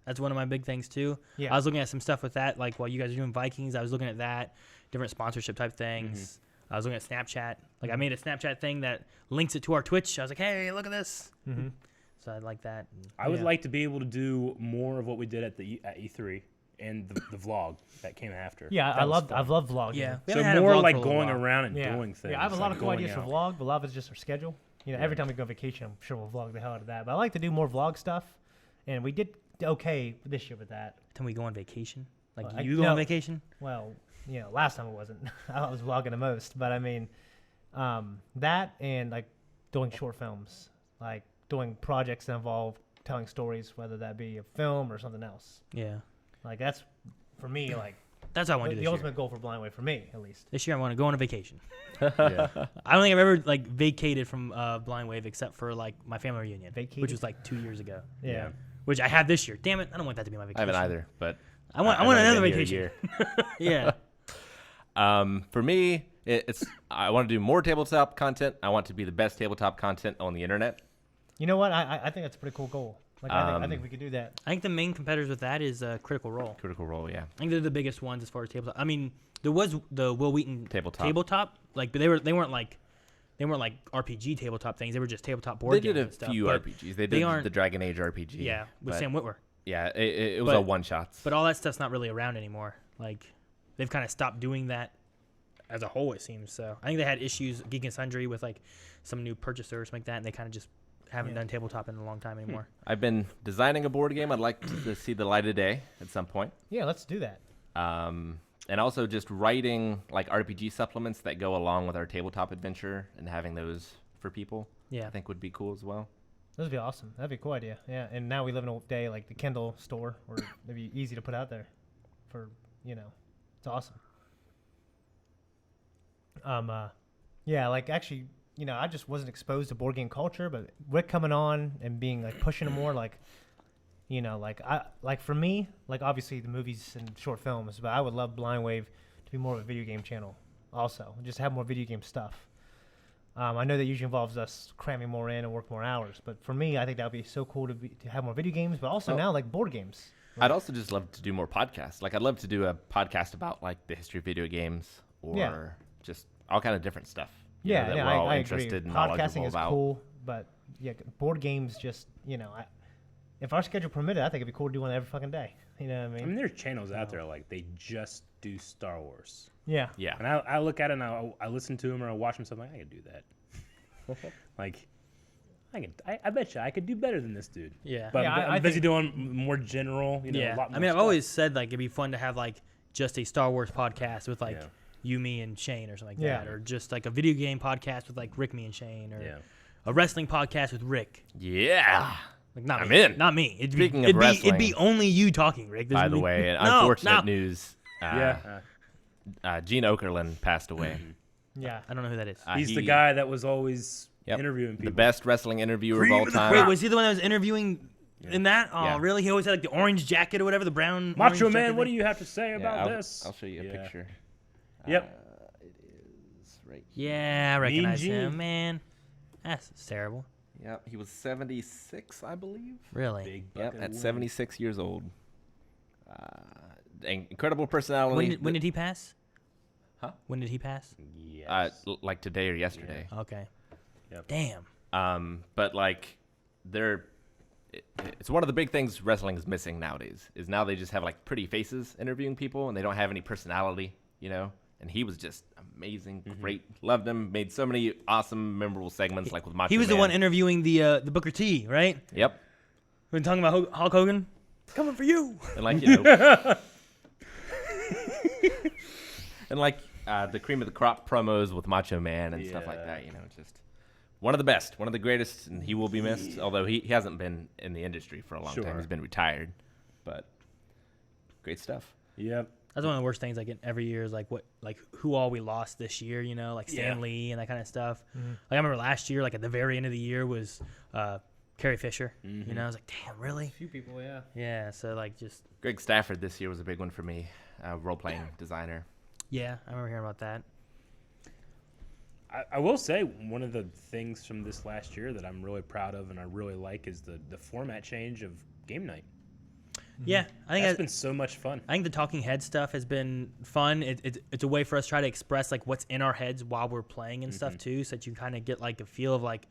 That's one of my big things too. Yeah. I was looking at some stuff with that, like while you guys are doing Vikings, I was looking at that, different sponsorship type things. I was looking at Snapchat. Like I made a Snapchat thing that links it to our Twitch. I was like, hey, look at this. So I like that. I would like to be able to do more of what we did at E3 and the vlog that came after. Yeah, I've loved vlogging. Yeah. We So haven't had a more vlog like for a little going while. around and doing things. Yeah, I have a lot like of cool going ideas for out. vlog, but a lot of it's just our schedule. You know, every time we go on vacation, I'm sure we'll vlog the hell out of that. But I like to do more vlog stuff, and we did okay this year with that. Can we go on vacation? Like Well, you go on vacation? Well, you know, last time it wasn't. I was vlogging the most, but I mean, that and like doing short films, like doing projects that involve telling stories, whether that be a film or something else. Yeah. Like that's for me, like That's what I want to do the this year. ultimate goal for Blind Wave for me, at least. This year I want to go on a vacation. Yeah. I don't think I've ever like vacated from Blind Wave except for like my family reunion, Vacated? which was like 2 years ago. Yeah. Which I had this year. Damn it! I don't want that to be my I vacation. haven't either, but I want I've another only been here vacation. a year. Yeah. For me, it's I want to do more tabletop content. I want to be the best tabletop content on the internet. You know what? I think that's a pretty cool goal. Like I think we could do that. I think the main competitors with that is Critical Role. Critical Role, yeah. I think they're the biggest ones as far as tabletop. I mean, there was the Will Wheaton Tabletop. like, but they weren't like RPG tabletop things. They were just tabletop board They games did a and stuff. few but RPGs. They they did aren't- the Dragon Age RPG. Yeah, with but Sam Witwer. Yeah, it was But- all one shots. But all that stuff's not really around anymore. Like, they've kind of stopped doing that as a whole, it seems. So I think they had issues, Geek and Sundry, with like some new purchasers, something like that, and they kind of just haven't done tabletop in a long time anymore. I've been designing a board game. I'd like to see the light of day at some point. Yeah, let's do that. And also just writing like RPG supplements that go along with our tabletop adventure and having those for people. Yeah. I think would be cool as well. That'd be awesome. That'd be a cool idea. Yeah, and now we live in a day like the Kindle store, where it'd be easy to put out there. For it's awesome. Yeah, like actually, I just wasn't exposed to board game culture, but Rick coming on and being like pushing it more, like, for me, like obviously the movies and short films, but I would love Blind Wave to be more of a video game channel, also, just have more video game stuff. I know that usually involves us cramming more in and work more hours, but for me, I think that would be so cool to have more video games, but also now like board games. I'd also just love to do more podcasts. Like I'd love to do a podcast about like the history of video games or just all kind of different stuff. That we're all I interested agree. and Podcasting knowledgeable is about. cool, but yeah, board games just if our schedule permitted, I think it'd be cool to do one every fucking day. You know what I I mean? mean, there's channels out there like they just do Star Wars, Yeah. Yeah. and I look at it and I listen to them or I watch them. Something like I could do that. Like, I bet you I could do better than this dude. Yeah. But Yeah, I I'm busy think- doing more general. A Yeah. lot more I mean, I've stuff. always said like it'd be fun to have like just a Star Wars podcast with like Yeah. you, me, and Shane or something like Yeah. that, or just like a video game podcast with like Rick, me, and Shane, or Yeah. a wrestling podcast with Rick. Yeah. Like not I'm me. in. Not me. It'd Speaking be, of it'd be wrestling- only you talking, Rick. There's By the no- way, no, unfortunate no. news. Yeah. Gene Okerlund passed away. Yeah. I don't know who that is. He's the He- guy that was always Yep. interviewing people. The best wrestling interviewer of Cream all of the time. Wait, was he the one that was interviewing in that? Oh, Yeah. really? He always had like the orange jacket or whatever, the brown. Macho orange Man, jacket what do thing? you have to say Yeah, about I'll, this? I'll show you a Yeah. picture. Yep. It is right. Yeah, I recognize Gene. him, man. That's terrible. Yep. He was 76, I believe. Really? Big Yep. bucket At of 76 years old. Incredible personality. When did he pass? Huh? When did he pass? win. Yes. Like today or yesterday. Okay. Yep. Damn. But like, it's one of the big things wrestling is missing nowadays. Is now they just have like pretty faces interviewing people, and they don't have any personality, And he was just amazing, great, loved him, made so many awesome, memorable segments, like with Macho He was the Man. one interviewing the Booker T, right? Yep, We're talking about Hulk Hogan. Coming for you. and like and like the cream of the crop promos with Macho Man and stuff like Yeah. that. Just one of the best, one of the greatest, and he will be missed. Although he hasn't been in the industry for a long time, Sure. he's been retired, but great stuff. Yep. That's one of the worst things I get every year is like who all we lost this year, like Stan Yeah. Lee and that kind of stuff. Like I remember last year, like at the very end of the year was Carrie Fisher. I was like, damn, really? A few people, yeah. Yeah. So like just Greg Stafford this year was a big one for me, role-playing designer. yeah, I remember hearing about that. I will say one of the things from this last year that I'm really proud of and I really like is the format change of game night. Yeah, I think That's been so much fun. I think the talking head stuff has been fun. It's a way for us to try to express like what's in our heads while we're playing and stuff too, so that you kind of get like a feel of like,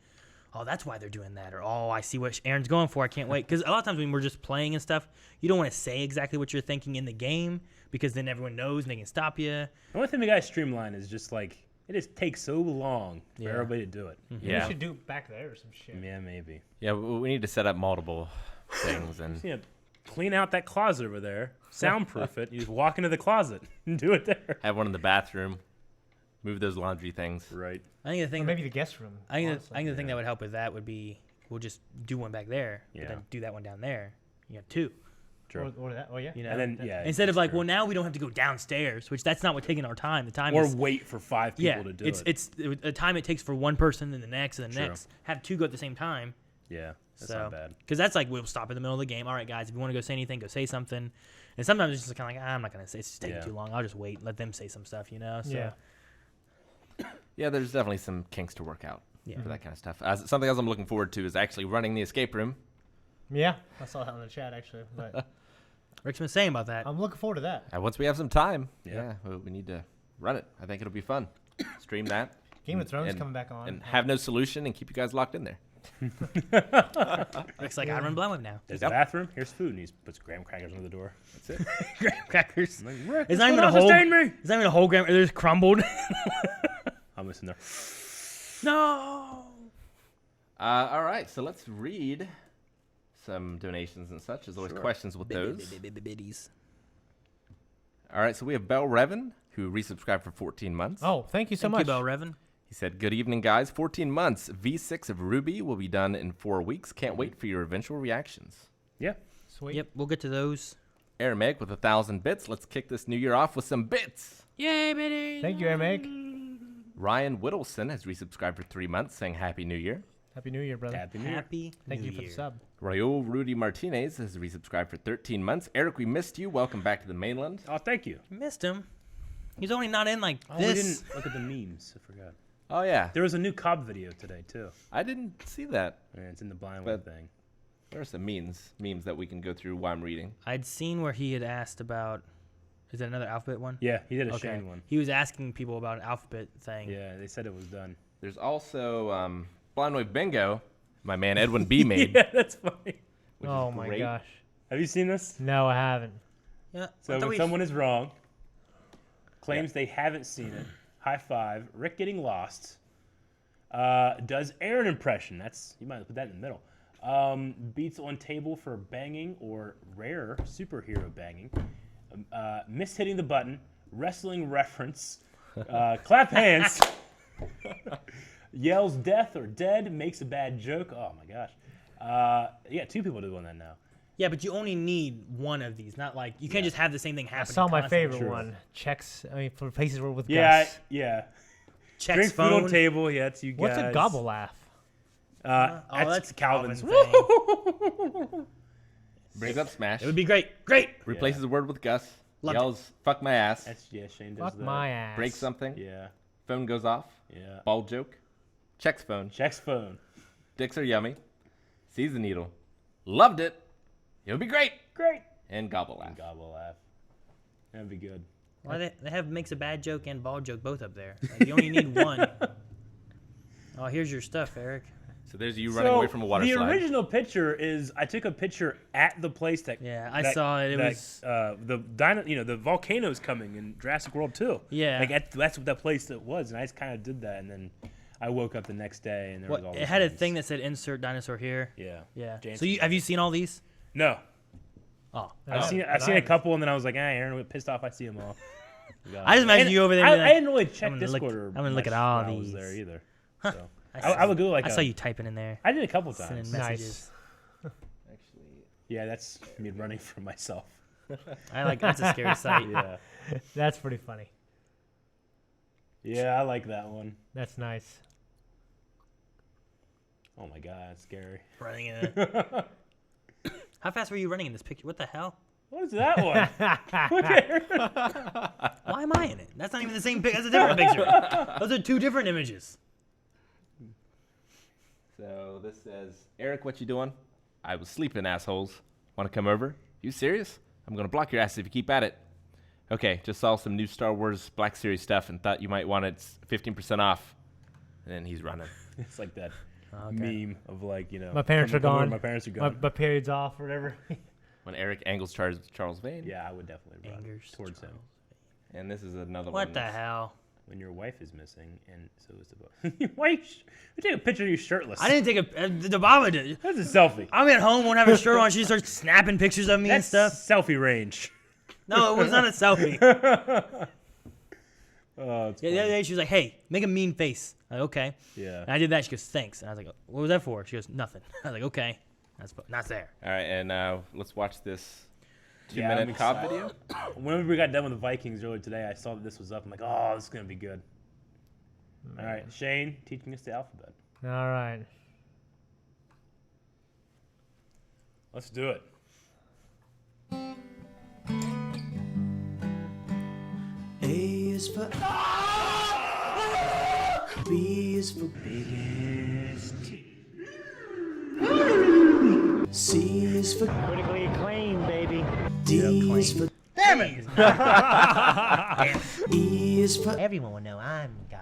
oh, that's why they're doing that, or oh, I see what Aaron's going for. I can't wait, because a lot of times when we're just playing and stuff, you don't want to say exactly what you're thinking in the game because then everyone knows and they can stop you. The only thing we got to streamline is just like it just takes so long for everybody to do it. Yeah. We should do it back there or some shit. Yeah, maybe. Yeah, we need to set up multiple things and Yeah, clean out that closet over there, soundproof it. You just walk into the closet and do it there. have one in the bathroom. Move those laundry things. Right. I think the Or thing, maybe the guest room. I honestly. think the thing that would help with that would be we'll just do one back there, but Yeah. then do that one down there. You have two. True. Or that. Oh yeah. You know, And then yeah, instead of that's like, true. well, now we don't have to go downstairs, which that's not what taking our time. The time or is wait for 5 people to do it. it's the time it takes for one person, and the next, and the True. next. Have two go at the same time. Yeah, that's So, not bad. because that's like we'll stop in the middle of the game. All right, guys, if you want to go say anything, go say something. And sometimes it's just kind of like, I'm not gonna say. It's just taking Yeah. too long. I'll just wait, and let them say some stuff. So, Yeah. Yeah, there's definitely some kinks to work out Yeah. for that kind of stuff. Something else I'm looking forward to is actually running the escape room. Yeah. I saw that in the chat actually. But Rick's been saying about that. I'm looking forward to that. Once we have some time, Yeah. we need to run it. I think it'll be fun. Stream that. Game of Thrones and- coming back on. And have no solution and keep you guys locked in there. Rick's like, I run blind with now. There's Yep. the bathroom. Here's food. And he puts graham crackers under the door. That's it. Graham crackers. I'm like, Rick, It's what's not even going a on? whole. Sustain me. It's not even a whole graham. They're just crumbled. I'm missing there. No. All right, so let's read some donations and such. There's always questions with those. Biddies. All right, so we have Bell Revan, who resubscribed for 14 months. Oh, thank you so Thank much. you, Bell Revan. He said, good evening, guys. 14 months. V6 of Ruby will be done in 4 weeks. Can't wait for your eventual reactions. Yeah. Sweet. Yep, we'll get to those. Arameg with 1,000 bits. Let's kick this new year off with some bits. Yay, biddies. Thank you, Meg. Ryan Whittleson has resubscribed for 3 months, saying Happy New Year. Happy New Year, brother. Happy New Year. Happy Thank New you for the Year. sub. Raul Rudy Martinez has resubscribed for 13 months. Eric, we missed you. Welcome back to the mainland. Oh, thank you. Missed him. He's only not in like Oh, we this. didn't look at the memes. I forgot. Oh, yeah. There was a new Cobb video today, too. I didn't see that. Yeah, it's in the blind But- one thing. There are some memes that we can go through while I'm reading. I'd seen where he had asked about. Is that another alphabet one? Yeah, he did a Okay. Shane one. He was asking people about an alphabet thing. Yeah, they said it was done. There's also Blind Wave Bingo, my man Edwin B made. Yeah, that's funny. which Oh is my great. gosh. Have you seen this? No, I haven't. Yeah. So when someone is wrong, claims they haven't seen it, high five, Rick getting lost, does Aaron impression, that's, you might put that in the middle, beats on table for banging or rare superhero banging, miss hitting the button, wrestling reference, clap hands, yells death or dead, makes a bad joke, oh my gosh. Yeah, 2 people doing that now. Yeah, but you only need one of these. Not like you can't just have the same thing I happen. saw my constantly. favorite one. Checks. I mean, for places where with Yeah, Gus. yeah. Checks Drink phone. food on table, yeah, it's you guys. What's a gobble laugh? That's Calvin's. Calvin's thing. Brings up Smash. It would be great. Great. Replaces a word with Gus. Loved yells, fuck my ass. That's, yeah, Shane does Fuck that. my ass. Breaks something. Yeah, Phone goes off. yeah. Ball joke. Checks phone. Checks phone. Dicks are yummy. Sees the needle. Loved it. It would be great. Great. And gobble laugh. And gobble laugh. That'd be good. Why they have makes a bad joke and ball joke both up there. Like, you only need one. Oh, here's your stuff, Eric. So there's you running away from a water the slide. original picture is I took a picture at the place that. Yeah, I that- saw it. It that, was the volcano's coming in Jurassic World 2. Yeah. Like that's what that place that was, and I just kind of did that, and then I woke up the next day and there was all. it these had a things. thing that said insert dinosaur here. Yeah. Yeah. Jansen So have you seen all these? No. Oh, I've seen and a I- couple, and then I was like, Aaron, I'm pissed off. I see them all. I just imagine And you over there. I, and be I like, didn't really check I'm gonna look- Discord or I'm gonna look at much all when I was these. there either. So I I would go like I saw you typing in there. I did a couple Sending times. Nice. messages. Actually, Yeah, that's me running from myself. I like that's a scary sight. Yeah, That's pretty funny. yeah, I like that one. That's nice. Oh my god, that's scary. Running in it. How fast were you running in this picture? What the hell? What is that one? Why am I in it? That's not even the same picture. That's a different picture. Those are 2 different images. so this says, Eric, what you doing? I was sleeping, assholes. Want to come over? You serious? I'm going to block your ass if you keep at it. Okay, just saw some new Star Wars Black Series stuff and thought you might want it 15% off. And then he's running. It's like that meme of like, My parents are gone. My parents are gone. My period's off or whatever. When Eric angles Charles Vane. Yeah, I would definitely run towards him. And this is another one. What the hell? When your wife is missing, and so is the book. Your wife? You take a picture of you shirtless. I didn't take a. The Baba did. That's a selfie. I'm at home, won't have a shirt on. She starts snapping pictures of me and stuff. Selfie range. No, it was not a selfie. Oh, it's The other day she was like, "Hey, make a mean face." I'm like, okay. Yeah. And I did that. She goes, "Thanks." And I was like, "What was that for?" She goes, "Nothing." I was like, "Okay, that's not there." All right, and let's watch this Yeah, 2-minute cop video. Whenever we got done with the Vikings earlier today, I saw that this was up. I'm like, oh, this is going to be good. All right, Shane teaching us the alphabet. All right. Let's do it. A is for B is for biggest. C is for Critically acclaimed, baby. D is for Damn it! E is for Everyone will know I'm God.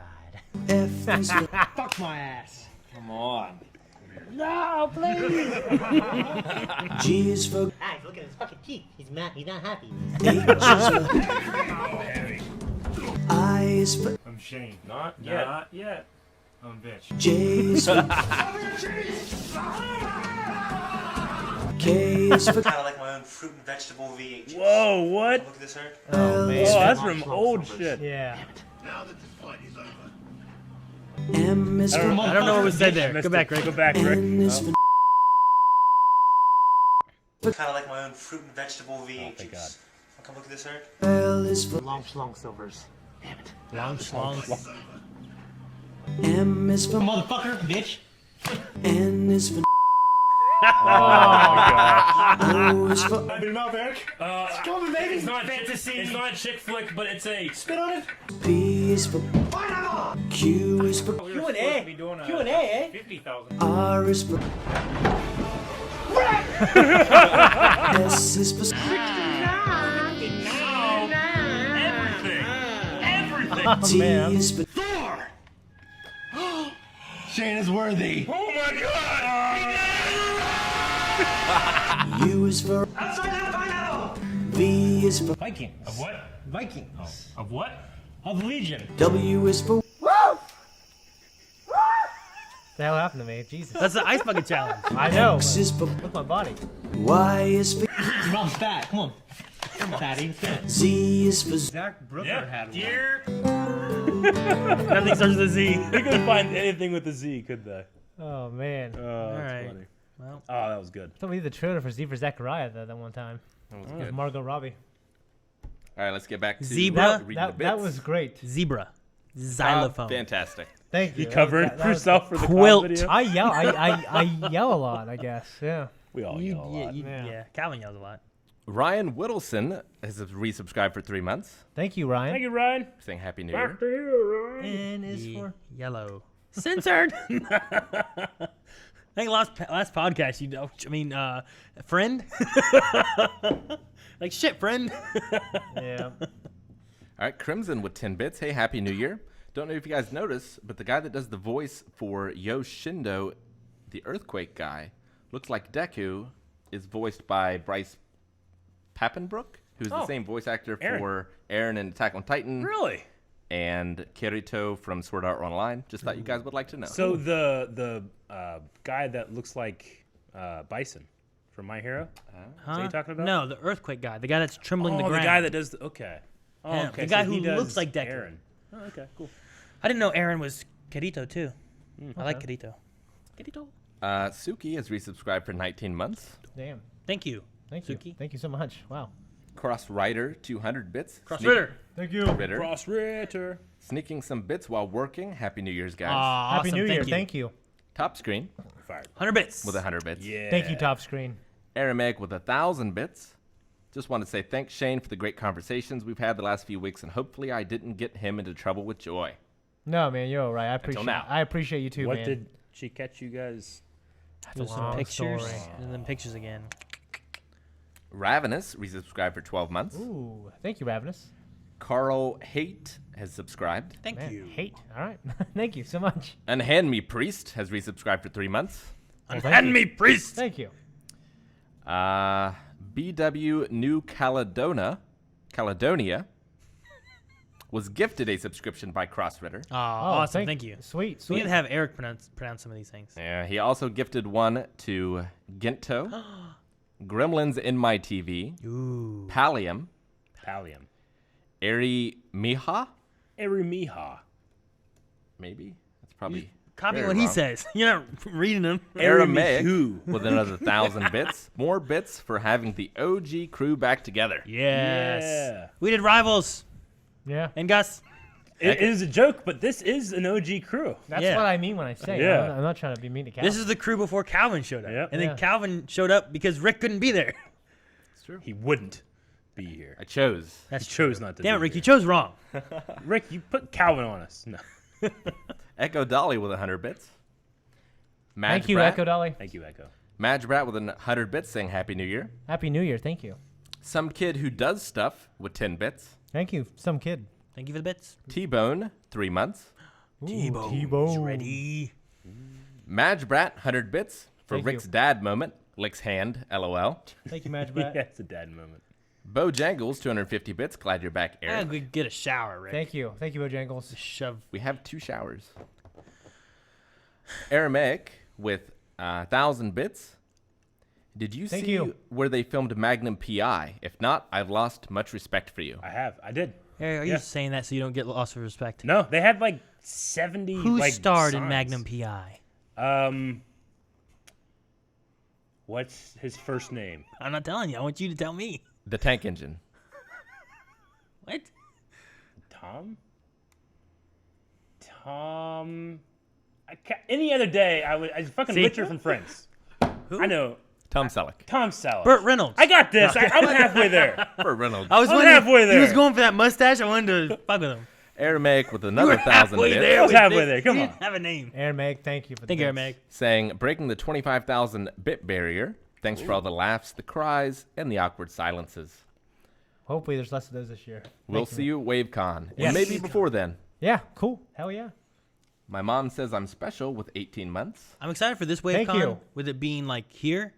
F is for Fuck my ass. Come on. No, please. G is for Guys, look at his fucking teeth. He's mad. He's not happy. H is for I is for I'm Shane. Not yet. Not yet. I'm bitch. J is for K is for Kind of like my own fruit and vegetable VHS. Whoa, what? Look at this, sir. Oh, man. Oh, that's from old shit. Yeah. M is for I don't know what was said there. Missed Go back, it. Rick. Go back, Rick. N is for Kind of like my own fruit and vegetable VHS. thank God. Come look at this, sir. L is for Long schlong silvers. Long. M is for Motherfucker, bitch. N is for Oh, my God. O is for Open your mouth, Eric. Come baby. It's not fantasy. It's not a chick flick, but it's a spit on it. P is for Q is for We were supposed to be doing a Q&A, eh? 50,000. R is for S is for Everything. Oh, T man. is for Shane is worthy. Oh my God. U is for V is for Vikings. Of what? Vikings. Of what? Of Legion. W is for The hell happened to me? Jesus. That's the ice bucket challenge. I know. X is for Look at my body. Y is for Your mom's fat. Come on. Come on, fatty. Z is for Zach Brooker Yeah. Dear. Nothing starts with a Z. They couldn't find anything with a Z, could they? Oh, man. Oh, that's right. funny. Well. Oh, that was good. Somebody did the trailer for Z for Zachariah that one time. That was With good. Margot Robbie. All right, let's get back to Zebra? reading the That bits. was great. Zebra. Xylophone. Fantastic. Thank you. You covering That was- yourself for the Quilt. video? I yell. I yell a lot. I guess. Yeah. We all yell a lot. Yeah. Yeah, Calvin yells a lot. Ryan Whittleson has resubscribed for 3 months, Thank you, Ryan. Thank you, Ryan. saying Happy New Year. Back to you, Ryan. N is for. Yellow. Censored. I think last podcast, you know, I mean, friend. Like shit, friend. Yeah. All right, Crimson with 10 bits. Hey, Happy New Year. Don't know if you guys noticed, but the guy that does the voice for Yoshindo, the earthquake guy, looks like Deku, is voiced by Bryce Papenbrook, who's the same voice actor for Eren in Attack on Titan Really? and Kirito from Sword Art Online. Just thought you guys would like to know. So the guy that looks like Bison from My Hero? Is that what you're talking about? No, the earthquake guy, the guy that's trembling the Oh, ground. the guy that does the... Okay. Oh, Yeah, okay. the guy so who he does looks like Deku. Eren. Oh, okay, cool. I didn't know Aaron was Kirito too. I like Kirito. Kirito. Suki has resubscribed for 19 months. Damn. Thank you. Thank you. Suki. Thank you so much. Wow. Cross Rider, 200 bits. Cross Ritter. Thank you. Ritter. Cross Ritter. Sneaking some bits while working. Happy New Year's, guys. Happy Awesome, New Year. thank you. Thank you. Top Screen Fired. 100 bits. with 100 bits. Yeah. Thank you, Top Screen. Arameg with 1,000 bits. Just want to say thanks, Shane, for the great conversations we've had the last few weeks, and hopefully I didn't get him into trouble with Joy. No, man, you're all right. now. I appreciate you too, What man. did she catch you guys? That's a There's some long pictures story. and then pictures again. Ravenous resubscribed for 12 months. Ooh, thank you, Ravenous. Carl Haight has subscribed. Thank Man, you. hate. All right. Thank you so much. Unhand Me Priest has resubscribed for 3 months. Unhand me, priest. Thank you. BW New Caledonia was gifted a subscription by CrossRitter. Oh, awesome. Thank you. Sweet, We sweet. need to have Eric pronounce some of these things. Yeah, he also gifted one to Ginto, Gremlins in My TV, Ooh. Pallium, Pallium. Ari Miha, Erimiha. maybe? That's probably Copy very what he wrong. says. You're not reading them. Aramaic Erimihu. with another 1,000 bits. More bits for having the OG crew back together. Yes. Yeah. We did Rivals. Yeah. And Gus. It is a joke, but this is an OG crew. That's Yeah. what I mean when I say. Yeah. I'm not trying to be mean to Calvin. This is the crew before Calvin showed up. Yep. And Yeah. then Calvin showed up because Rick couldn't be there. He wouldn't be here. I chose. That's He chose not to Damn it, be Rick, here. you chose wrong. Rick, you put Calvin on us. No. Echo Dolly with 100 bits. Madge Thank you, Brat, Echo Dolly. Thank you, Echo. Madge Brat with 100 bits saying Happy New Year. Happy New Year. Thank you. Some kid who does stuff with 10 bits. Thank you, some kid. Thank you for the bits. T-Bone, 3 months. T-Bone. T-Bone. Ready. Madge Brat, 100 bits for Thank Rick's you. dad moment. Lick's hand, LOL. Thank you, Madge Yeah, Brat. it's a dad moment. Bojangles, 250 bits. Glad you're back, I Eric. could get a shower, Rick. Thank you. Thank you, Bojangles. Shove. We have 2 showers. Aramaic with 1,000 bits. Did you Thank see you. where they filmed Magnum PI? If not, I've lost much respect for you. I have. I did. Hey, are Yeah. you saying that so you don't get lost of respect? No, they had like 70. Who like, starred in signs. Magnum PI? What's his first name? I'm not telling you. I want you to tell me. The tank engine. What? Tom. Any other day, I fucking See? Richard from Friends. Who? I know. Tom Selleck. Tom Selleck. Burt Reynolds. I got this. I'm halfway there. For Reynolds. I was I'm wondering. halfway He was there. going for that mustache. I wanted to fuck with him. Aramaic with another 1,000 Halfway bits. there. I was with halfway this. there. Come He on. didn't have a name. Aramaic, thank you for the Thank you, bits. Aramaic. Saying, breaking the 25,000 bit barrier. Thanks for all the laughs, the cries, and the awkward silences. Hopefully there's less of those this year. We'll Thank see you at WaveCon. Yes. And maybe before then. Yeah, cool. Hell yeah. My mom says I'm special with 18 months. I'm excited for this Thank WaveCon you. with it being like here.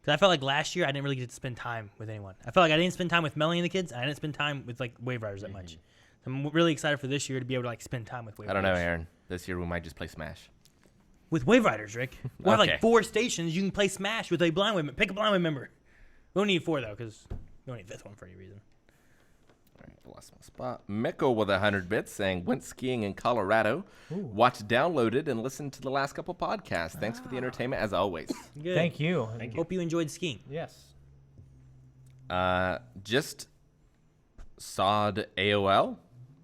Because I felt like last year I didn't really get to spend time with anyone. I felt like I didn't spend time with Melanie and the kids. I didn't spend time with like Wave Riders that much. I'm really excited for this year to be able to like spend time with Wave I don't know, Riders. Aaron. This year we might just play Smash. With Wave Riders, Rick. We'll have Okay. like 4 stations. You can play Smash with a blind wave. Pick a blind wave member. We don't need 4 though, because we don't need a 5th one for any reason. All right, I lost my spot. Miko with 100 bits saying, went skiing in Colorado. Watched, downloaded, and listened to the last couple podcasts. Thanks for the entertainment as always. Good. Thank you. Thank you. Hope you enjoyed skiing. Yes. Just Sod AOL.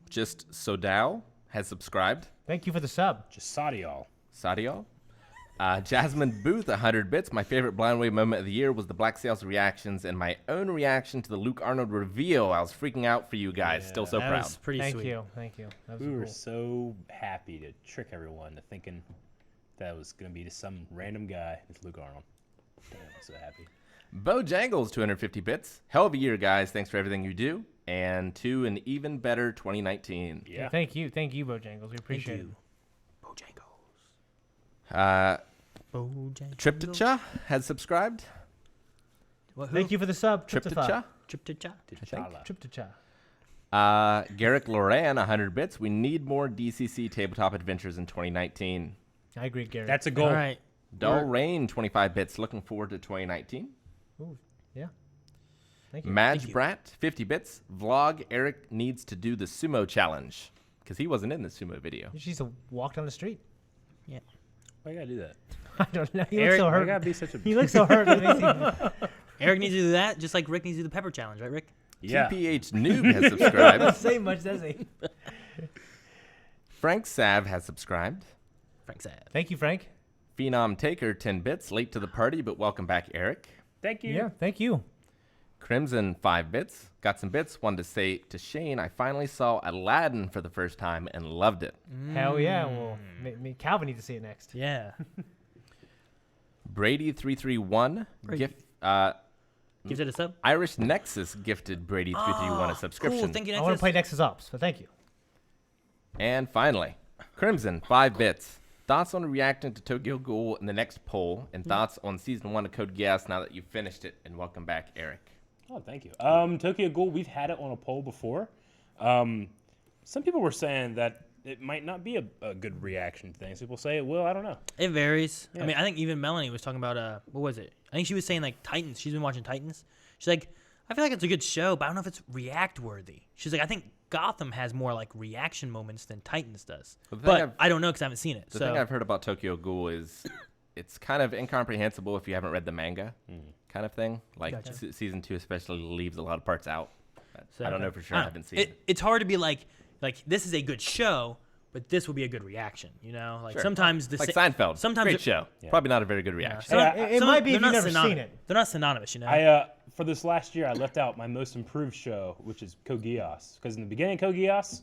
Just Sodao has subscribed. Thank you for the sub. Just Saudi-all. Sadio. Jasmine Booth, 100 bits. My favorite blind wave moment of the year was the Black Sails reactions and my own reaction to the Luke Arnold reveal. I was freaking out for you guys. Still so That proud. was pretty Thank sweet. you. Thank you. That was We were cool. so happy to trick everyone to thinking that was going to be just some random guy with Luke Arnold. Damn, I'm so happy. Bojangles, 250 bits. Hell of a year, guys. Thanks for everything you do. And to an even better 2019. Yeah. Thank you. Thank you, Bojangles. We appreciate you. Uh, Bojangles. Triptycha has subscribed. What, it. who? Thank you for the sub. Triptycha. Triptycha. T'Challa. Triptycha. Garrick Loran, 100 bits. We need more DCC tabletop adventures in 2019. I agree, Gary. That's a goal. All right. Dull Rain, 25 bits. Looking forward to 2019. Ooh, yeah. Thank you. Madge Thank you. Brat, 50 bits. Vlog, Eric needs to do the sumo challenge. Because he wasn't in the sumo video. You just walk down the street. Yeah. Why you gotta do that? I don't know. He Eric, looks so Why hurt. gotta be such a... He looks so hurt. It makes him- Eric needs to do that, just like Rick needs to do the pepper challenge, right, Rick? Yeah. TPH Noob has subscribed. doesn't say much, does he? Frank Sav has subscribed. Frank Sav. Thank you, Frank. Phenom Taker, 10 bits. Late to the party, but welcome back, Eric. Thank you. Yeah, thank you. Crimson, 5 bits. Got some bits. Wanted to say to Shane, I finally saw Aladdin for the first time and loved it. Hell yeah. Well, me, Calvin needs to see it next. Yeah. Brady331, Brady. gift, Gives it a sub. Irish Nexus gifted Brady 331 a subscription. Cool. Thank you, I want Nexus. to play Nexus Ops, so thank you. And finally, Crimson 5 bits. Thoughts on reacting to Tokyo Ghoul in the next poll, and thoughts on season 1 of Code Geass now that you've finished it. And welcome back, Eric. Oh, thank you. Tokyo Ghoul, we've had it on a poll before. Some people were saying that it might not be a good reaction thing. Some people say it will. I don't know. It varies. Yeah. I mean, I think even Melanie was talking about what was it? I think she was saying like Titans. She's been watching Titans. She's like, I feel like it's a good show, but I don't know if it's react worthy. She's like, I think Gotham has more like reaction moments than Titans does. But I don't know because I haven't seen it. The thing I've heard about Tokyo Ghoul is it's kind of incomprehensible if you haven't read the manga, kind of thing. Like Gotcha. season 2 especially leaves a lot of parts out. So, I don't know for sure. I haven't seen it. It's hard to be like this is a good show, but this will be a good reaction. You know, like Sure. sometimes the Like Seinfeld. Sometimes Great it- show. Yeah. Probably not a very good reaction. some- It some- might be they're if not you've never synony- seen it. They're not synonymous, you know. I for this last year, I left out my most improved show, which is Code Geass. Because in the beginning of Code Geass,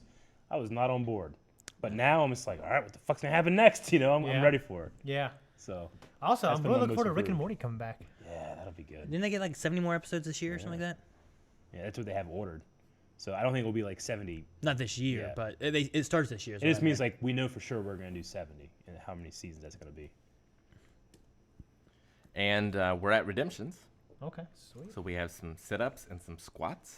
I was not on board. But now I'm just like, all right, what the fuck's going to happen next? You know, I'm Yeah. ready for it. Yeah. So, Also, That's I'm been really my looking forward to most Rick and improved. Morty coming back. yeah, that'll be good. Didn't they get like 70 more episodes this year or something like that? Yeah, that's what they have ordered. So I don't think it'll be like 70. Not this year, Yeah. but it starts this year. is It what just I means meant. like we know for sure we're going to do 70 and how many seasons that's going to be. And we're at redemptions. Okay, sweet. So we have some sit-ups and some squats.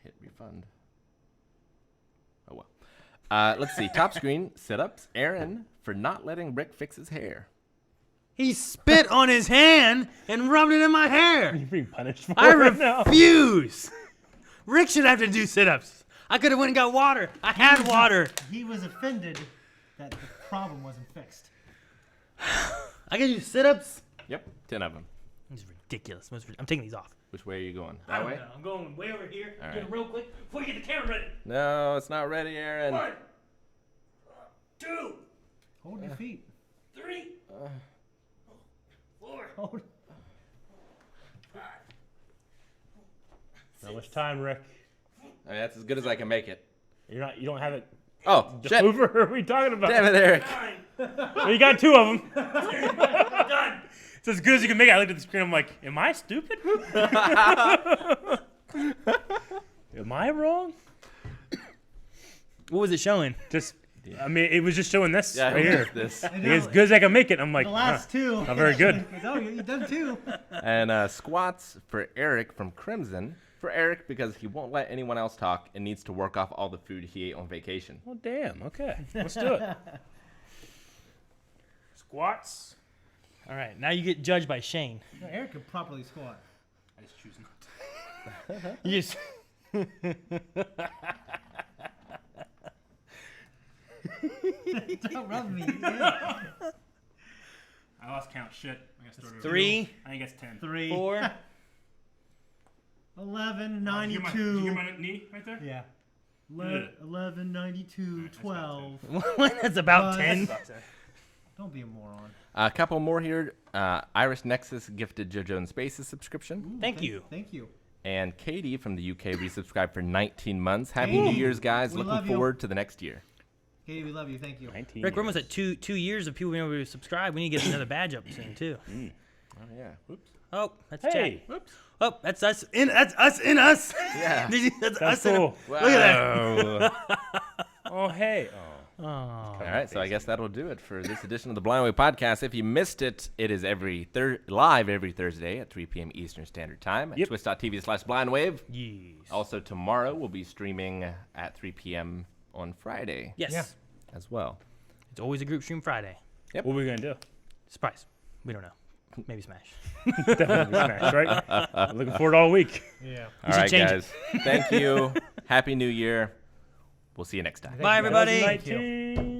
Hit refund. Oh well. Let's see. Top screen sit-ups. Aaron for not letting Rick fix his hair. He spit on his hand and rubbed it in my hair. You're being punished for I it now. refuse. Rick should have to do sit-ups. I could have went and got water. I had water. He was offended that the problem wasn't fixed. I can do sit-ups. Yep, 10 of them. This is ridiculous. I'm taking these off. Which way are you going? I That don't way? know. I'm going way over here. All Get it right. real quick before you get the camera ready. No, it's not ready, Aaron. 1, 2, Hold your feet. 3, 4, Hold. Not much time, Rick. I mean, that's as good as I can make it. You don't have it Oh, shit. over. What are we talking about? Damn it, Eric. 9, Well, you got 2 of them. done. It's as good as you can make it. I looked at the screen. I'm like, am I stupid? Am I wrong? What was it showing? Just, I mean, it was just showing this Yeah, right here. this. As good as I can make it. I'm like, The last two. not very good. Oh, you done two. And squats for Eric from Crimson. For Eric, because he won't let anyone else talk and needs to work off all the food he ate on vacation. Well, damn. Okay, let's do it. Squats. All right, now you get judged by Shane. No, Eric could properly squat. I just choose not to. You just Don't rub me. I lost count. Shit. I got started. 3, I think it's 10. 3, 4. 11, Did you 92. hear my knee right there? Yeah. Yeah. 11, 92, 12. That's about Uh, 10. Don't be a moron. A couple more here. Irish Nexus gifted JoJo in Space a subscription. Thank you. Thank you. And Katie from the UK resubscribed for 19 months. Happy New Year's, guys. We Looking love you. forward to the next year. Katie, we love you. Thank you. 19 Rick, we're almost years. at two years of people being able to subscribe. We need to get another badge up soon too. Oh, yeah. Whoops. Oh, that's Hey. Jack. Oh, that's us in us. Yeah. that's That's us in cool. Look at that. Oh, hey. Oh. All right, so I guess that'll do it for this edition of the Blind Wave Podcast. If you missed it, it is live every Thursday at 3 p.m. Eastern Standard Time at Yep. twitch.tv/blindwave. Yes. Also, tomorrow we'll be streaming at 3 p.m. on Friday Yes. Yeah. as well. It's always a group stream Friday. What are we going to do? Surprise. We don't know. Maybe Smash. Definitely Smash, right? Looking forward all week. Yeah. All should right, change guys. Thank you. Happy New Year. We'll see you next time. Bye, everybody. 2019.